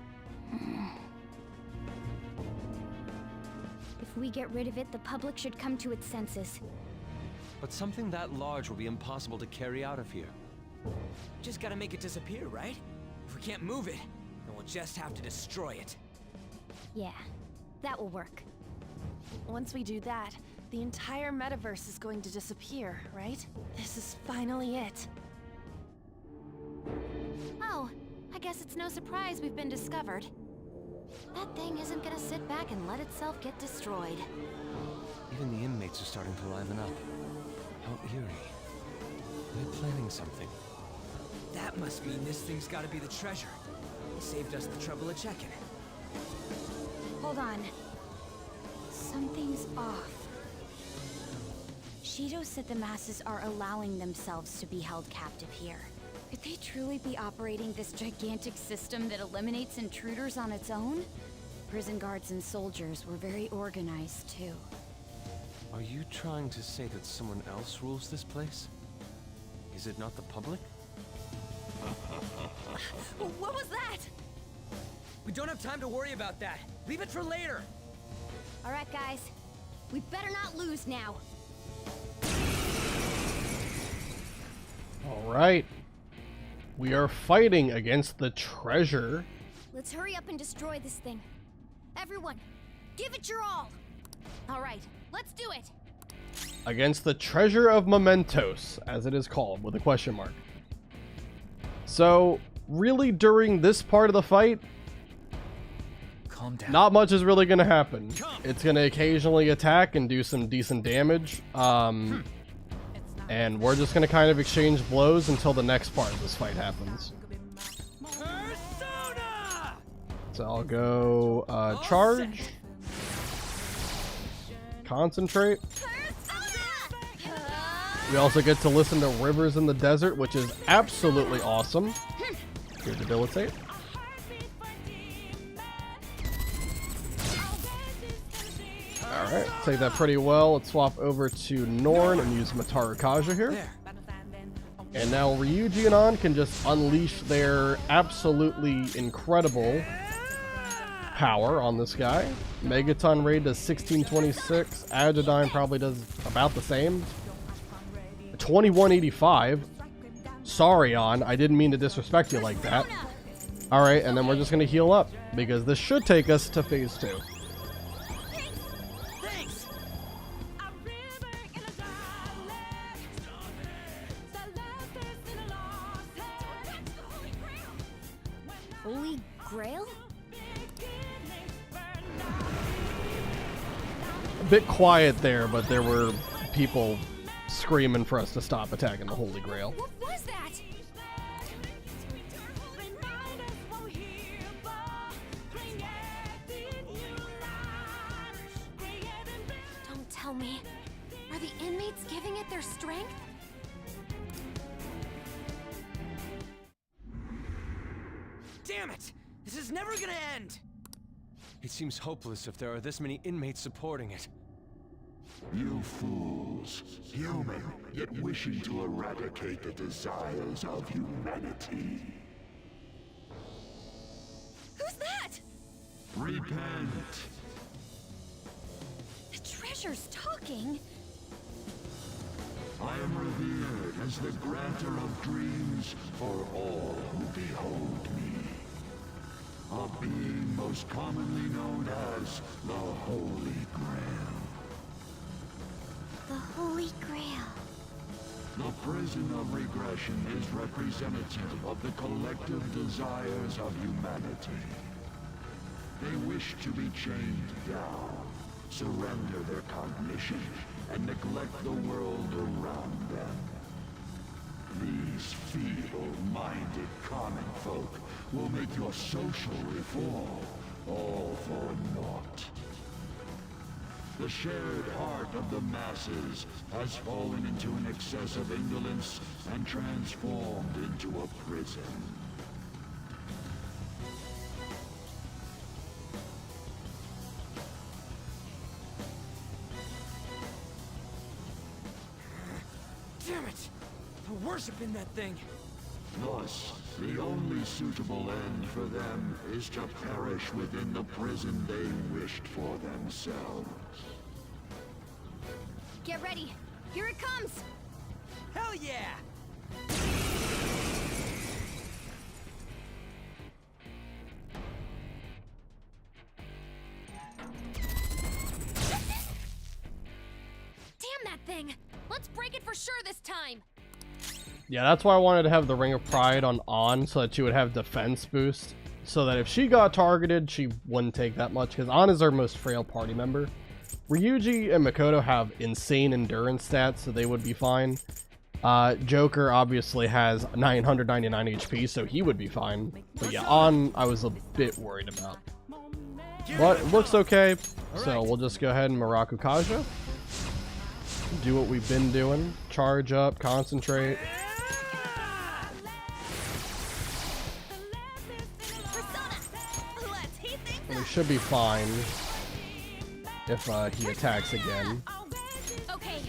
If we get rid of it, the public should come to its senses. But something that large will be impossible to carry out of here. Just gotta make it disappear, right? If we can't move it, then we'll just have to destroy it. Yeah, that will work. Once we do that, the entire metaverse is going to disappear, right? This is finally it. Oh, I guess it's no surprise we've been discovered. That thing isn't gonna sit back and let itself get destroyed. Even the inmates are starting to liven up. How eerie. They're planning something. That must mean this thing's gotta be the treasure. It saved us the trouble of checking. Hold on. Something's off. Shido said the masses are allowing themselves to be held captive here. Could they truly be operating this gigantic system that eliminates intruders on its own? Prison guards and soldiers were very organized, too. Are you trying to say that someone else rules this place? Is it not the public? What was that? We don't have time to worry about that. Leave it for later. All right, guys. We better not lose now. All right. We are fighting against the treasure. Let's hurry up and destroy this thing. Everyone, give it your all. All right, let's do it. Against the treasure of Mementos, as it is called, with a question mark. So, really, during this part of the fight, Calm down. not much is really going to happen. It's going to occasionally attack and do some decent damage. And we're just going to kind of exchange blows until the next part of this fight happens. So I'll go charge, concentrate. We also get to listen to Rivers in the Desert, which is absolutely awesome. Here's debilitate. Alright, take that pretty well. Let's swap over to Norn and use Mataru Kaja here. And now Ryuji and An can just unleash their absolutely incredible power on this guy. Megaton Raid does 1626. Agidyne probably does about the same. 2185. Sorry, An. I didn't mean to disrespect you like that. Alright, and then we're just going to heal up, because this should take us to phase 2. Holy Grail? A bit quiet there, but there were people screaming for us to stop attacking the Holy Grail. What was that? Don't tell me. Are the inmates giving it their strength? Damn it! This is never gonna end! It seems hopeless if there are this many inmates supporting it. You fools. Human, yet wishing to eradicate the desires of humanity. Who's that? Repent. The treasure's talking. I am revered as the granter of dreams for all who behold me. A being most commonly known as the Holy Grail. The Holy Grail. The prison of regression is representative of the collective desires of humanity. They wish to be chained down, surrender their cognition, and neglect the world around them. These feeble-minded common folk will make your social reform all for naught. The shared heart of the masses has fallen into an excess of indolence and transformed into a prison. Damn it! The worship in that thing! Thus, the only suitable end for them is to perish within the prison they wished for themselves. Get ready. Here it comes. Hell yeah! Damn that thing! Let's break it for sure this time! Yeah, that's why I wanted to have the Ring of Pride on so that she would have defense boost. So that if she got targeted, she wouldn't take that much. Because An is our most frail party member. Ryuji and Makoto have insane endurance stats, so they would be fine. Joker obviously has 999 HP, so he would be fine. But yeah, An I was a bit worried about. But it looks okay, so we'll just go ahead and Maraku Kaja. Do what we've been doing. Charge up, concentrate. And he should be fine if he attacks again. Okay.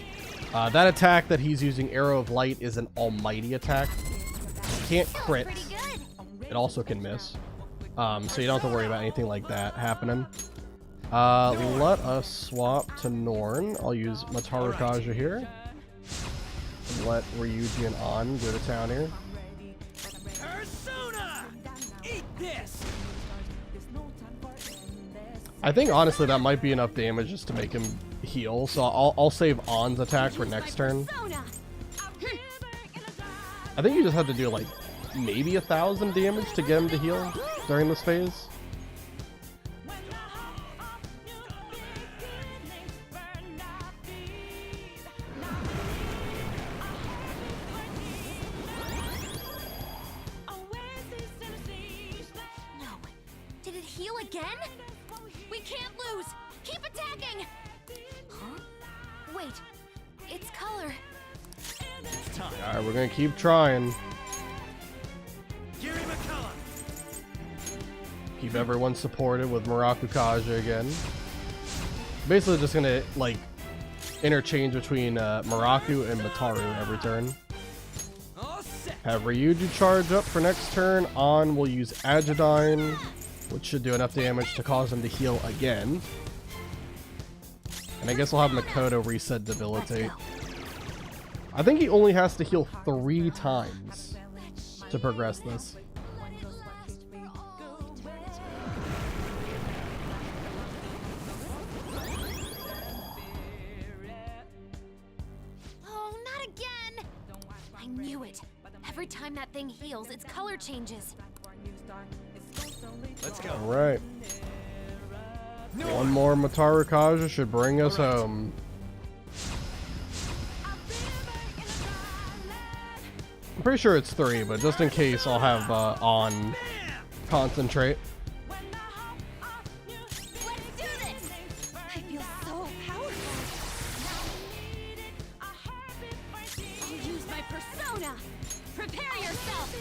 That attack that he's using, Arrow of Light, is an almighty attack. It can't crit. It also can miss. So you don't have to worry about anything like that happening. Let us swap to Norn. I'll use Mataru Kaja here. And let Ryuji and An go to town here. Persona! Eat this! I think honestly that might be enough damage just to make him heal. So I'll save An's attack for next turn. I think you just have to do like maybe 1,000 damage to get him to heal during this phase. Alright, we're gonna keep trying. Keep everyone supported with Muraku Kaja again. Basically just gonna like interchange between Muraku and Mataru every turn. Have Ryuji charge up for next turn. An will use Agidyne, which should do enough damage to cause him to heal again. And I guess I'll have Makoto reset Debilitate. I think he only has to heal 3 times to progress this. Oh, not again! I knew it. Every time that thing heals, its color changes. Let's go. All right. One more Mataru Kaja should bring us home. I'm pretty sure it's 3, but just in case, I'll have An concentrate. I feel so powerful. I'll use my persona. Prepare yourself.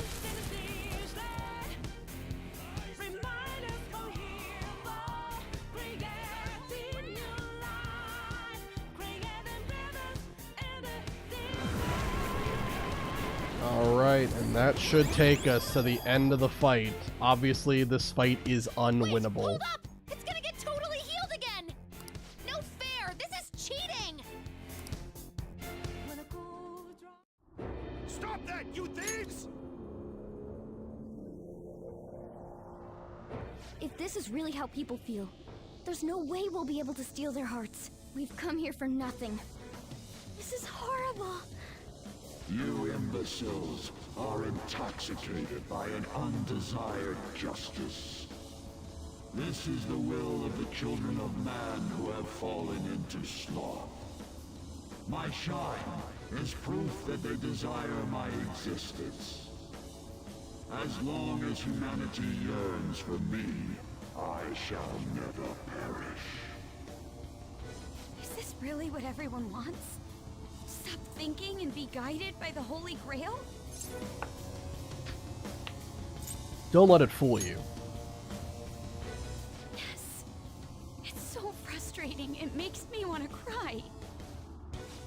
Alright, and that should take us to the end of the fight. Obviously, this fight is unwinnable. Hold up! It's gonna get totally healed again! No fair! This is cheating! Stop that, you thieves! If this is really how people feel, there's no way we'll be able to steal their hearts. We've come here for nothing. This is horrible. You imbeciles are intoxicated by an undesired justice. This is the will of the children of man who have fallen into sloth. My shine is proof that they desire my existence. As long as humanity yearns for me, I shall never perish. Is this really what everyone wants? Stop thinking and be guided by the Holy Grail? Don't let it fool you. Yes. It's so frustrating. It makes me want to cry.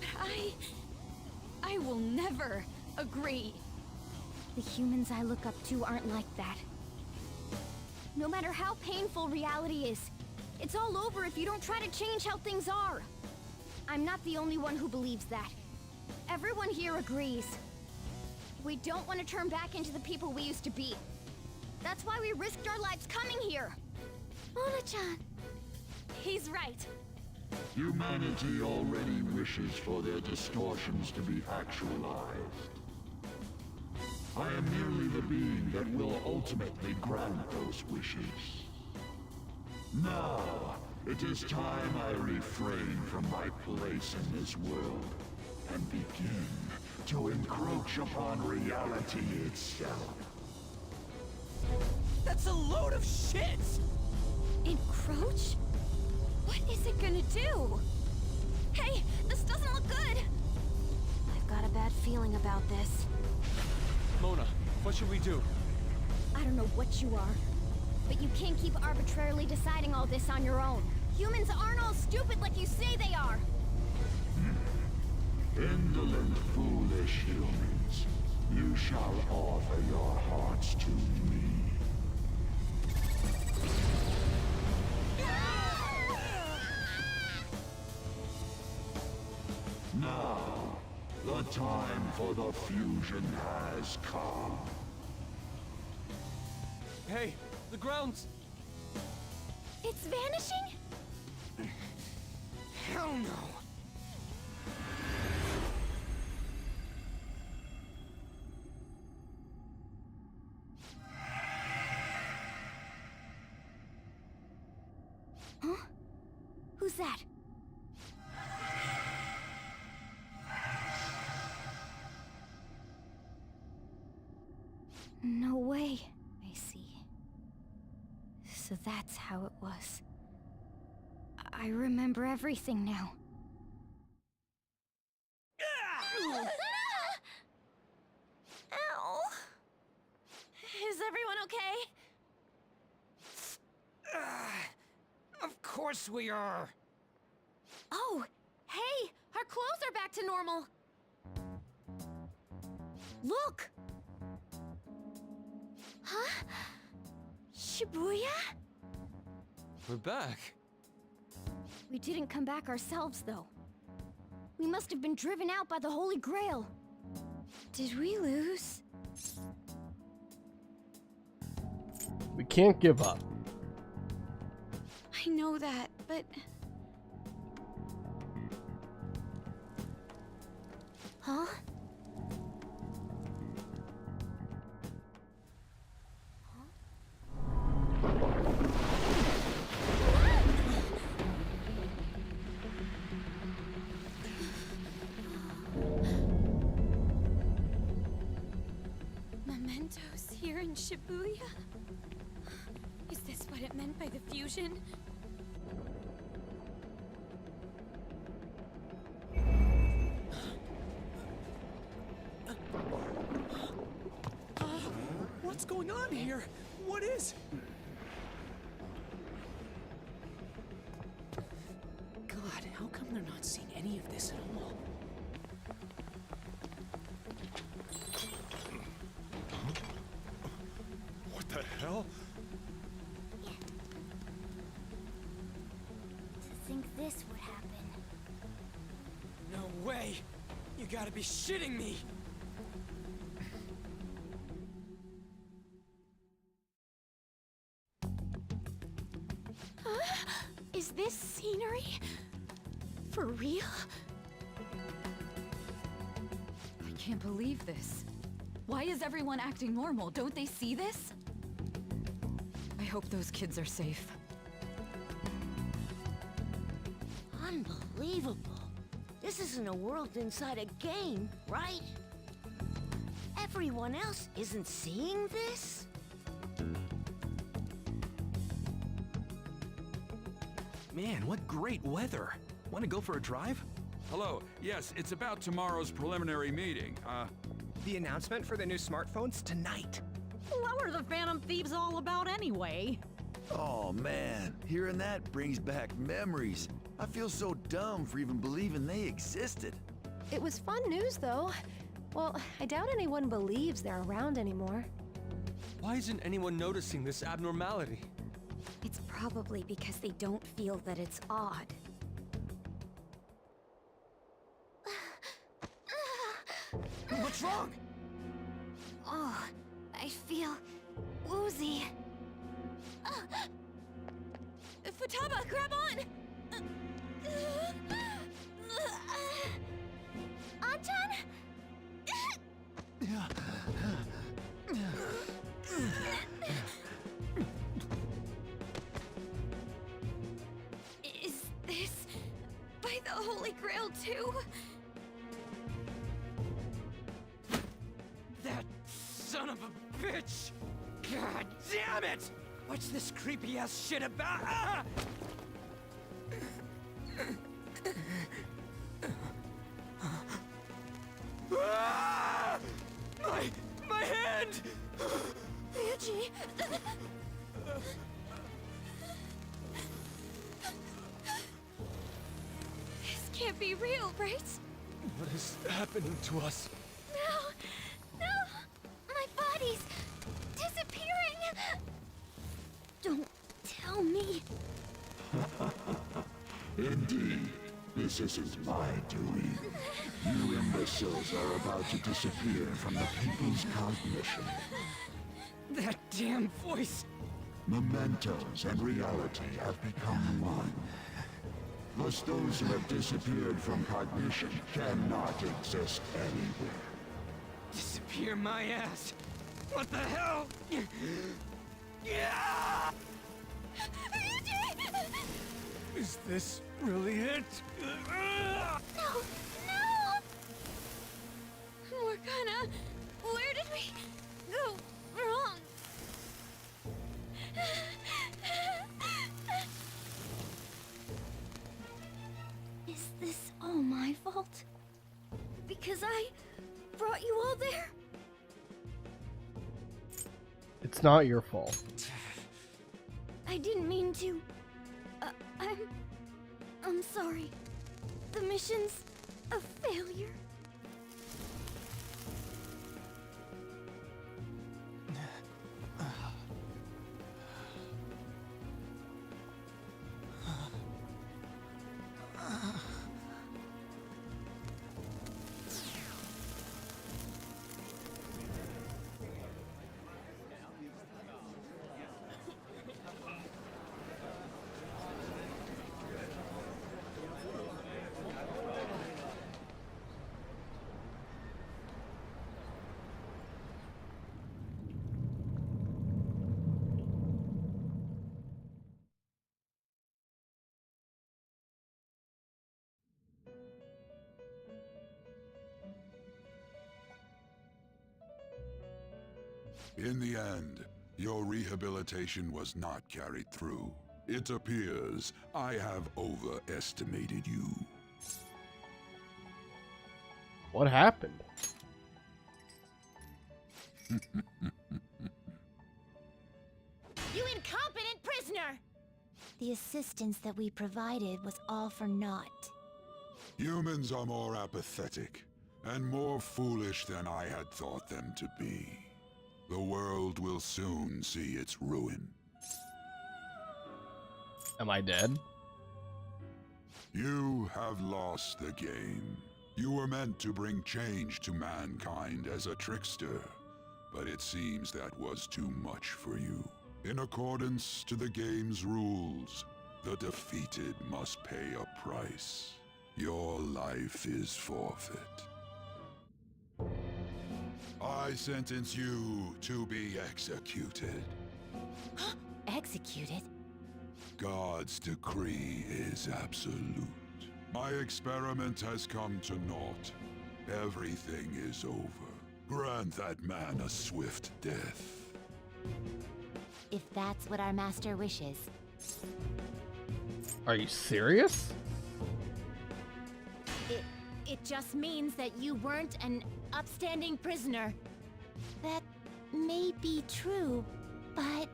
But I will never agree. The humans I look up to aren't like that. No matter how painful reality is, it's all over if you don't try to change how things are. I'm not the only one who believes that. Everyone here agrees. We don't want to turn back into the people we used to be. That's why we risked our lives coming here. Mona-chan. He's right. Humanity already wishes for their distortions to be actualized. I am merely the being that will ultimately grant those wishes. Now, it is time I refrain from my place in this world and begin to encroach upon reality itself. That's a load of shit! Encroach? What is it gonna do? Hey, this doesn't look good! I've got a bad feeling about this. Mona, what should we do? I don't know what you are, But you can't keep arbitrarily deciding all this on your own. Humans aren't all stupid like you say they are. Indolent, foolish humans, you shall offer your hearts to me. Now, the time for the fusion has come. Hey, the ground's... It's vanishing? Hell no. Huh? Who's that? No way. I see. So that's how it was. I remember everything now. Ow! Is everyone okay? Of course we are. Oh, hey! Our clothes are back to normal! Look! Huh? Shibuya? We're back. We didn't come back ourselves, though. We must have been driven out by the Holy Grail. Did we lose? We can't give up. I know that, but... Huh? Mementos here in Shibuya? Is this what it meant by the fusion? What's going on here? What is... God, how come they're not seeing any of this at all? What the hell? To think this would happen. No way. You gotta be shitting me. Is this scenery? For real? I can't believe this. Why is everyone acting normal? Don't they see this? I hope those kids are safe. Unbelievable. This isn't a world inside a game, right? Everyone else isn't seeing this? Man, what great weather. Want to go for a drive? Hello. Yes, it's about tomorrow's preliminary meeting. The announcement for the new smartphones tonight. What were the Phantom Thieves all about anyway? Oh man, hearing that brings back memories. I feel so dumb for even believing they existed. It was fun news, though. Well, I doubt anyone believes they're around anymore. Why isn't anyone noticing this abnormality? It's probably because they don't feel that it's odd. What's wrong? Oh, I feel woozy. Futaba, grab on! Anchan? Is this by the Holy Grail too? That son of a bitch! God damn it! What's this creepy ass shit about? Ah! Ah! My hand! Ryuji! be real, right? What is happening to us? No! My body's disappearing! Don't tell me. Indeed, this isn't my doing. You imbeciles are about to disappear from the people's cognition. That damn voice! Mementos and reality have become one. Thus those who have disappeared from cognition cannot exist anywhere. Disappear my ass! What the hell? Yeah! Is this really it? No! Morgana, where did we go wrong? Is this all my fault? Because I brought you all there? It's not your fault. I didn't mean to. I'm sorry. The mission's a failure. In the end, your rehabilitation was not carried through. It appears I have overestimated you. What happened? You incompetent prisoner! The assistance that we provided was all for naught. Humans are more apathetic and more foolish than I had thought them to be. The world will soon see its ruin. Am I dead? You have lost the game. You were meant to bring change to mankind as a trickster, but it seems that was too much for you. In accordance to the game's rules, the defeated must pay a price. Your life is forfeit. I sentence you to be executed. Executed? God's decree is absolute. My experiment has come to naught. Everything is over. Grant that man a swift death. If that's what our master wishes. Are you serious? It just means that you weren't an upstanding prisoner. That may be true, but...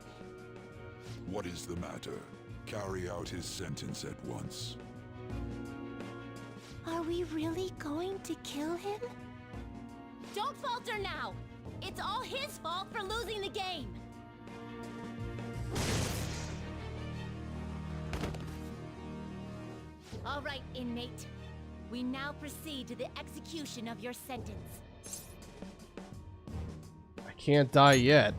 What is the matter? Carry out his sentence at once. Are we really going to kill him? Don't falter now! It's all his fault for losing the game! All right, inmate. We now proceed to the execution of your sentence. I can't die yet.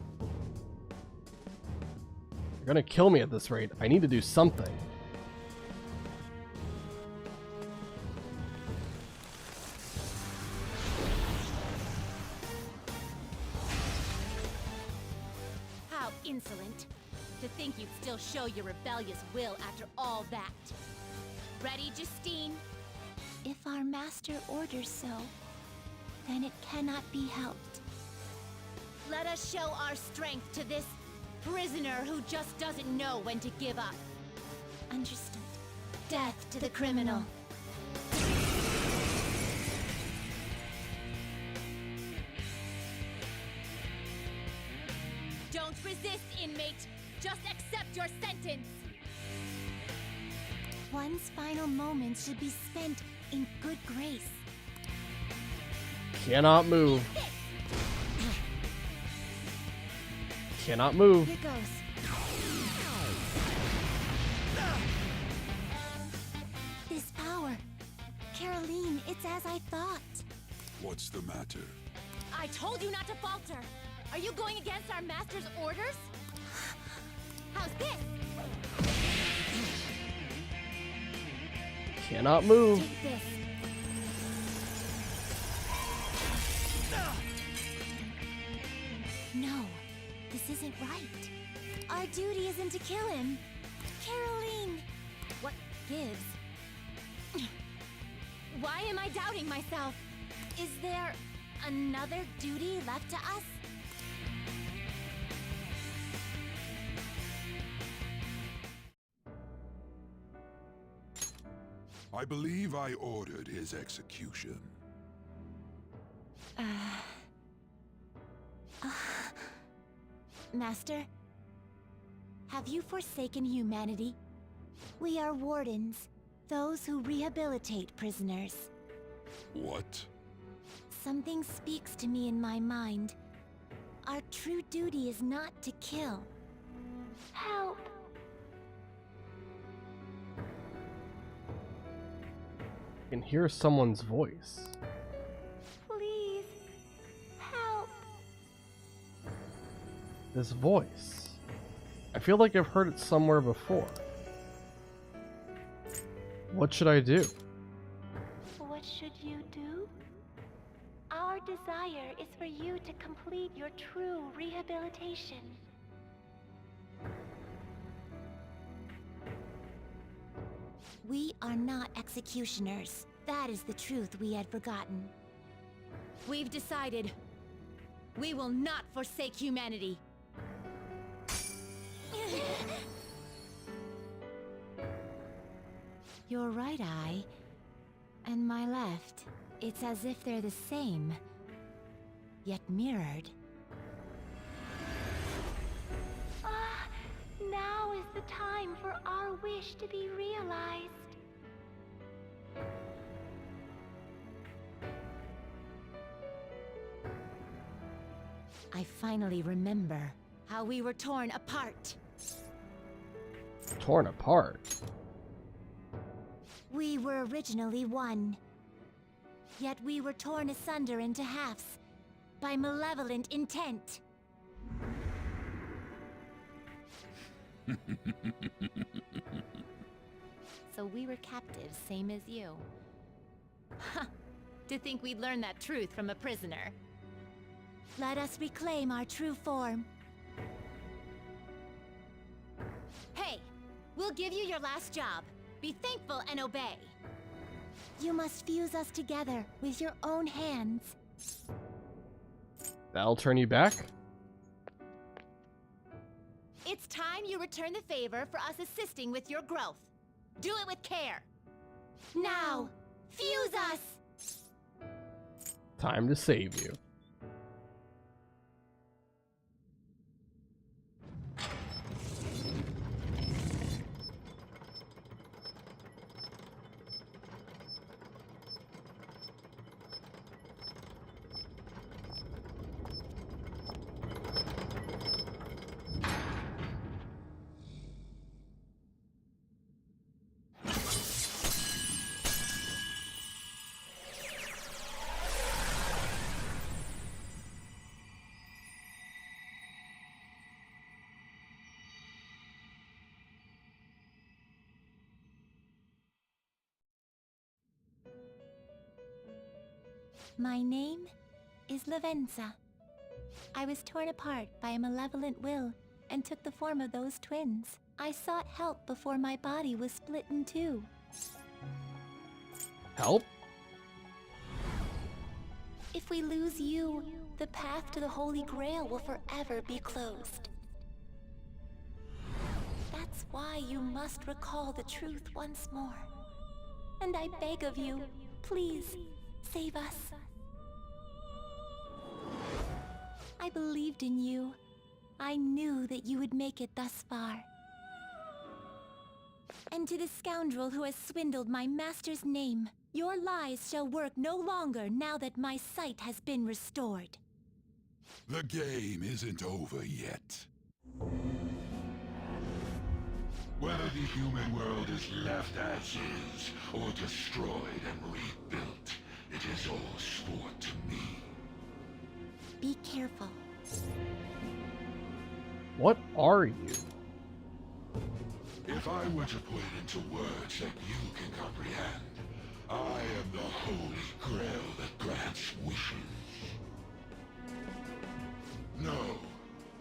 You're gonna kill me at this rate. I need to do something. How insolent. To think you'd still show your rebellious will after all that. Ready, Justine? If our master orders so, then it cannot be helped. Let us show our strength to this prisoner who just doesn't know when to give up. Understood. Death to the criminal. Don't resist, inmate. Just accept your sentence. One's final moments should be spent in good grace. Cannot move. Cannot move. Here goes. This power. Caroline, it's as I thought. What's the matter? I told you not to falter. Are you going against our master's orders? How's this? Cannot move. Take this. No, this isn't right. Our duty isn't to kill him. Caroline! What gives? Why am I doubting myself? Is there another duty left to us? I believe I ordered his execution. Master, have you forsaken humanity? We are wardens, those who rehabilitate prisoners. What? Something speaks to me in my mind. Our true duty is not to kill. Help! I can hear someone's voice. Please, help! This voice. I feel like I've heard it somewhere before. What should I do? What should you do? Our desire is for you to complete your true rehabilitation. We are not executioners. That is the truth we had forgotten. We've decided. We will not forsake humanity. Your right eye and my left. It's as if they're the same, yet mirrored. Now is the time for our wish to be realized. I finally remember how we were torn apart. Torn apart? We were originally one. Yet we were torn asunder into halves by malevolent intent. So we were captives, same as you. Ha! To think we'd learn that truth from a prisoner. Let us reclaim our true form. Hey! We'll give you your last job. Be thankful and obey. You must fuse us together with your own hands. That'll turn you back? It's time you return the favor for us assisting with your growth. Do it with care. Now, fuse us! Time to save you. My name is Lavenza. I was torn apart by a malevolent will and took the form of those twins. I sought help before my body was split in two. Help? If we lose you, the path to the Holy Grail will forever be closed. That's why you must recall the truth once more. And I beg of you, please, save us. I believed in you. I knew that you would make it thus far. And to the scoundrel who has swindled my master's name, Your lies shall work no longer now that my sight has been restored. The game isn't over yet. Whether the human world is left as is, or destroyed and rebuilt, it is all sport to me. Be careful. What are you? If I were to put it into words that you can comprehend, I am the holy grail that grants wishes. No,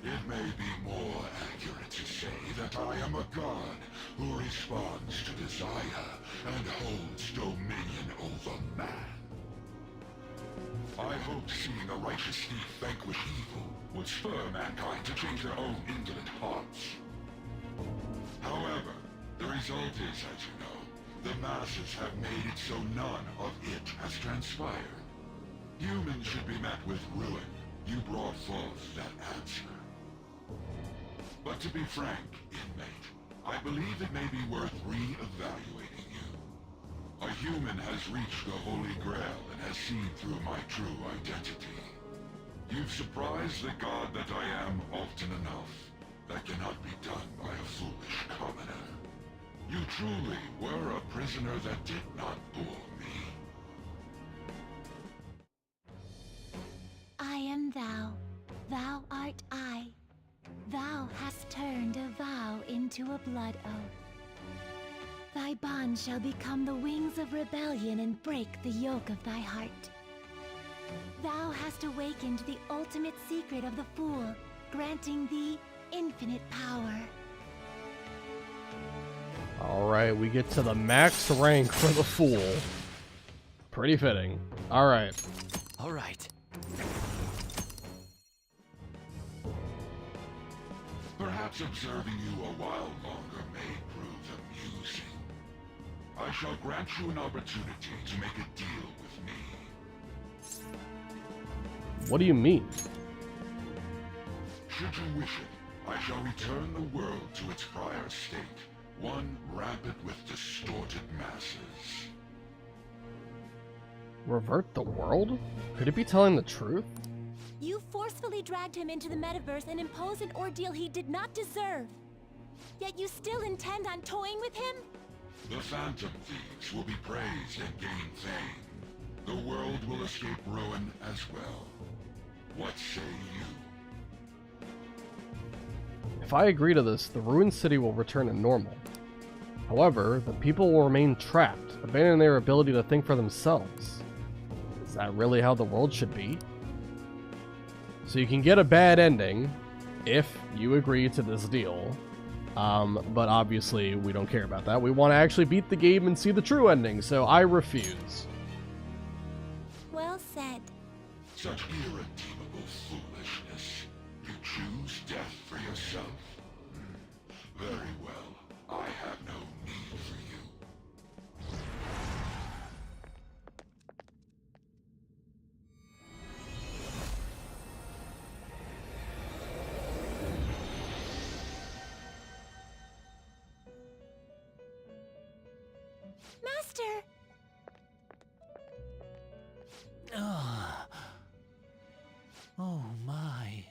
it may be more accurate to say that I am a god who responds to desire and holds dominion over man. I hoped seeing a righteous thief vanquish evil would spur mankind to change their own indolent hearts. However, the result is, as you know, the masses have made it so none of it has transpired. Humans should be met with ruin. You brought forth that answer. But to be frank, inmate, I believe it may be worth re-evaluating you. A human has reached the Holy Grail and has seen through my true identity. You've surprised the god that I am often enough. That cannot be done by a foolish commoner. You truly were a prisoner that did not bore me. I am thou. Thou art I. Thou hast turned a vow into a blood oath. Thy bond shall become the wings of rebellion and break the yoke of thy heart. Thou hast awakened the ultimate secret of the Fool, granting thee infinite power. Alright, we get to the max rank for the Fool. Pretty fitting. Alright. Alright. Perhaps observing you a while longer may prove amusing. I shall grant you an opportunity to make a deal with me. What do you mean? Should you wish it, I shall return the world to its prior state, one rampant with distorted masses. Revert the world? Could it be telling the truth? You forcefully dragged him into the metaverse and imposed an ordeal he did not deserve. Yet you still intend on toying with him? The Phantom Thieves will be praised and gain fame. The world will escape ruin as well. What say you? If I agree to this, the ruined city will return to normal. However, the people will remain trapped, abandoning their ability to think for themselves. Is that really how the world should be? So you can get a bad ending if you agree to this deal, but obviously we don't care about that. We want to actually beat the game and see the true ending, so I refuse. Well said. Such irredeemable foolishness. You choose death for yourself. Very well. I have no need for you. Master! Oh my.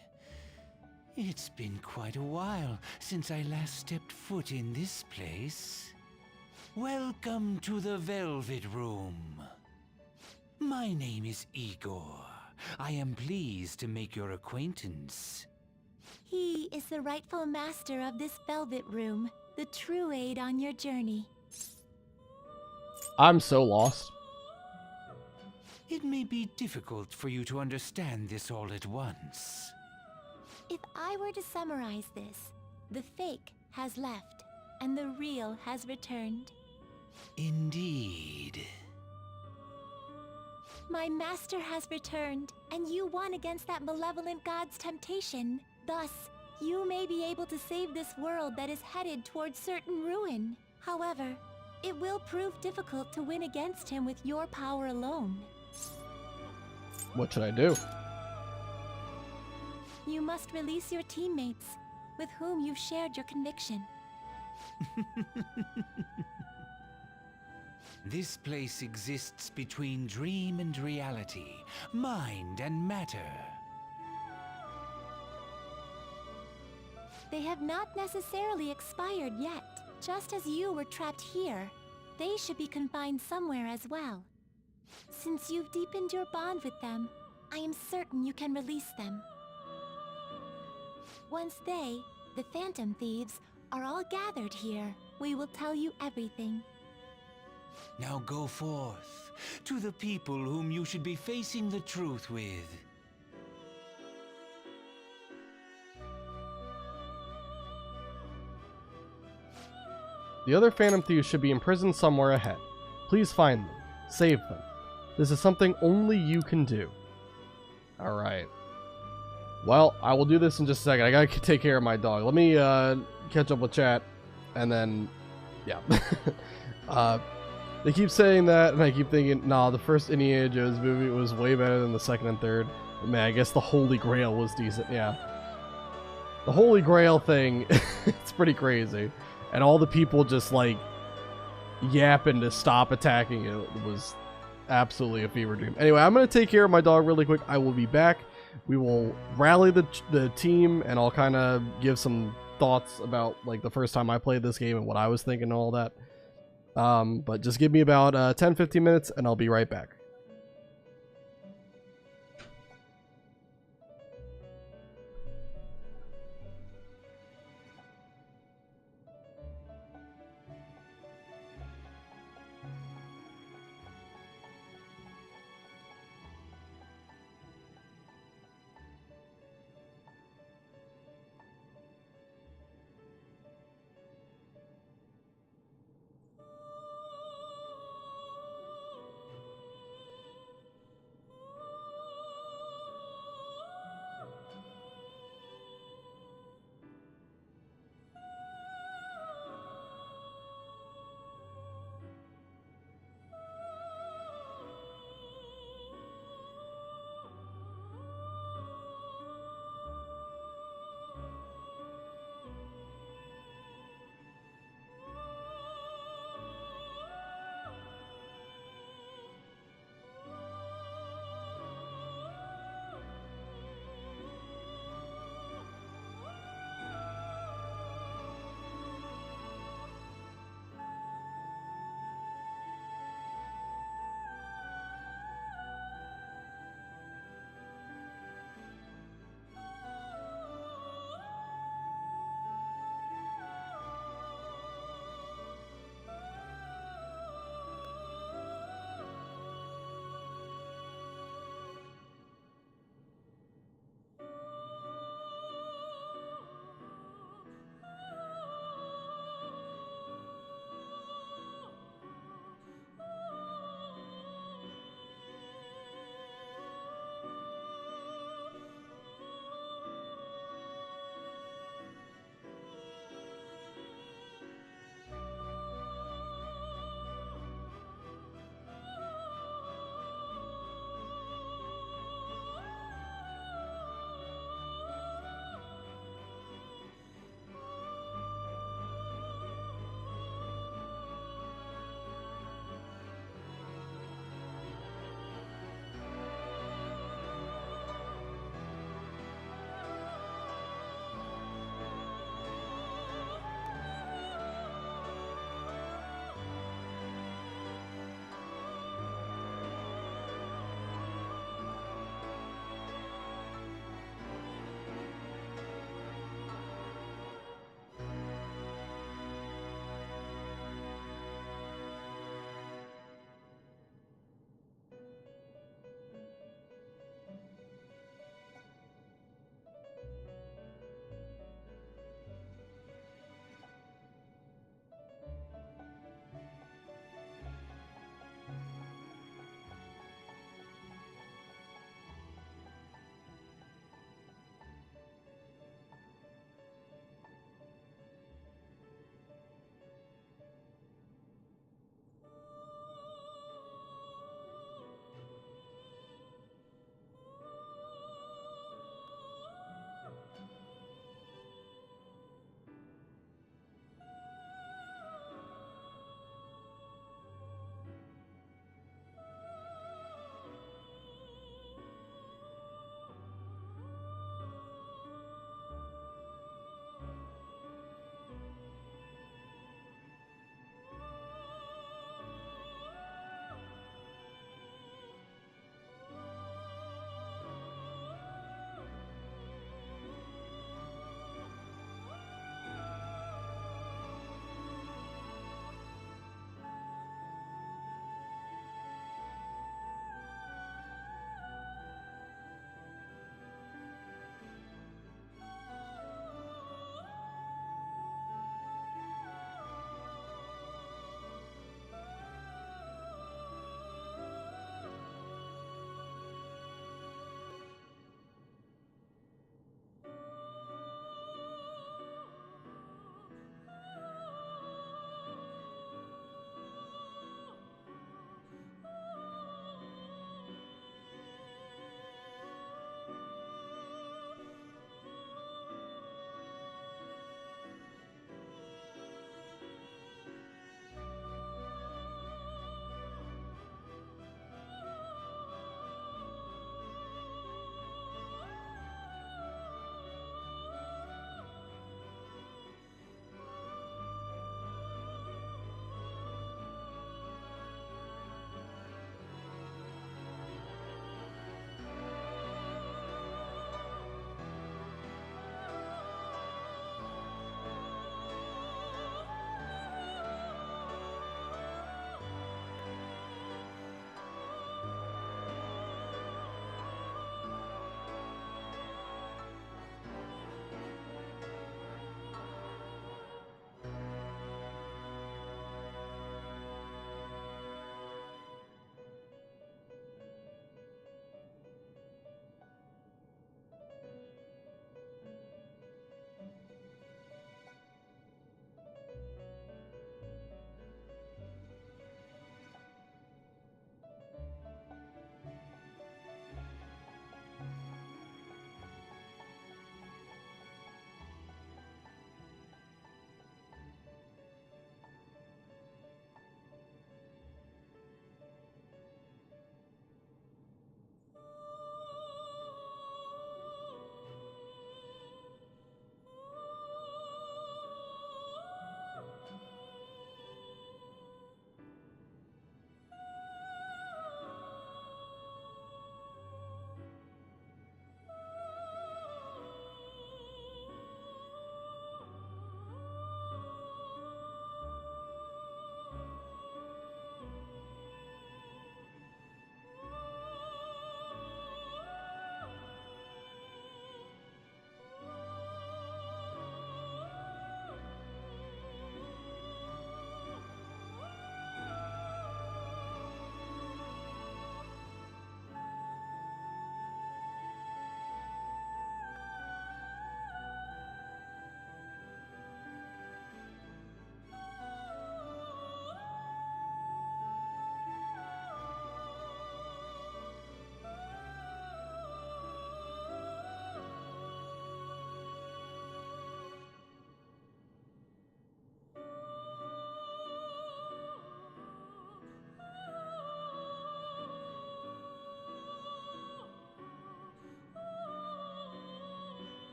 It's been quite a while since I last stepped foot in this place. Welcome to the Velvet Room. My name is Igor. I am pleased to make your acquaintance. He is the rightful master of this Velvet Room, the true aid on your journey. I'm so lost. It may be difficult for you to understand this all at once. If I were to summarize this, the fake has left, and the real has returned. Indeed. My master has returned, and you won against that malevolent god's temptation. Thus, you may be able to save this world that is headed towards certain ruin. However, it will prove difficult to win against him with your power alone. What should I do? You must release your teammates, with whom you've shared your conviction. This place exists between dream and reality, mind and matter. They have not necessarily expired yet. Just as you were trapped here, they should be confined somewhere as well. Since you've deepened your bond with them, I am certain you can release them. Once they, the Phantom Thieves, are all gathered here, we will tell you everything. Now go forth, to the people whom you should be facing the truth with. The other Phantom Thieves should be imprisoned somewhere ahead. Please find them. Save them. This is something only you can do. Alright. Well, I will do this in just a second. I gotta take care of my dog. Let me catch up with chat, and then, yeah. They keep saying that, and I keep thinking, nah, the first Indiana Jones movie was way better than the second and third. But man, I guess the Holy Grail was decent, yeah. The Holy Grail thing, it's pretty crazy. And all the people just, like, yapping to stop attacking it was absolutely a fever dream. Anyway, I'm going to take care of my dog really quick. I will be back. We will rally the team, and I'll kind of give some thoughts about, like, the first time I played this game and what I was thinking and all that. But just give me about 10-15 minutes, and I'll be right back.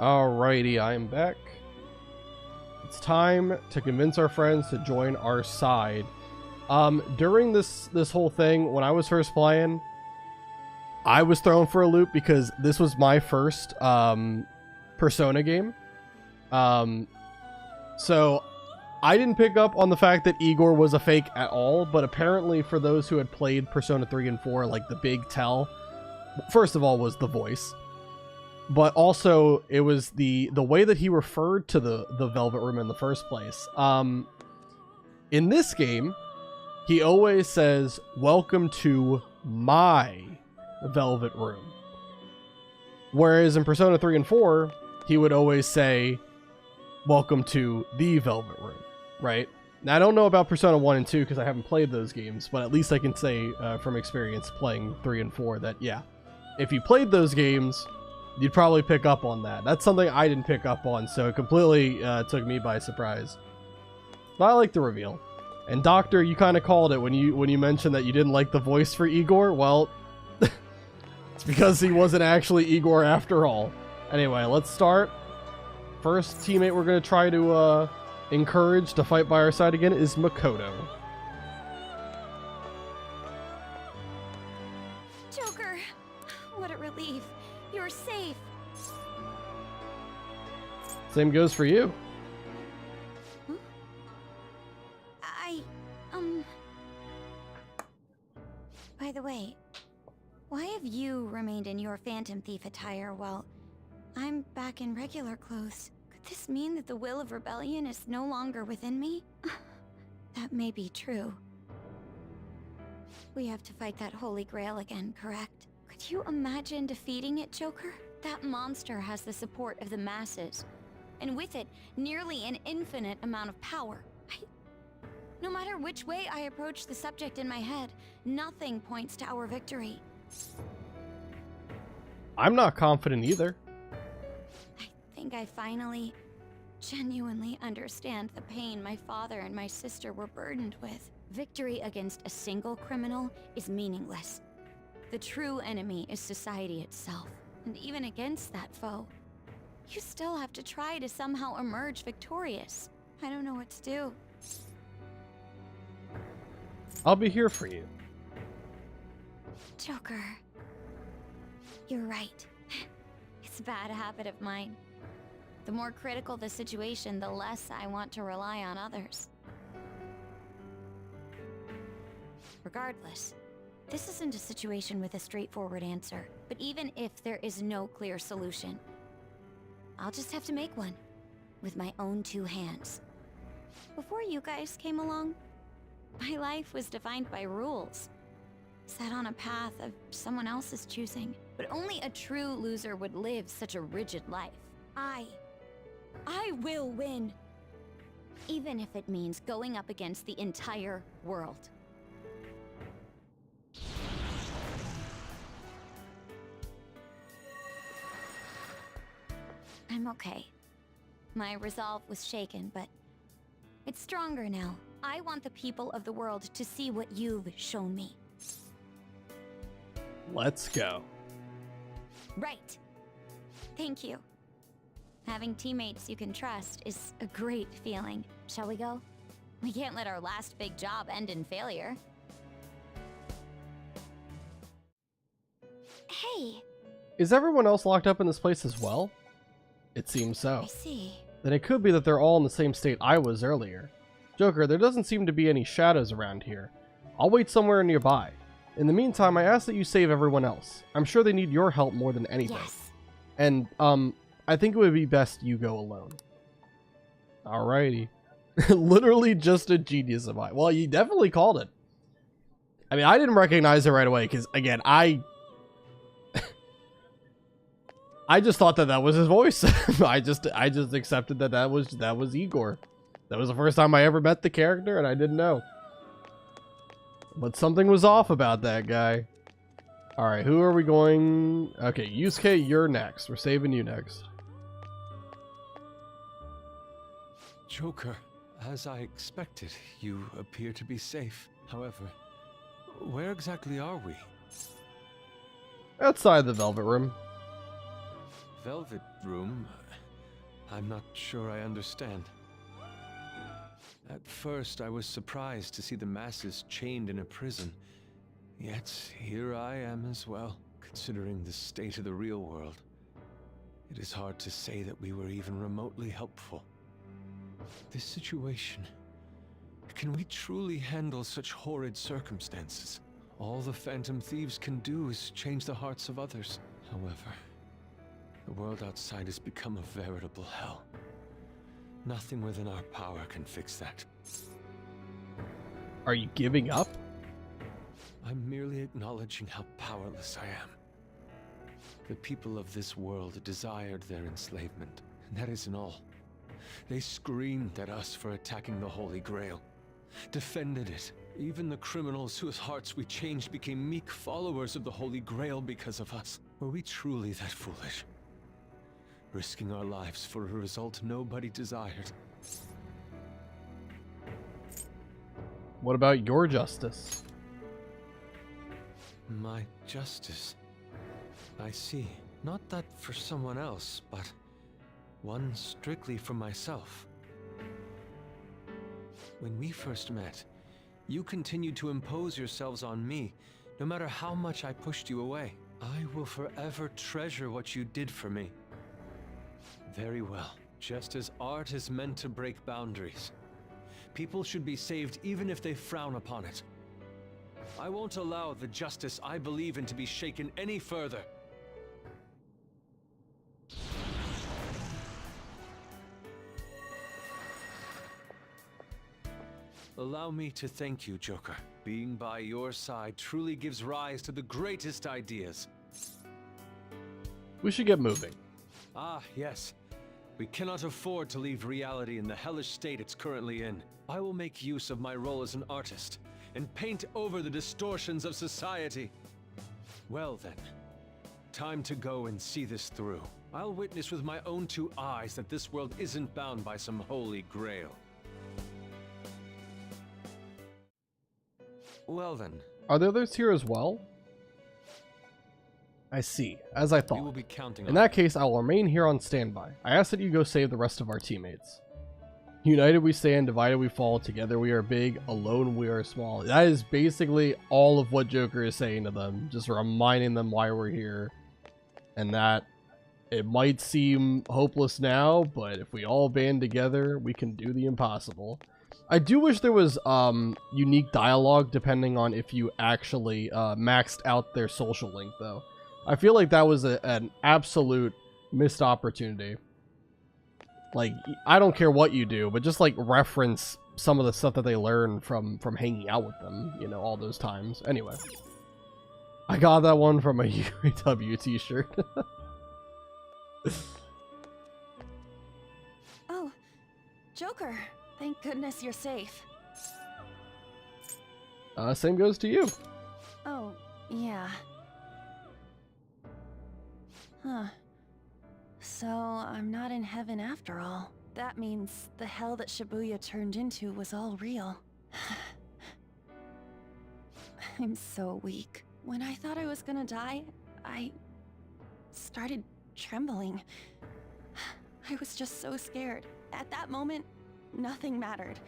Alrighty, I am back. It's time to convince our friends to join our side. During this whole thing, when I was first playing, I was thrown for a loop because this was my first Persona game. So I didn't pick up on the fact that Igor was a fake at all, but apparently for those who had played Persona 3 and 4, like the big tell, first of all was the voice, but also it was the way that he referred to the Velvet Room in the first place. In this game, he always says, "Welcome to my Velvet Room." Whereas in Persona 3 and 4, he would always say, "Welcome to the Velvet Room," right? Now, I don't know about Persona 1 and 2 because I haven't played those games, but at least I can say from experience playing 3 and 4 that, yeah, if you played those games, you'd probably pick up on that. That's something I didn't pick up on, so it completely took me by surprise. But I like the reveal. And Doctor, you kind of called it when you mentioned that you didn't like the voice for Igor. Well, it's because he wasn't actually Igor after all. Anyway, let's start. First teammate we're going to try to encourage to fight by our side again is Makoto. Joker, what a relief. You're safe. Same goes for you. By the way, why have you remained in your Phantom Thief attire while I'm back in regular clothes? Could this mean that the will of rebellion is no longer within me? That may be true. We have to fight that Holy Grail again, correct? Could you imagine defeating it, Joker? That monster has the support of the masses, and with it, nearly an infinite amount of power. No matter which way I approach the subject in my head, nothing points to our victory. I'm not confident either. I think I finally, genuinely understand the pain my father and my sister were burdened with. Victory against a single criminal is meaningless. The true enemy is society itself. And even against that foe, you still have to try to somehow emerge victorious. I don't know what to do. I'll be here for you. Joker. You're right. It's a bad habit of mine. The more critical the situation, the less I want to rely on others. Regardless, this isn't a situation with a straightforward answer. But even if there is no clear solution, I'll just have to make one. With my own two hands. Before you guys came along, my life was defined by rules, set on a path of someone else's choosing. But only a true loser would live such a rigid life. I will win. Even if it means going up against the entire world. I'm okay. My resolve was shaken, but it's stronger now. I want the people of the world to see what you've shown me. Let's go. Right. Thank you. Having teammates you can trust is a great feeling. Shall we go? We can't let our last big job end in failure. Hey. Is everyone else locked up in this place as well? It seems so. I see. Then it could be that they're all in the same state I was earlier. Joker, there doesn't seem to be any shadows around here. I'll wait somewhere nearby. In the meantime, I ask that you save everyone else. I'm sure they need your help more than anything. Yes. And, I think it would be best you go alone. Alrighty. Literally just a genius of mine. Well, you definitely called it. I mean, I didn't recognize it right away, because, again, I just thought that was his voice. I just accepted that was Igor. That was the first time I ever met the character, and I didn't know. But something was off about that guy. Alright, who are we going? Okay, Yusuke, you're next. We're saving you next. Joker, as I expected, you appear to be safe. However, where exactly are we? Outside the Velvet Room. Velvet Room? I'm not sure I understand. At first, I was surprised to see the masses chained in a prison. Yet, here I am as well, considering the state of the real world. It is hard to say that we were even remotely helpful. This situation... Can we truly handle such horrid circumstances? All the Phantom Thieves can do is change the hearts of others. However, the world outside has become a veritable hell. Nothing within our power can fix that. Are you giving up? I'm merely acknowledging how powerless I am. The people of this world desired their enslavement, and that isn't all. They screamed at us for attacking the Holy Grail, defended it. Even the criminals whose hearts we changed became meek followers of the Holy Grail because of us. Were we truly that foolish? Risking our lives for a result nobody desired. What about your justice? My justice. I see. Not that for someone else, but one strictly for myself. When we first met, you continued to impose yourselves on me, no matter how much I pushed you away. I will forever treasure what you did for me. Very well. Just as art is meant to break boundaries, people should be saved even if they frown upon it. I won't allow the justice I believe in to be shaken any further. Allow me to thank you, Joker. Being by your side truly gives rise to the greatest ideas. We should get moving. Ah, yes. We cannot afford to leave reality in the hellish state it's currently in. I will make use of my role as an artist and paint over the distortions of society. Well then, time to go and see this through. I'll witness with my own two eyes that this world isn't bound by some holy grail. Well then. Are the others here as well? I see, as I thought. We will be counting In that case, I will remain here on standby. I ask that you go save the rest of our teammates. United we stand, divided we fall, together we are big, alone we are small. That is basically all of what Joker is saying to them, just reminding them why we're here. And that it might seem hopeless now, but if we all band together, we can do the impossible. I do wish there was unique dialogue depending on if you actually maxed out their social link, though. I feel like that was an absolute missed opportunity. Like, I don't care what you do, but just like reference some of the stuff that they learn from hanging out with them, you know, all those times. Anyway, I got that one from a UAW t-shirt. Oh, Joker. Thank goodness you're safe. Same goes to you. Oh, yeah. Huh. So, I'm not in heaven after all. That means the hell that Shibuya turned into was all real. I'm so weak. When I thought I was gonna die, I started trembling. I was just so scared. At that moment, nothing mattered.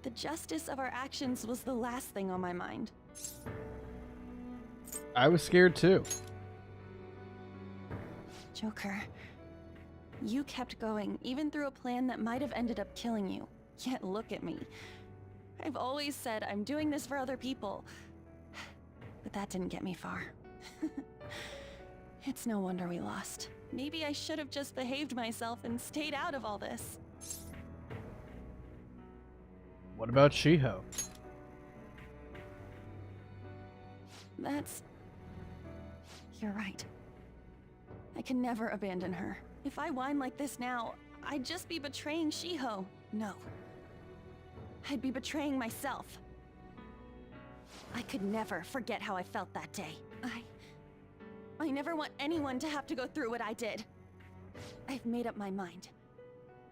The justice of our actions was the last thing on my mind. I was scared too. Joker, you kept going, even through a plan that might have ended up killing you. Yet look at me. I've always said I'm doing this for other people. But that didn't get me far. It's no wonder we lost. Maybe I should have just behaved myself and stayed out of all this. What about Shiho? You're right. I can never abandon her. If I whine like this now, I'd just be betraying Shiho. No. I'd be betraying myself. I could never forget how I felt that day. I never want anyone to have to go through what I did. I've made up my mind.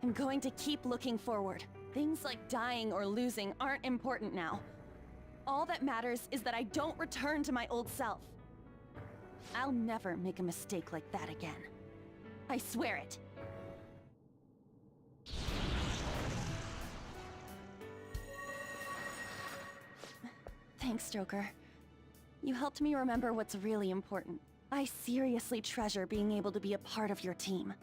I'm going to keep looking forward. Things like dying or losing aren't important now. All that matters is that I don't return to my old self. I'll never make a mistake like that again. I swear it. Thanks, Joker. You helped me remember what's really important. I seriously treasure being able to be a part of your team.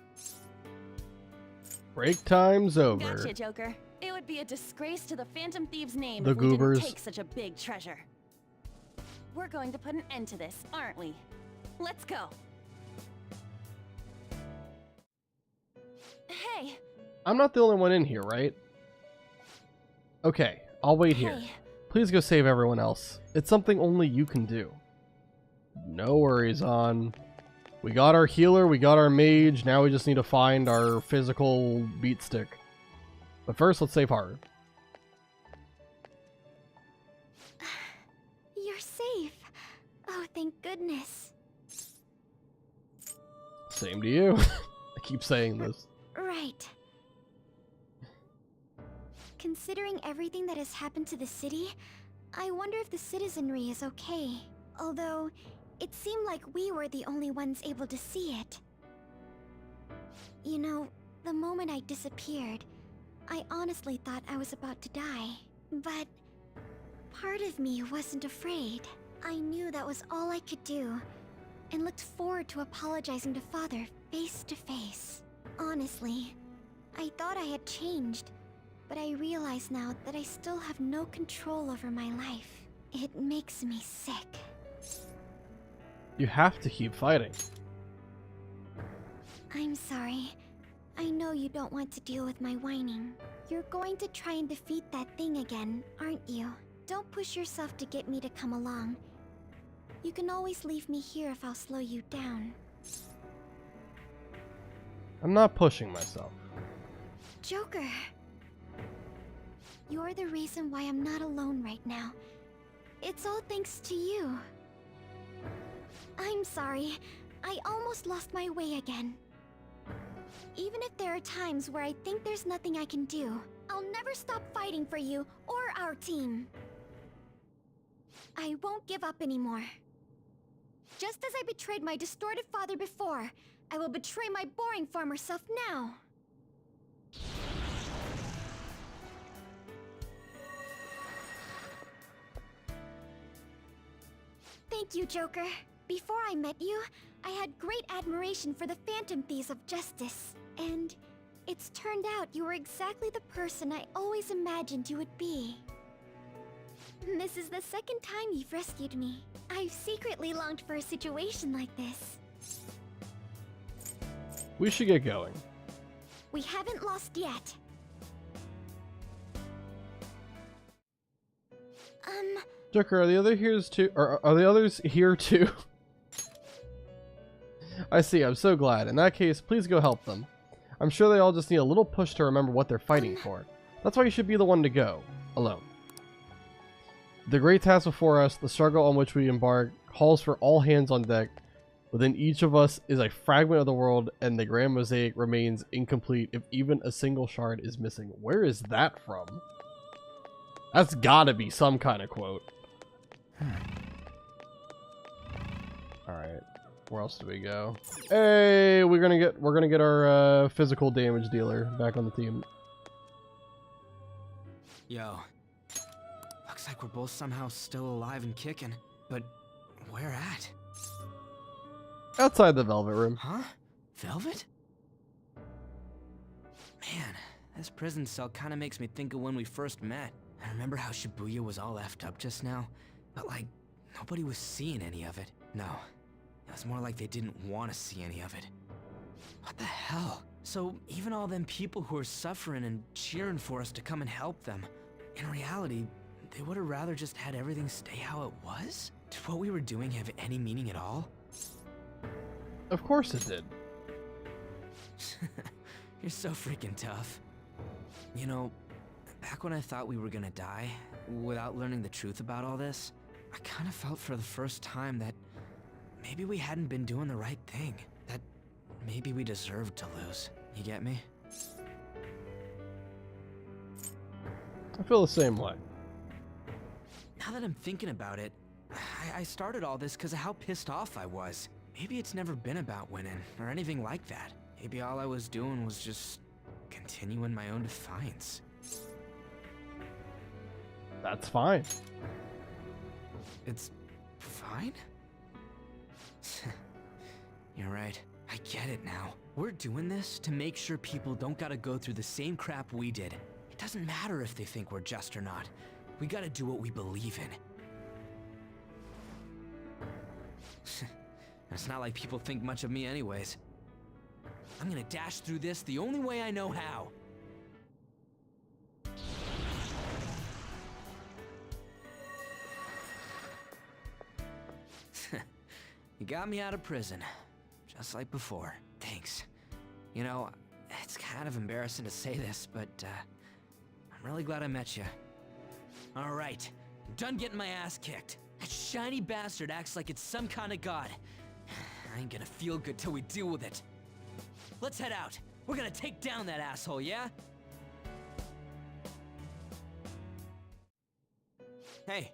Break time's over. Gotcha, Joker. It would be a disgrace to the Phantom Thieves' name The if we goobers. didn't take such a big treasure. We're going to put an end to this, aren't we? Let's go. Hey. I'm not the only one in here, right? Okay, I'll wait here. Hey. Please go save everyone else. It's something only you can do. No worries, On. We got our healer, we got our mage, now we just need to find our physical beat stick. But first, let's save hard. You're safe. Oh, thank goodness. Same to you. I keep saying this. Right. Considering everything that has happened to the city, I wonder if the citizenry is okay. Although, it seemed like we were the only ones able to see it. You know, the moment I disappeared, I honestly thought I was about to die. But part of me wasn't afraid. I knew that was all I could do, and looked forward to apologizing to Father face to face. Honestly, I thought I had changed, but I realize now that I still have no control over my life. It makes me sick. You have to keep fighting. I'm sorry. I know you don't want to deal with my whining. You're going to try and defeat that thing again, aren't you? Don't push yourself to get me to come along. You can always leave me here if I'll slow you down. I'm not pushing myself. Joker! You're the reason why I'm not alone right now. It's all thanks to you. I'm sorry. I almost lost my way again. Even if there are times where I think there's nothing I can do, I'll never stop fighting for you or our team. I won't give up anymore. Just as I betrayed my distorted father before, I will betray my boring farmer self now. Thank you, Joker. Before I met you, I had great admiration for the Phantom Thieves of Justice. And it's turned out you were exactly the person I always imagined you would be. This is the second time you've rescued me. I've secretly longed for a situation like this. We should get going. We haven't lost yet. Joker, are the other here's too? Or are the others here too? I see. I'm so glad. In that case, please go help them. I'm sure they all just need a little push to remember what they're fighting for. That's why you should be the one to go alone. The great task before us, the struggle on which we embark, calls for all hands on deck. Within each of us is a fragment of the world, and the grand mosaic remains incomplete if even a single shard is missing. Where is that from? That's gotta be some kind of quote. Alright, where else do we go? Hey, we're gonna get our physical damage dealer back on the team. Yo, looks like we're both somehow still alive and kicking, but where at? Outside the Velvet Room. Huh? Velvet? Man, this prison cell kind of makes me think of when we first met. I remember how Shibuya was all effed up just now, but like, nobody was seeing any of it. No, it was more like they didn't want to see any of it. What the hell? So even all them people who are suffering and cheering for us to come and help them, in reality, they would have rather just had everything stay how it was? Did what we were doing have any meaning at all? Of course it did. You're so freaking tough. You know, back when I thought we were gonna die, without learning the truth about all this, I kind of felt for the first time that maybe we hadn't been doing the right thing. That maybe we deserved to lose. You get me? I feel the same way. Now that I'm thinking about it, I started all this because of how pissed off I was. Maybe it's never been about winning, or anything like that. Maybe all I was doing was just continuing my own defiance. That's fine. It's fine? You're right. I get it now. We're doing this to make sure people don't gotta go through the same crap we did. It doesn't matter if they think we're just or not. We gotta do what we believe in. It's not like people think much of me anyways. I'm gonna dash through this the only way I know how. You got me out of prison, just like before. Thanks. You know, it's kind of embarrassing to say this, but I'm really glad I met you. All right, I'm done getting my ass kicked. That shiny bastard acts like it's some kind of god. I ain't gonna feel good till we deal with it. Let's head out. We're gonna take down that asshole, yeah? Hey.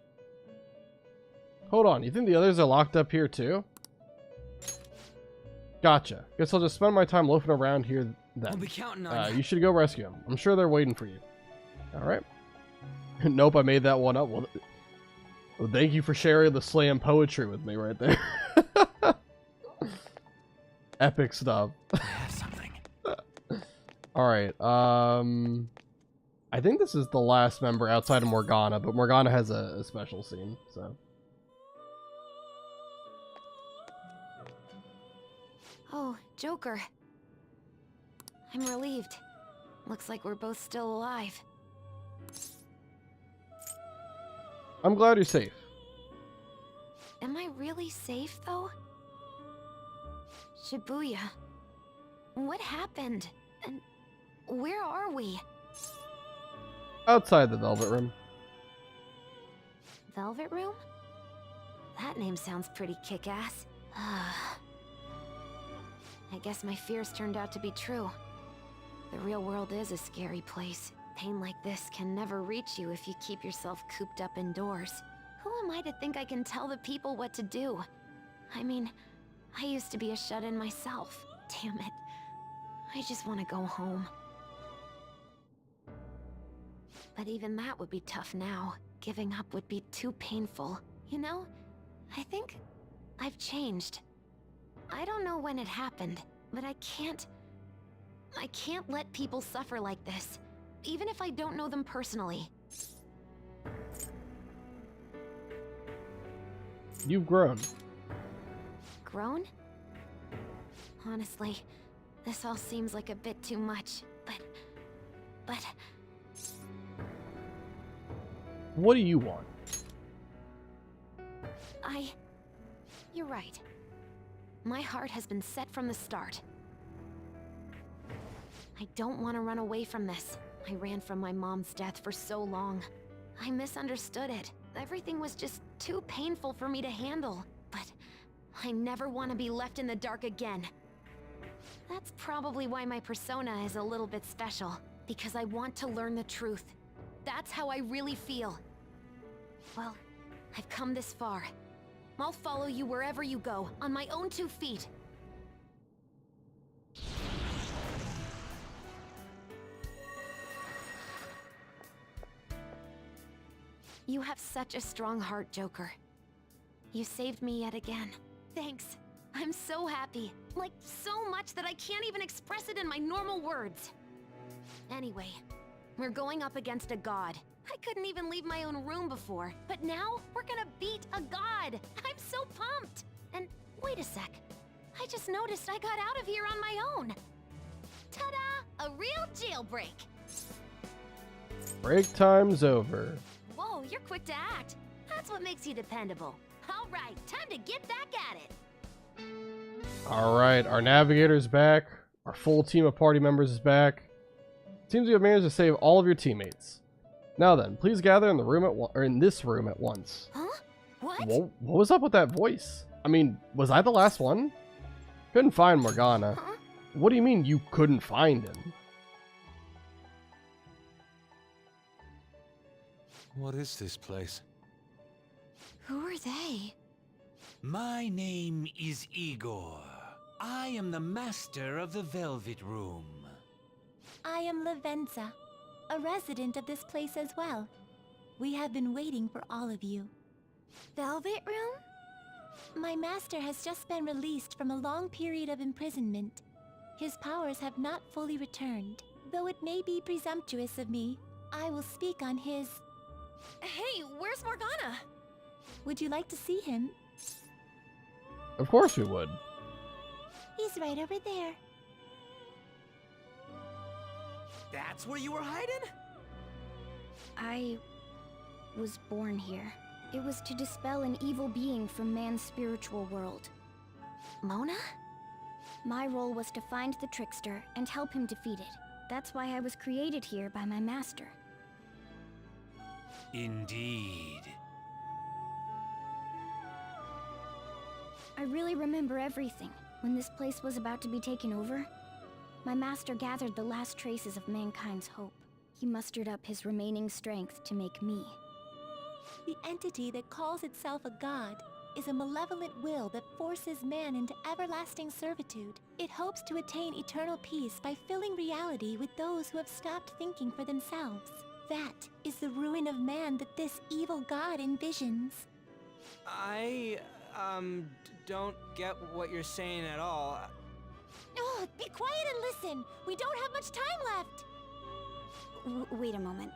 Hold on, you think the others are locked up here too? Gotcha. Guess I'll just spend my time loafing around here then. I'll be counting on You should go rescue them. I'm sure they're waiting for you. Alright. Nope, I made that one up. Well, thank you for sharing the slam poetry with me right there. Epic stuff. I have something. Alright, I think this is the last member outside of Morgana, but Morgana has a special scene, so. Oh, Joker. I'm relieved. Looks like we're both still alive. I'm glad you're safe. Am I really safe, though? Shibuya. What happened? And where are we? Outside the Velvet Room. Velvet Room? That name sounds pretty kick-ass. I guess my fears turned out to be true. The real world is a scary place. Pain like this can never reach you if you keep yourself cooped up indoors. Who am I to think I can tell the people what to do? I mean, I used to be a shut-in myself. Damn it. I just want to go home. But even that would be tough now. Giving up would be too painful. You know, I think I've changed. I don't know when it happened, but I can't let people suffer like this, even if I don't know them personally. You've grown. Grown? Honestly, this all seems like a bit too much, but... What do you want? You're right. My heart has been set from the start. I don't want to run away from this. I ran from my mom's death for so long. I misunderstood it. Everything was just too painful for me to handle. But I never want to be left in the dark again. That's probably why my persona is a little bit special. Because I want to learn the truth. That's how I really feel. Well, I've come this far. I'll follow you wherever you go, on my own 2 feet. You have such a strong heart, Joker. You saved me yet again. Thanks. I'm so happy. Like, so much that I can't even express it in my normal words. Anyway, we're going up against a god. I couldn't even leave my own room before, but now we're gonna beat a god! I'm so pumped! And wait a sec. I just noticed I got out of here on my own. Ta-da! A real jailbreak! Break time's over. Whoa, you're quick to act. That's what makes you dependable. All right, time to get back at it. Alright, our navigator's back. Our full team of party members is back. Seems you have managed to save all of your teammates. Now then, please gather in the room in this room at once. Huh? What? What was up with that voice? I mean, was I the last one? Couldn't find Morgana. Huh? What do you mean you couldn't find him? What is this place? Who are they? My name is Igor. I am the master of the Velvet Room. I am Lavenza, a resident of this place as well. We have been waiting for all of you. Velvet Room? My master has just been released from a long period of imprisonment. His powers have not fully returned. Though it may be presumptuous of me, I will speak on his... Hey, where's Morgana? Would you like to see him? Of course we would. He's right over there. That's where you were hiding? I was born here. It was to dispel an evil being from man's spiritual world. Mona? My role was to find the trickster and help him defeat it. That's why I was created here by my master. Indeed. I really remember everything. When this place was about to be taken over, my master gathered the last traces of mankind's hope. He mustered up his remaining strength to make me. The entity that calls itself a god is a malevolent will that forces man into everlasting servitude. It hopes to attain eternal peace by filling reality with those who have stopped thinking for themselves. That is the ruin of man that this evil god envisions. I, don't get what you're saying at all. Oh, be quiet and listen! We don't have much time left! Wait a moment.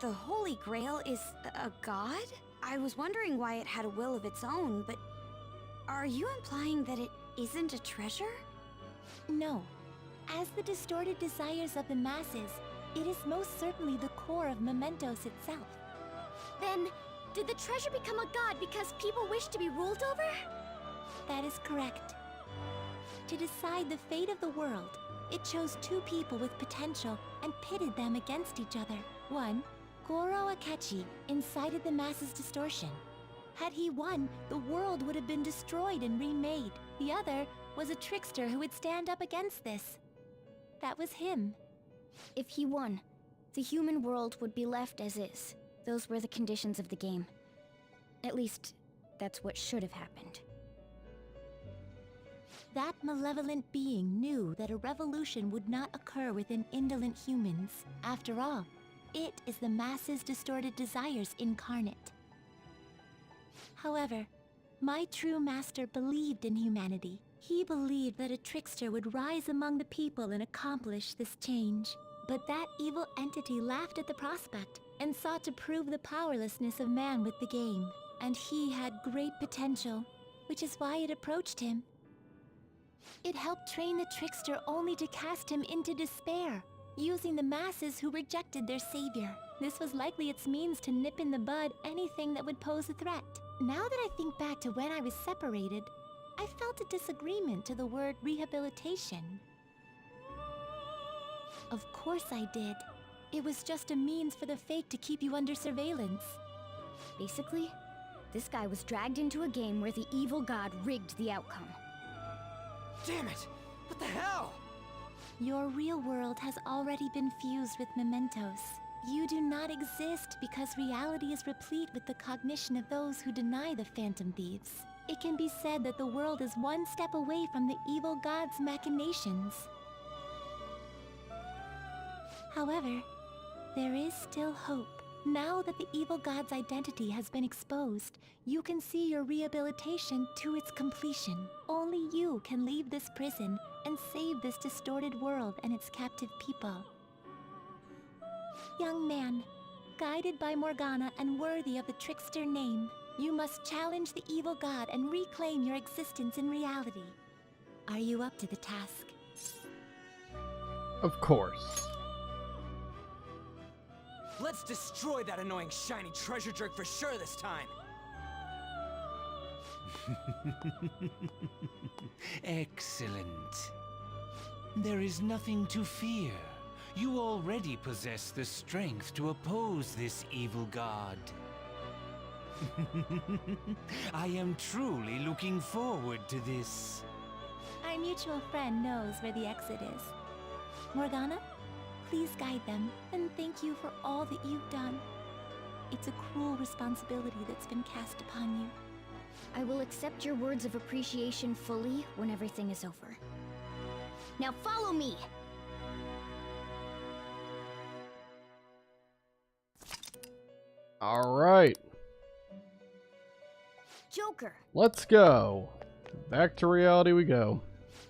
The Holy Grail is a god? I was wondering why it had a will of its own, but are you implying that it isn't a treasure? No. As the distorted desires of the masses, it is most certainly the core of Mementos itself. Then, did the treasure become a god because people wish to be ruled over? That is correct. To decide the fate of the world, it chose two people with potential and pitted them against each other. One, Goro Akechi, incited the masses' distortion. Had he won, the world would have been destroyed and remade. The other was a trickster who would stand up against this. That was him. If he won, the human world would be left as is. Those were the conditions of the game. At least, that's what should have happened. That malevolent being knew that a revolution would not occur within indolent humans. After all, it is the masses' distorted desires incarnate. However, my true master believed in humanity. He believed that a trickster would rise among the people and accomplish this change. But that evil entity laughed at the prospect and sought to prove the powerlessness of man with the game. And he had great potential, which is why it approached him. It helped train the trickster only to cast him into despair, using the masses who rejected their savior. This was likely its means to nip in the bud anything that would pose a threat. Now that I think back to when I was separated, I felt a disagreement to the word rehabilitation. Of course I did. It was just a means for the fake to keep you under surveillance. Basically, this guy was dragged into a game where the evil god rigged the outcome. Damn it! What the hell? Your real world has already been fused with Mementos. You do not exist because reality is replete with the cognition of those who deny the Phantom Thieves. It can be said that the world is one step away from the evil god's machinations. However, there is still hope. Now that the evil god's identity has been exposed, you can see your rehabilitation to its completion. Only you can leave this prison and save this distorted world and its captive people. Young man, guided by Morgana and worthy of the trickster name, you must challenge the evil god and reclaim your existence in reality. Are you up to the task? Of course. Let's destroy that annoying shiny treasure jerk for sure this time! Excellent. There is nothing to fear. You already possess the strength to oppose this evil god. I am truly looking forward to this. Our mutual friend knows where the exit is. Morgana, please guide them, and thank you for all that you've done. It's a cruel responsibility that's been cast upon you. I will accept your words of appreciation fully when everything is over. Now follow me! Alright. Joker. Let's go. Back to reality we go.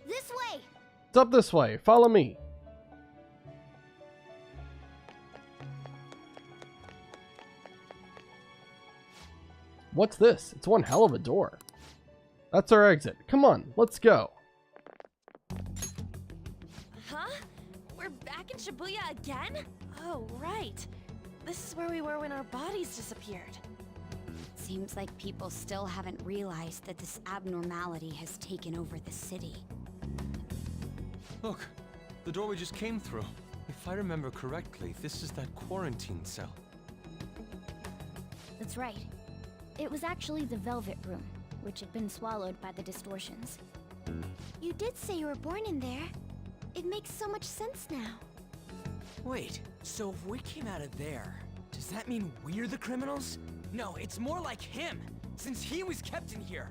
This way. It's up this way. Follow me. What's this? It's one hell of a door. That's our exit. Come on, let's go. Huh? We're back in Shibuya again? Oh, right. This is where we were when our bodies disappeared. Seems like people still haven't realized that this abnormality has taken over the city. Look, the door we just came through. If I remember correctly, this is that quarantine cell. That's right. It was actually the Velvet Room, which had been swallowed by the distortions. You did say you were born in there. It makes so much sense now. Wait, so if we came out of there, does that mean we're the criminals? No, it's more like him, since he was kept in here.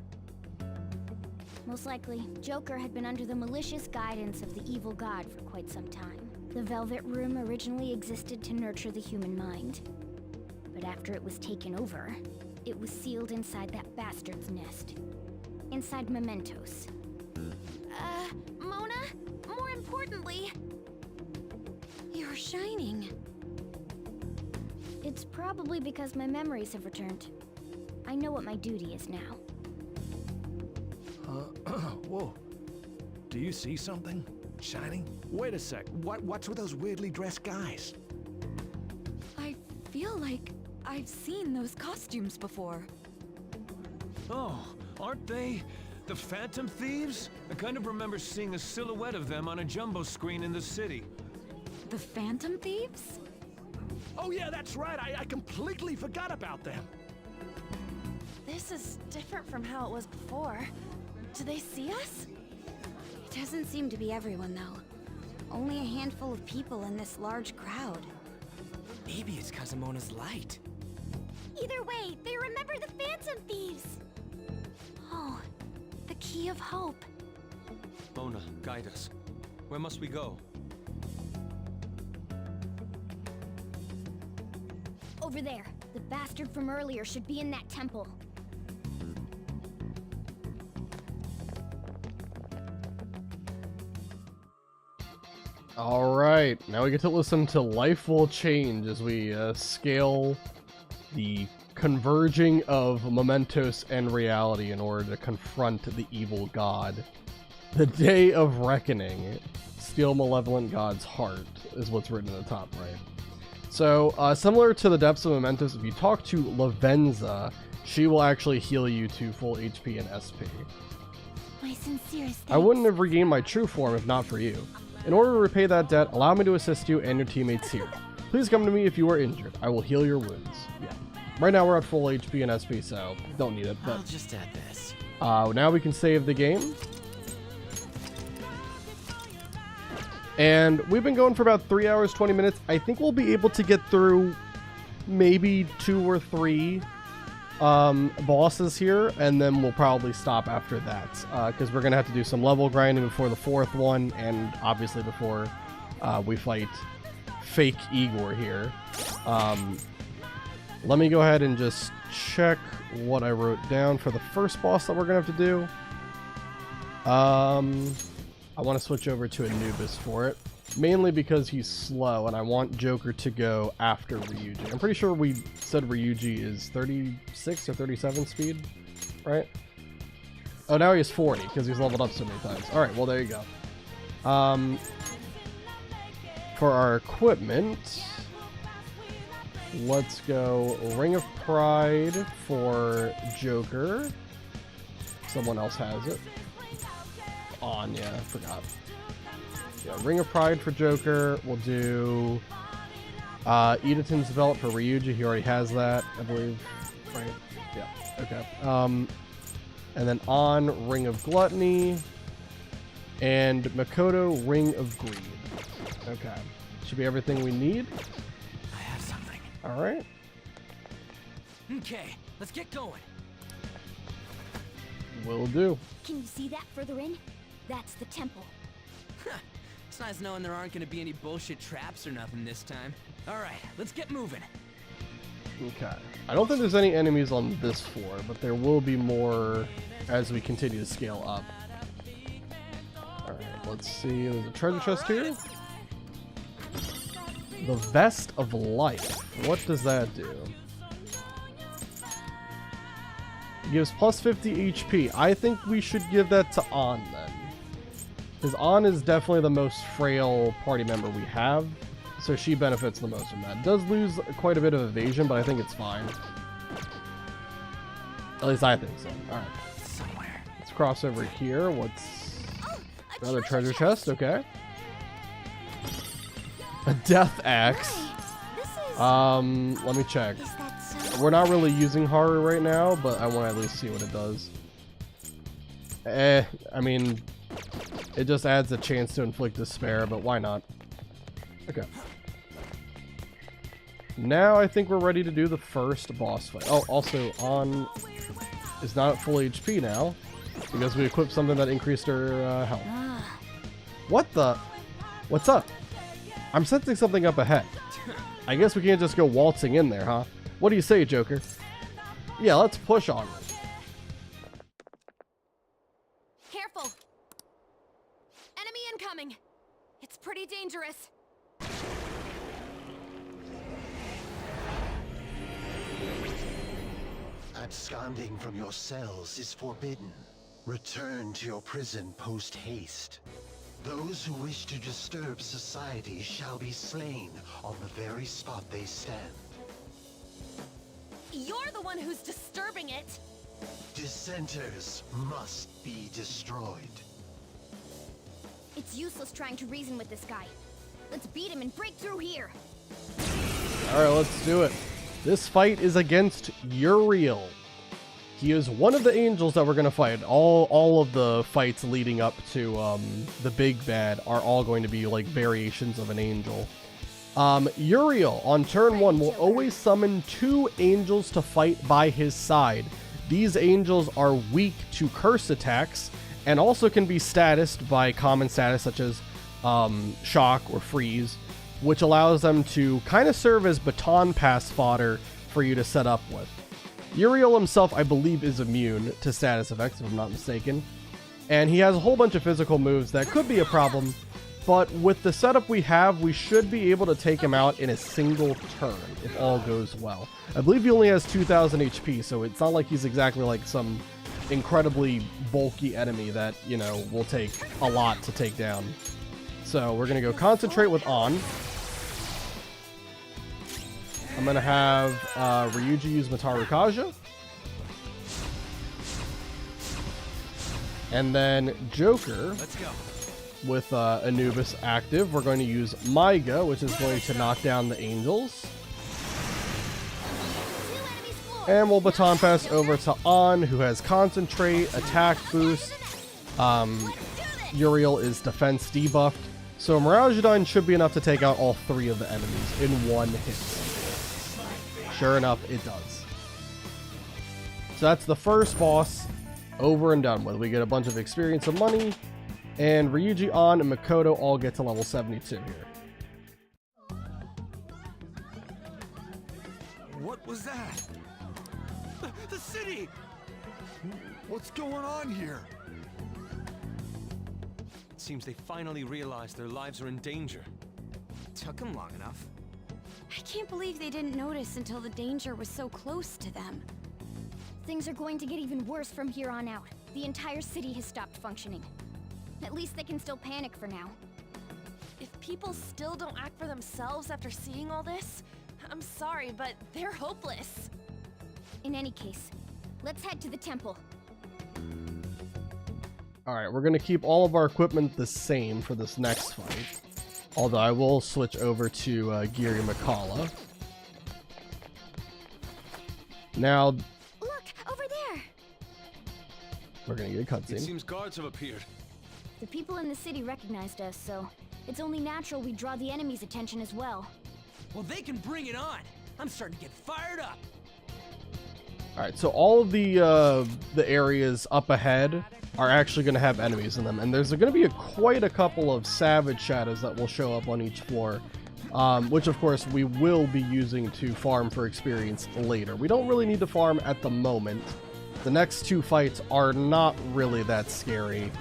Most likely, Joker had been under the malicious guidance of the evil god for quite some time. The Velvet Room originally existed to nurture the human mind. But after it was taken over, it was sealed inside that bastard's nest. Inside Mementos. Mona, more importantly... You're shining. It's probably because my memories have returned. I know what my duty is now. Whoa. Do you see something? Shining? Wait a sec. What's with those weirdly dressed guys? I feel like I've seen those costumes before. Oh, aren't they the Phantom Thieves? I kind of remember seeing a silhouette of them on a jumbo screen in the city. The Phantom Thieves? Oh yeah, that's right. I completely forgot about them. This is different from how it was before. Do they see us? It doesn't seem to be everyone, though. Only a handful of people in this large crowd. Maybe it's because of Mona's light. Either way, they remember the Phantom Thieves! Oh, the key of hope. Mona, guide us. Where must we go? Over there. The bastard from earlier should be in that temple. Alright, now we get to listen to Life Will Change as we scale the converging of Mementos and reality in order to confront the evil god. The Day of Reckoning. Steal Malevolent God's heart is what's written in the top right. So, similar to the Depths of Mementos, if you talk to Lavenza, she will actually heal you to full HP and SP. My sincerest I wouldn't have regained my true form if not for you. In order to repay that debt, allow me to assist you and your teammates here. Please come to me if you are injured. I will heal your wounds. Yeah. Right now we're at full HP and SP, so don't need it. But I'll just add this. now we can save the game. And we've been going for about 3 hours, 20 minutes. I think we'll be able to get through maybe 2 or 3 bosses here, and then we'll probably stop after that, because we're gonna have to do some level grinding before the 4th one, and obviously before we fight fake Igor here. Let me go ahead and just check what I wrote down for the first boss that we're gonna have to do. I want to switch over to Anubis for it, mainly because he's slow and I want Joker to go after Ryuji. I'm pretty sure we said Ryuji is 36 or 37 speed, right? Oh, now he has 40 because he's leveled up so many times. Alright, well there you go. For our equipment, let's go Ring of Pride for Joker. Someone else has it. Yeah, I forgot. Yeah, Ring of Pride for Joker. We'll do Edaton's Belt for Ryuji. He already has that, I believe. Right? Yeah. Okay. And then on Ring of Gluttony and Makoto Ring of Greed. Okay. Should be everything we need. I have something. All right. Okay, let's get going. Will do. Can you see that further in? That's the temple. It's nice knowing there aren't gonna be any bullshit traps or nothing this time. Alright, let's get moving. Okay. I don't think there's any enemies on this floor, but there will be more as we continue to scale up. Alright, let's see. There's a treasure chest here. The Vest of Life. What does that do? It gives plus 50 HP. I think we should give that to An then. Because An is definitely the most frail party member we have. So she benefits the most from that. Does lose quite a bit of evasion, but I think it's fine. At least I think so. Alright. Let's cross over here. What's... Another treasure chest, okay. A death axe. Let me check. We're not really using horror right now, but I want to at least see what it does. I mean, it just adds a chance to inflict despair, but why not? Okay. Now I think we're ready to do the first boss fight. Oh, also, An is not at full HP now, because we equipped something that increased her health. What the? What's up? I'm sensing something up ahead. I guess we can't just go waltzing in there, huh? What do you say, Joker? Yeah, let's push on. Careful! Enemy incoming! It's pretty dangerous. Absconding from your cells is forbidden. Return to your prison post-haste. Those who wish to disturb society shall be slain on the very spot they stand. You're the one who's disturbing it! Dissenters must be destroyed. It's useless trying to reason with this guy. Let's beat him and break through here. Alright, let's do it. This fight is against Uriel. He is one of the angels that we're going to fight. All of the fights leading up to the big bad are all going to be like variations of an angel. Uriel, on turn 1, will always summon 2 angels to fight by his side. These angels are weak to curse attacks and also can be statused by common status such as shock or freeze, which allows them to kind of serve as baton pass fodder for you to set up with. Uriel himself, I believe, is immune to status effects, if I'm not mistaken. And he has a whole bunch of physical moves that could be a problem, but with the setup we have, we should be able to take him out in a single turn, if all goes well. I believe he only has 2,000 HP, so it's not like he's exactly like some incredibly bulky enemy that, you know, will take a lot to take down. So we're going to go concentrate with An. I'm going to have Ryuji use Mataru Kaja. And then Joker, with Anubis active, we're going to use Maiga, which is going to knock down the angels. And we'll baton pass over to An, who has Concentrate, Attack Boost. Uriel is Defense debuffed. So Miragedine should be enough to take out all 3 of the enemies in one hit. Sure enough, it does. So that's the first boss over and done with. We get a bunch of experience and money, and Ryuji, An, and Makoto all get to level 72 here. What was that? The city! What's going on here? It seems they finally realized their lives are in danger. Took them long enough. I can't believe they didn't notice until the danger was so close to them. Things are going to get even worse from here on out. The entire city has stopped functioning. At least they can still panic for now. If people still don't act for themselves after seeing all this, I'm sorry, but they're hopeless. In any case, let's head to the temple. Alright, we're going to keep all of our equipment the same for this next fight. Although I will switch over to Giri Makala. Now, look over there. We're gonna get a cutscene. It seems guards have appeared. The people in the city recognized us, so it's only natural we draw the enemy's attention as well. Well, they can bring it on. I'm starting to get fired up. All right, so all of the areas up ahead are actually going to have enemies in them, and there's going to be quite a couple of savage shadows that will show up on each floor which of course we will be using to farm for experience later. We don't really need to farm at the moment. The next 2 fights are not really that scary,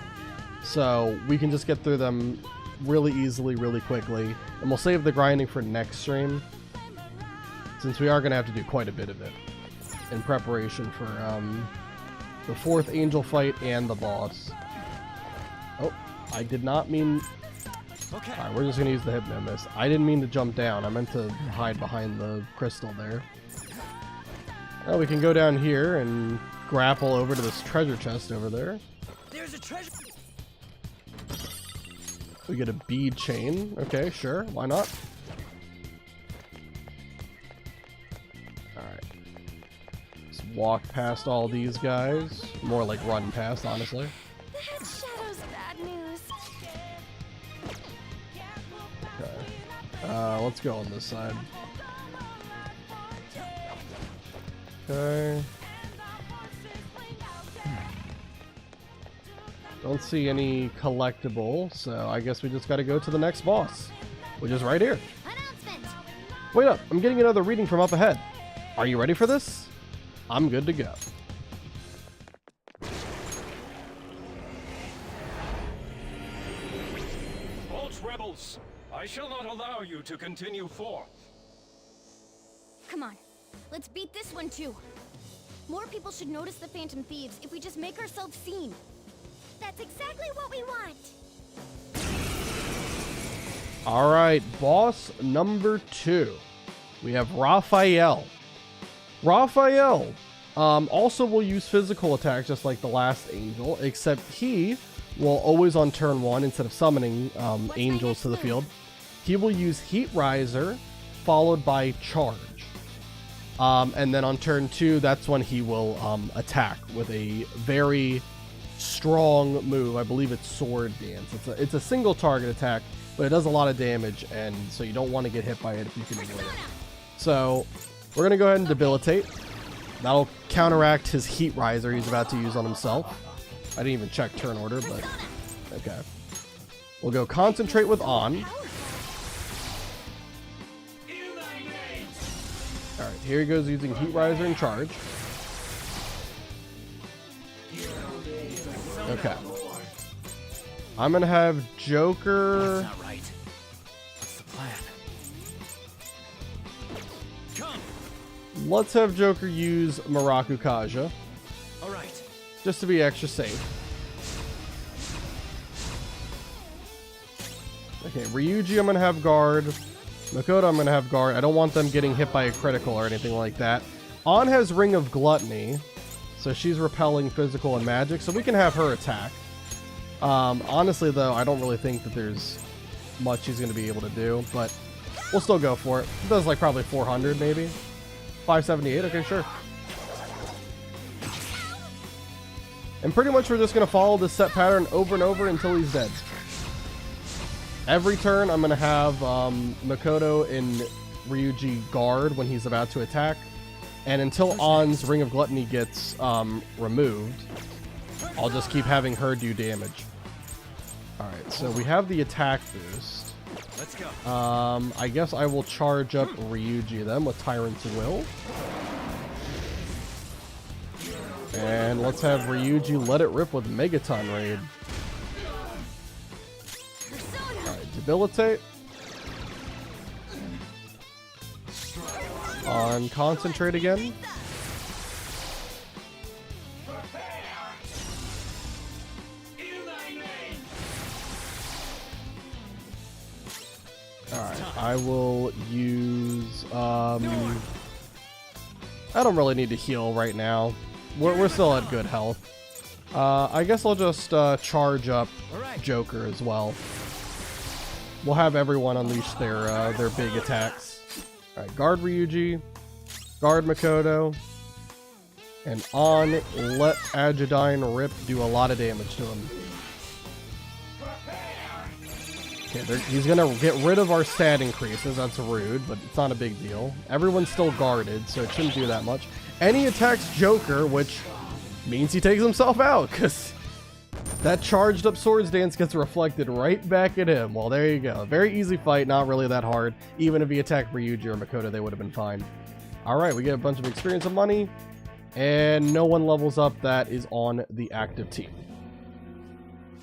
so we can just get through them really easily, really quickly, and we'll save the grinding for next stream, since we are going to have to do quite a bit of it in preparation for the 4th angel fight and the boss. Oh, I did not mean... Okay. Alright, we're just going to use the Hypno Mist. I didn't mean to jump down. I meant to hide behind the crystal there. Now we can go down here and grapple over to this treasure chest over there. There's a treasure. We get a bead chain. Okay, sure. Why not? Alright. Just walk past all these guys. More like run past, honestly. The head shadow's bad news. Okay. Let's go on this side. Okay. Don't see any collectible, so I guess we just gotta go to the next boss, which is right here. Wait up, I'm getting another reading from up ahead. Are you ready for this? I'm good to go. False rebels, I shall not allow you to continue forth. Come on, let's beat this one too. More people should notice the Phantom Thieves if we just make ourselves seen. That's exactly what we want. Alright, boss number 2. We have Raphael. Raphael also will use physical attack just like the last angel, except he will always on turn 1, instead of summoning angels to the field, he will use Heat Riser followed by Charge. And then on turn 2, that's when he will attack with a very strong move. I believe it's Sword Dance. It's a single target attack, but it does a lot of damage, and so you don't want to get hit by it if you can avoid it. So we're gonna go ahead and debilitate. That'll counteract his Heat Riser he's about to use on himself. I didn't even check turn order, but okay. We'll go concentrate with On. Alright, here he goes using Heat Riser and Charge. Okay. I'm gonna have Joker. That's not right. What's the plan? Come. Let's have Joker use Maraku Kaja. All right. Just to be extra safe. Okay, Ryuji I'm gonna have guard. Makoto I'm gonna have guard. I don't want them getting hit by a critical or anything like that. On has Ring of Gluttony. So she's repelling physical and magic, so we can have her attack. Honestly, though, I don't really think that there's much she's going to be able to do, but we'll still go for it. It does like probably 400, maybe. 578, okay, sure. And pretty much we're just going to follow this set pattern over and over until he's dead. Every turn, I'm going to have Makoto and Ryuji guard when he's about to attack. And until On's Ring of Gluttony gets removed, I'll just keep having her do damage. Alright, so we have the attack boost. Let's go. I guess I will charge up Ryuji then with Tyrant's Will. And let's have Ryuji let it rip with Megaton Raid. Alright, debilitate. On concentrate again. Alright, I will use I don't really need to heal right now. We're still at good health. I guess I'll just charge up Joker as well. We'll have everyone unleash their big attacks. Alright, guard Ryuji, guard Makoto, and On let Agadine Rip do a lot of damage to him. Okay, he's gonna get rid of our stat increases, that's rude, but it's not a big deal. Everyone's still guarded, so it shouldn't do that much. And he attacks Joker, which means he takes himself out, because That charged up swords dance gets reflected right back at him. Well, there you go. Very easy fight, not really that hard. Even if he attacked Ryuji or Makoto, they would have been fine. Alright, we get a bunch of experience and money. And no one levels up that is on the active team.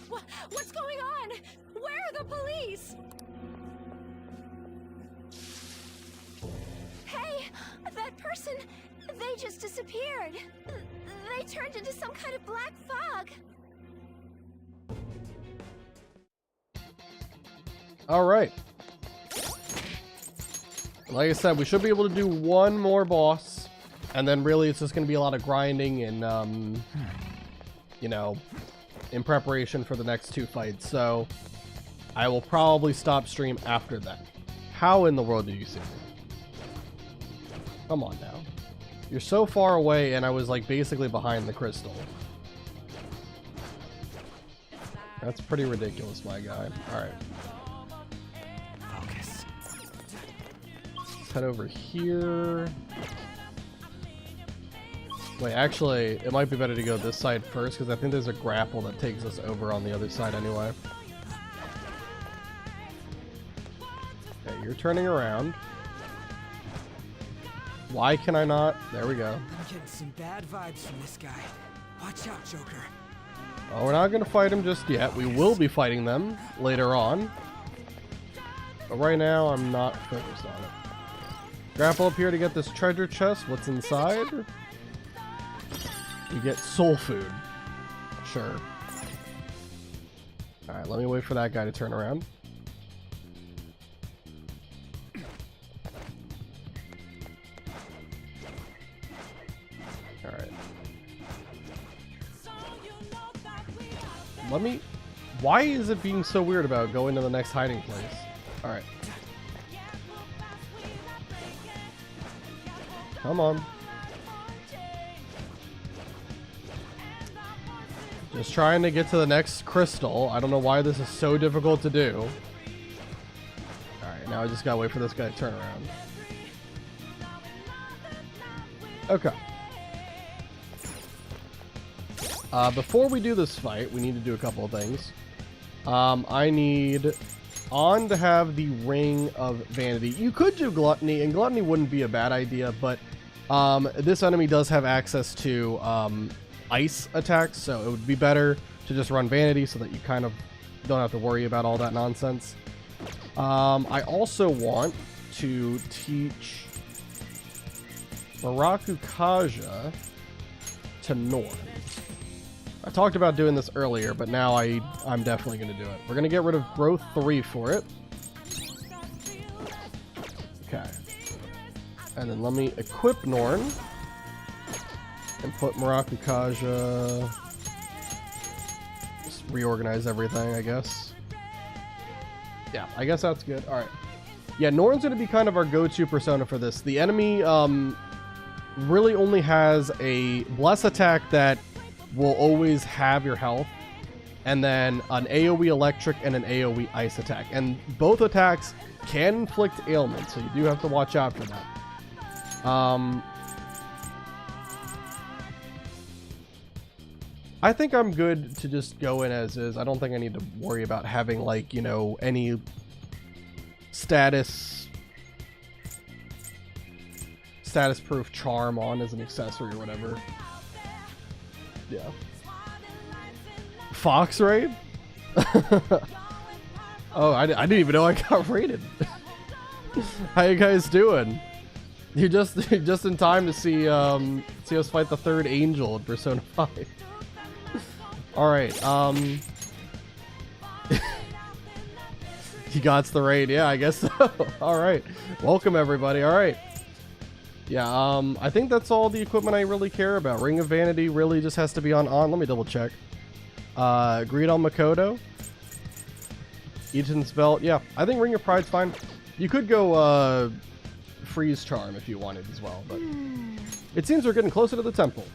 What's going on? Where are the police? Hey, that person, they just disappeared. They turned into some kind of black fog. Alright. Like I said, we should be able to do one more boss. And then really it's just going to be a lot of grinding and, you know, in preparation for the next 2 fights. So I will probably stop stream after that. How in the world did you see me? Come on now. You're so far away and I was like basically behind the crystal. That's pretty ridiculous, my guy. Alright. Focus. Let's head over here. Wait, actually, it might be better to go this side first, because I think there's a grapple that takes us over on the other side anyway. Okay, you're turning around. Why can I not? There we go. I'm getting some bad vibes from this guy. Watch out, Joker. Oh, we're not going to fight him just yet. We will be fighting them later on. But right now, I'm not focused on it. Grapple up here to get this treasure chest. What's inside? You get soul food. Sure. Alright, let me wait for that guy to turn around. Alright. Let me... Why is it being so weird about going to the next hiding place? Alright. Come on. Just trying to get to the next crystal. I don't know why this is so difficult to do. Alright, now I just gotta wait for this guy to turn around. Okay. Before we do this fight, we need to do a couple of things. I need On to have the Ring of Vanity. You could do Gluttony, and Gluttony wouldn't be a bad idea, but this enemy does have access to ice attacks, so it would be better to just run Vanity so that you kind of don't have to worry about all that nonsense. I also want to teach Marakukaja to Norn. I talked about doing this earlier, but now I'm definitely going to do it. We're going to get rid of Growth 3 for it. Okay. And then let me equip Norn. And put Marakukaja. Just reorganize everything, I guess. Yeah, I guess that's good. Alright. Yeah, Norn's going to be kind of our go-to persona for this. The enemy really only has a Bless attack that will always have your health. And then an AoE Electric and an AoE Ice attack. And both attacks can inflict ailments, so you do have to watch out for that. I think I'm good to just go in as is. I don't think I need to worry about having, like, you know, any status proof charm on as an accessory or whatever. Yeah. Fox raid? Oh, I didn't even know I got raided. How you guys doing? You're just in time to see us fight the third angel in Persona 5. Alright, he got the raid, yeah, I guess so. Alright, welcome everybody, alright. Yeah, I think that's all the equipment I really care about. Ring of Vanity really just has to be on. Let me double check. Greed on Makoto. Eaton's Belt, yeah, I think Ring of Pride's fine. You could go, Freeze Charm if you wanted as well, but it seems we're getting closer to the temple.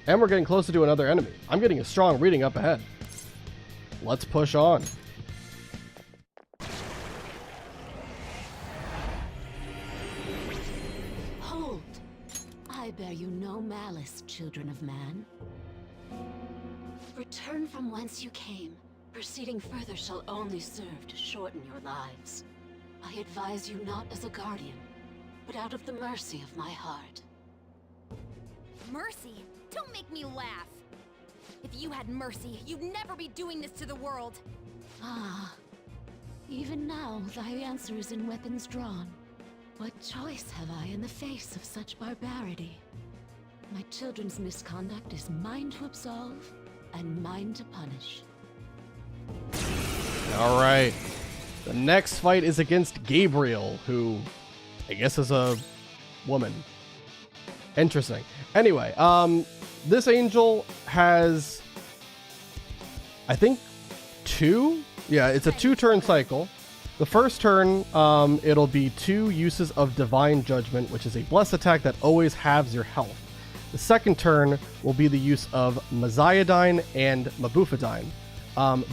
And we're getting closer to another enemy. I'm getting a strong reading up ahead. Let's push on. Hold. I bear you no malice, children of man. returned from whence you came. Proceeding further shall only serve to shorten your lives. I advise you not as a guardian, but out of the mercy of my heart. Mercy? Don't make me laugh. If you had mercy, you'd never be doing this to the world. Ah, even now thy answer is in weapons drawn. What choice have I in the face of such barbarity? My children's misconduct is mine to absolve and mine to punish. All right. The next fight is against Gabriel, who I guess is a woman. Interesting. Anyway, this angel has, I think, two? Yeah, it's a 2-turn cycle. The first turn, it'll be 2 uses of Divine Judgment, which is a bless attack that always halves your health. The second turn will be the use of Maziadine and Mabufadine.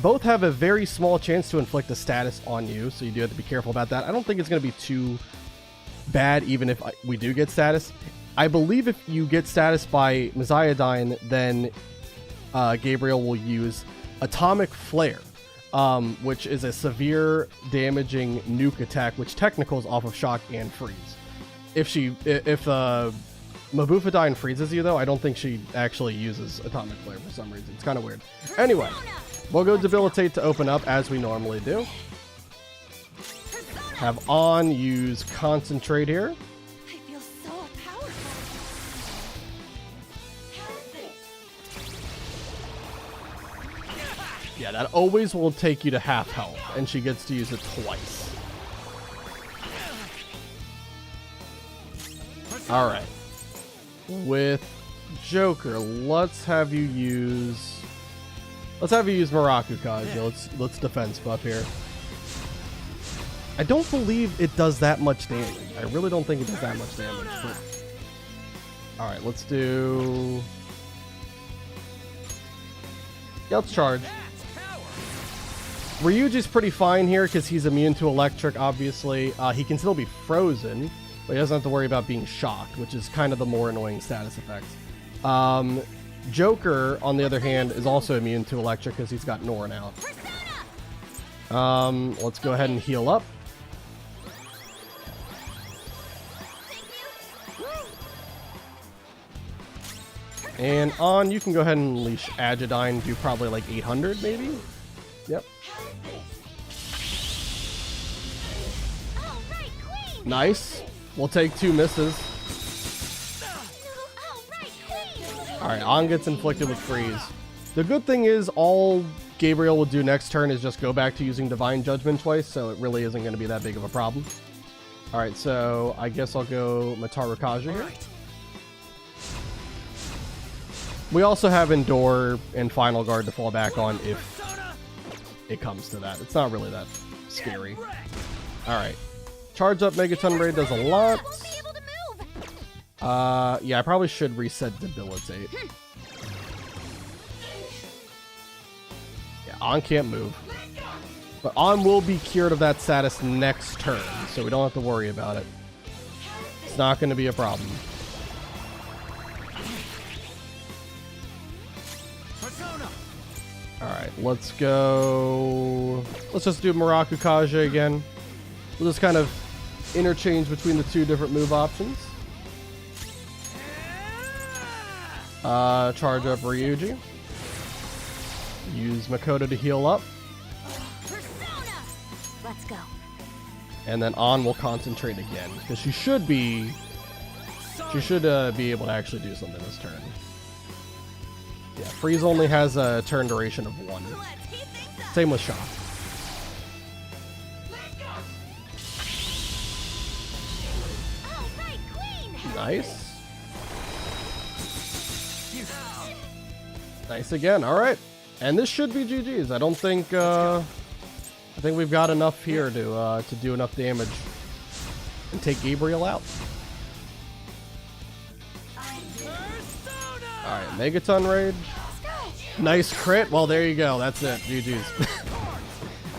Both have a very small chance to inflict a status on you, so you do have to be careful about that. I don't think it's going to be too bad, even if we do get status. I believe if you get status by Maziadine, then Gabriel will use Atomic Flare, which is a severe damaging nuke attack, which technicals off of Shock and Freeze. If Mabufadine freezes you, though, I don't think she actually uses Atomic Flare for some reason. It's kind of weird. Anyway, we'll go Debilitate to open up, as we normally do. Have On use Concentrate here. I feel so powerful. Yeah, that always will take you to half health, and she gets to use it twice. Alright. With Joker, let's have you use Marakukaji. Let's defense buff here. I don't believe it does that much damage. I really don't think it does that much damage. Alright, let's do... Yeah, let's charge. Ryuji's pretty fine here because he's immune to electric, obviously. He can still be frozen, but he doesn't have to worry about being shocked, which is kind of the more annoying status effect. Joker, on the other hand, is also immune to electric because he's got Norn out. Let's go ahead and heal up. And On, you can go ahead and unleash Agidine, do probably like 800 maybe? Yep. Nice. We'll take 2 misses. Alright, On gets inflicted with freeze. The good thing is all Gabriel will do next turn is just go back to using Divine Judgment twice, so it really isn't going to be that big of a problem. Alright, so I guess I'll go Matarukaja here. We also have Endure and Final Guard to fall back on if it comes to that. It's not really that scary. Alright. Charge up Megaton Raid does a lot. Yeah, I probably should reset Debilitate. Yeah, On can't move. But On will be cured of that status next turn, so we don't have to worry about it. It's not going to be a problem. Alright, let's go... Let's just do Marakukaja again. We'll just kind of interchange between the 2 different move options. Charge up Ryuji. Use Makoto to heal up. Let's go. And then On will concentrate again, because she should be able to actually do something this turn. Yeah, Freeze only has a turn duration of 1. Same with Shock. Nice. Nice again. All right, and this should be GG's. I don't think. I think we've got enough here to do enough damage and take Gabriel out. All right, Megaton Rage. Nice crit. Well, there you go. That's it. GG's.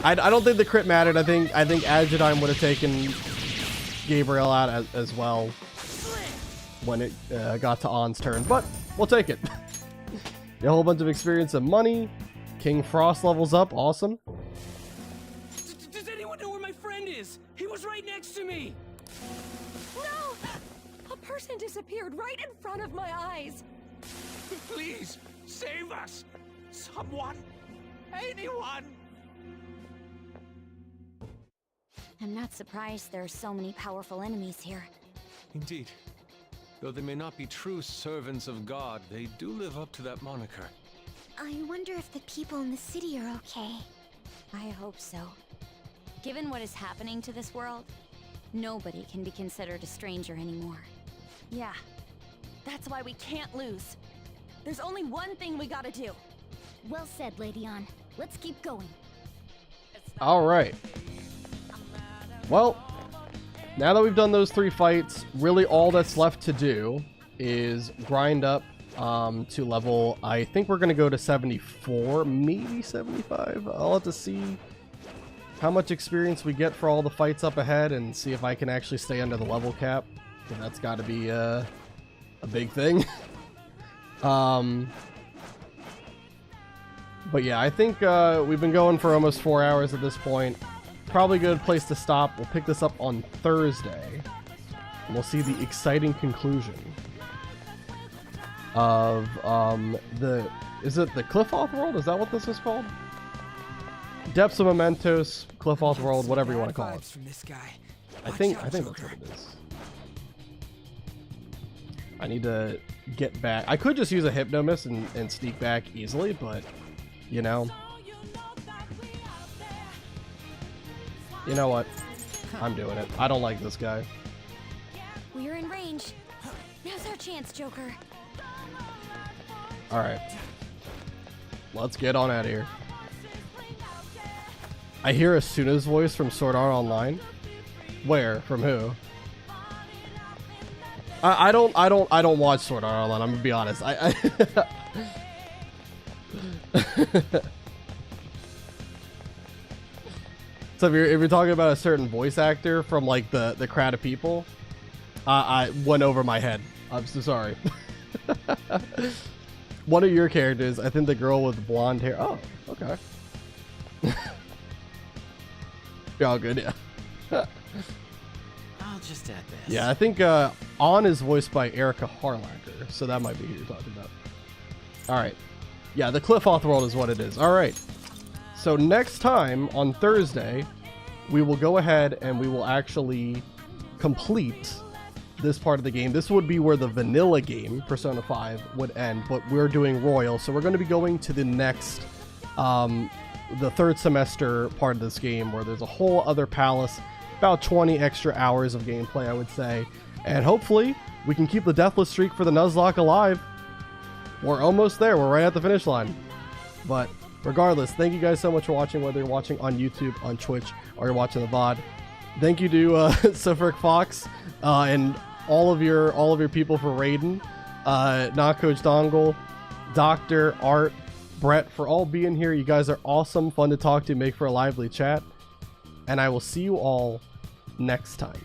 I don't think the crit mattered. I think Agidine would have taken Gabriel out as well when it got to On's turn, but we'll take it. a whole bunch of experience and money. King Frost levels up, awesome. Does anyone know where my friend is? He was right next to me! No! A person disappeared right in front of my eyes. Please, save us! Someone! Anyone! I'm not surprised there are so many powerful enemies here. Indeed. Though they may not be true servants of God, they do live up to that moniker. I wonder if the people in the city are okay. I hope so. Given what is happening to this world, nobody can be considered a stranger anymore. Yeah. That's why we can't lose. There's only one thing we gotta do. Well said, Lady Ann. Let's keep going. Alright. Well, now that we've done those 3 fights, really all that's left to do is grind up to level, I think we're going to go to 74, maybe 75. I'll have to see how much experience we get for all the fights up ahead and see if I can actually stay under the level cap. And that's got to be a big thing. But yeah, I think we've been going for almost 4 hours at this point. Probably a good place to stop. We'll pick this up on Thursday. And we'll see the exciting conclusion of is it the Cliff-Off world? Is that what this is called? Depths of Mementos, Cliff-Off world, whatever you want to call it. From this guy. I think that's what it is. I need to get back. I could just use a Hypnomis and sneak back easily, but you know. You know what? I'm doing it. I don't like this guy. We're in range. Now's our chance, Joker. Alright. Let's get on out of here. I hear Asuna's voice from Sword Art Online. Where? From who? I don't watch Sword Art Online, I'm gonna be honest. So if you're talking about a certain voice actor from like the crowd of people, I went over my head. I'm so sorry. One of your characters, I think the girl with blonde hair. Oh, okay. You're all good, yeah. I'll just add this. Yeah, I think On is voiced by Erica Harlacher, so that might be who you're talking about. All right. Yeah, the Cliff-Off world is what it is. All right. So next time on Thursday, we will go ahead and we will actually complete this part of the game. This would be where the vanilla game, Persona 5, would end, but we're doing Royal, so we're going to be going to the next, the third semester part of this game, where there's a whole other palace, about 20 extra hours of gameplay, I would say, and hopefully we can keep the deathless streak for the Nuzlocke alive. We're almost there. We're right at the finish line. But regardless, thank you guys so much for watching, whether you're watching on YouTube, on Twitch, or you're watching the VOD. Thank you to Sifric Fox and all of your people for raiding. Not Coach Dongle, Doctor, Art, Brett, for all being here. You guys are awesome, fun to talk to, make for a lively chat. And I will see you all next time.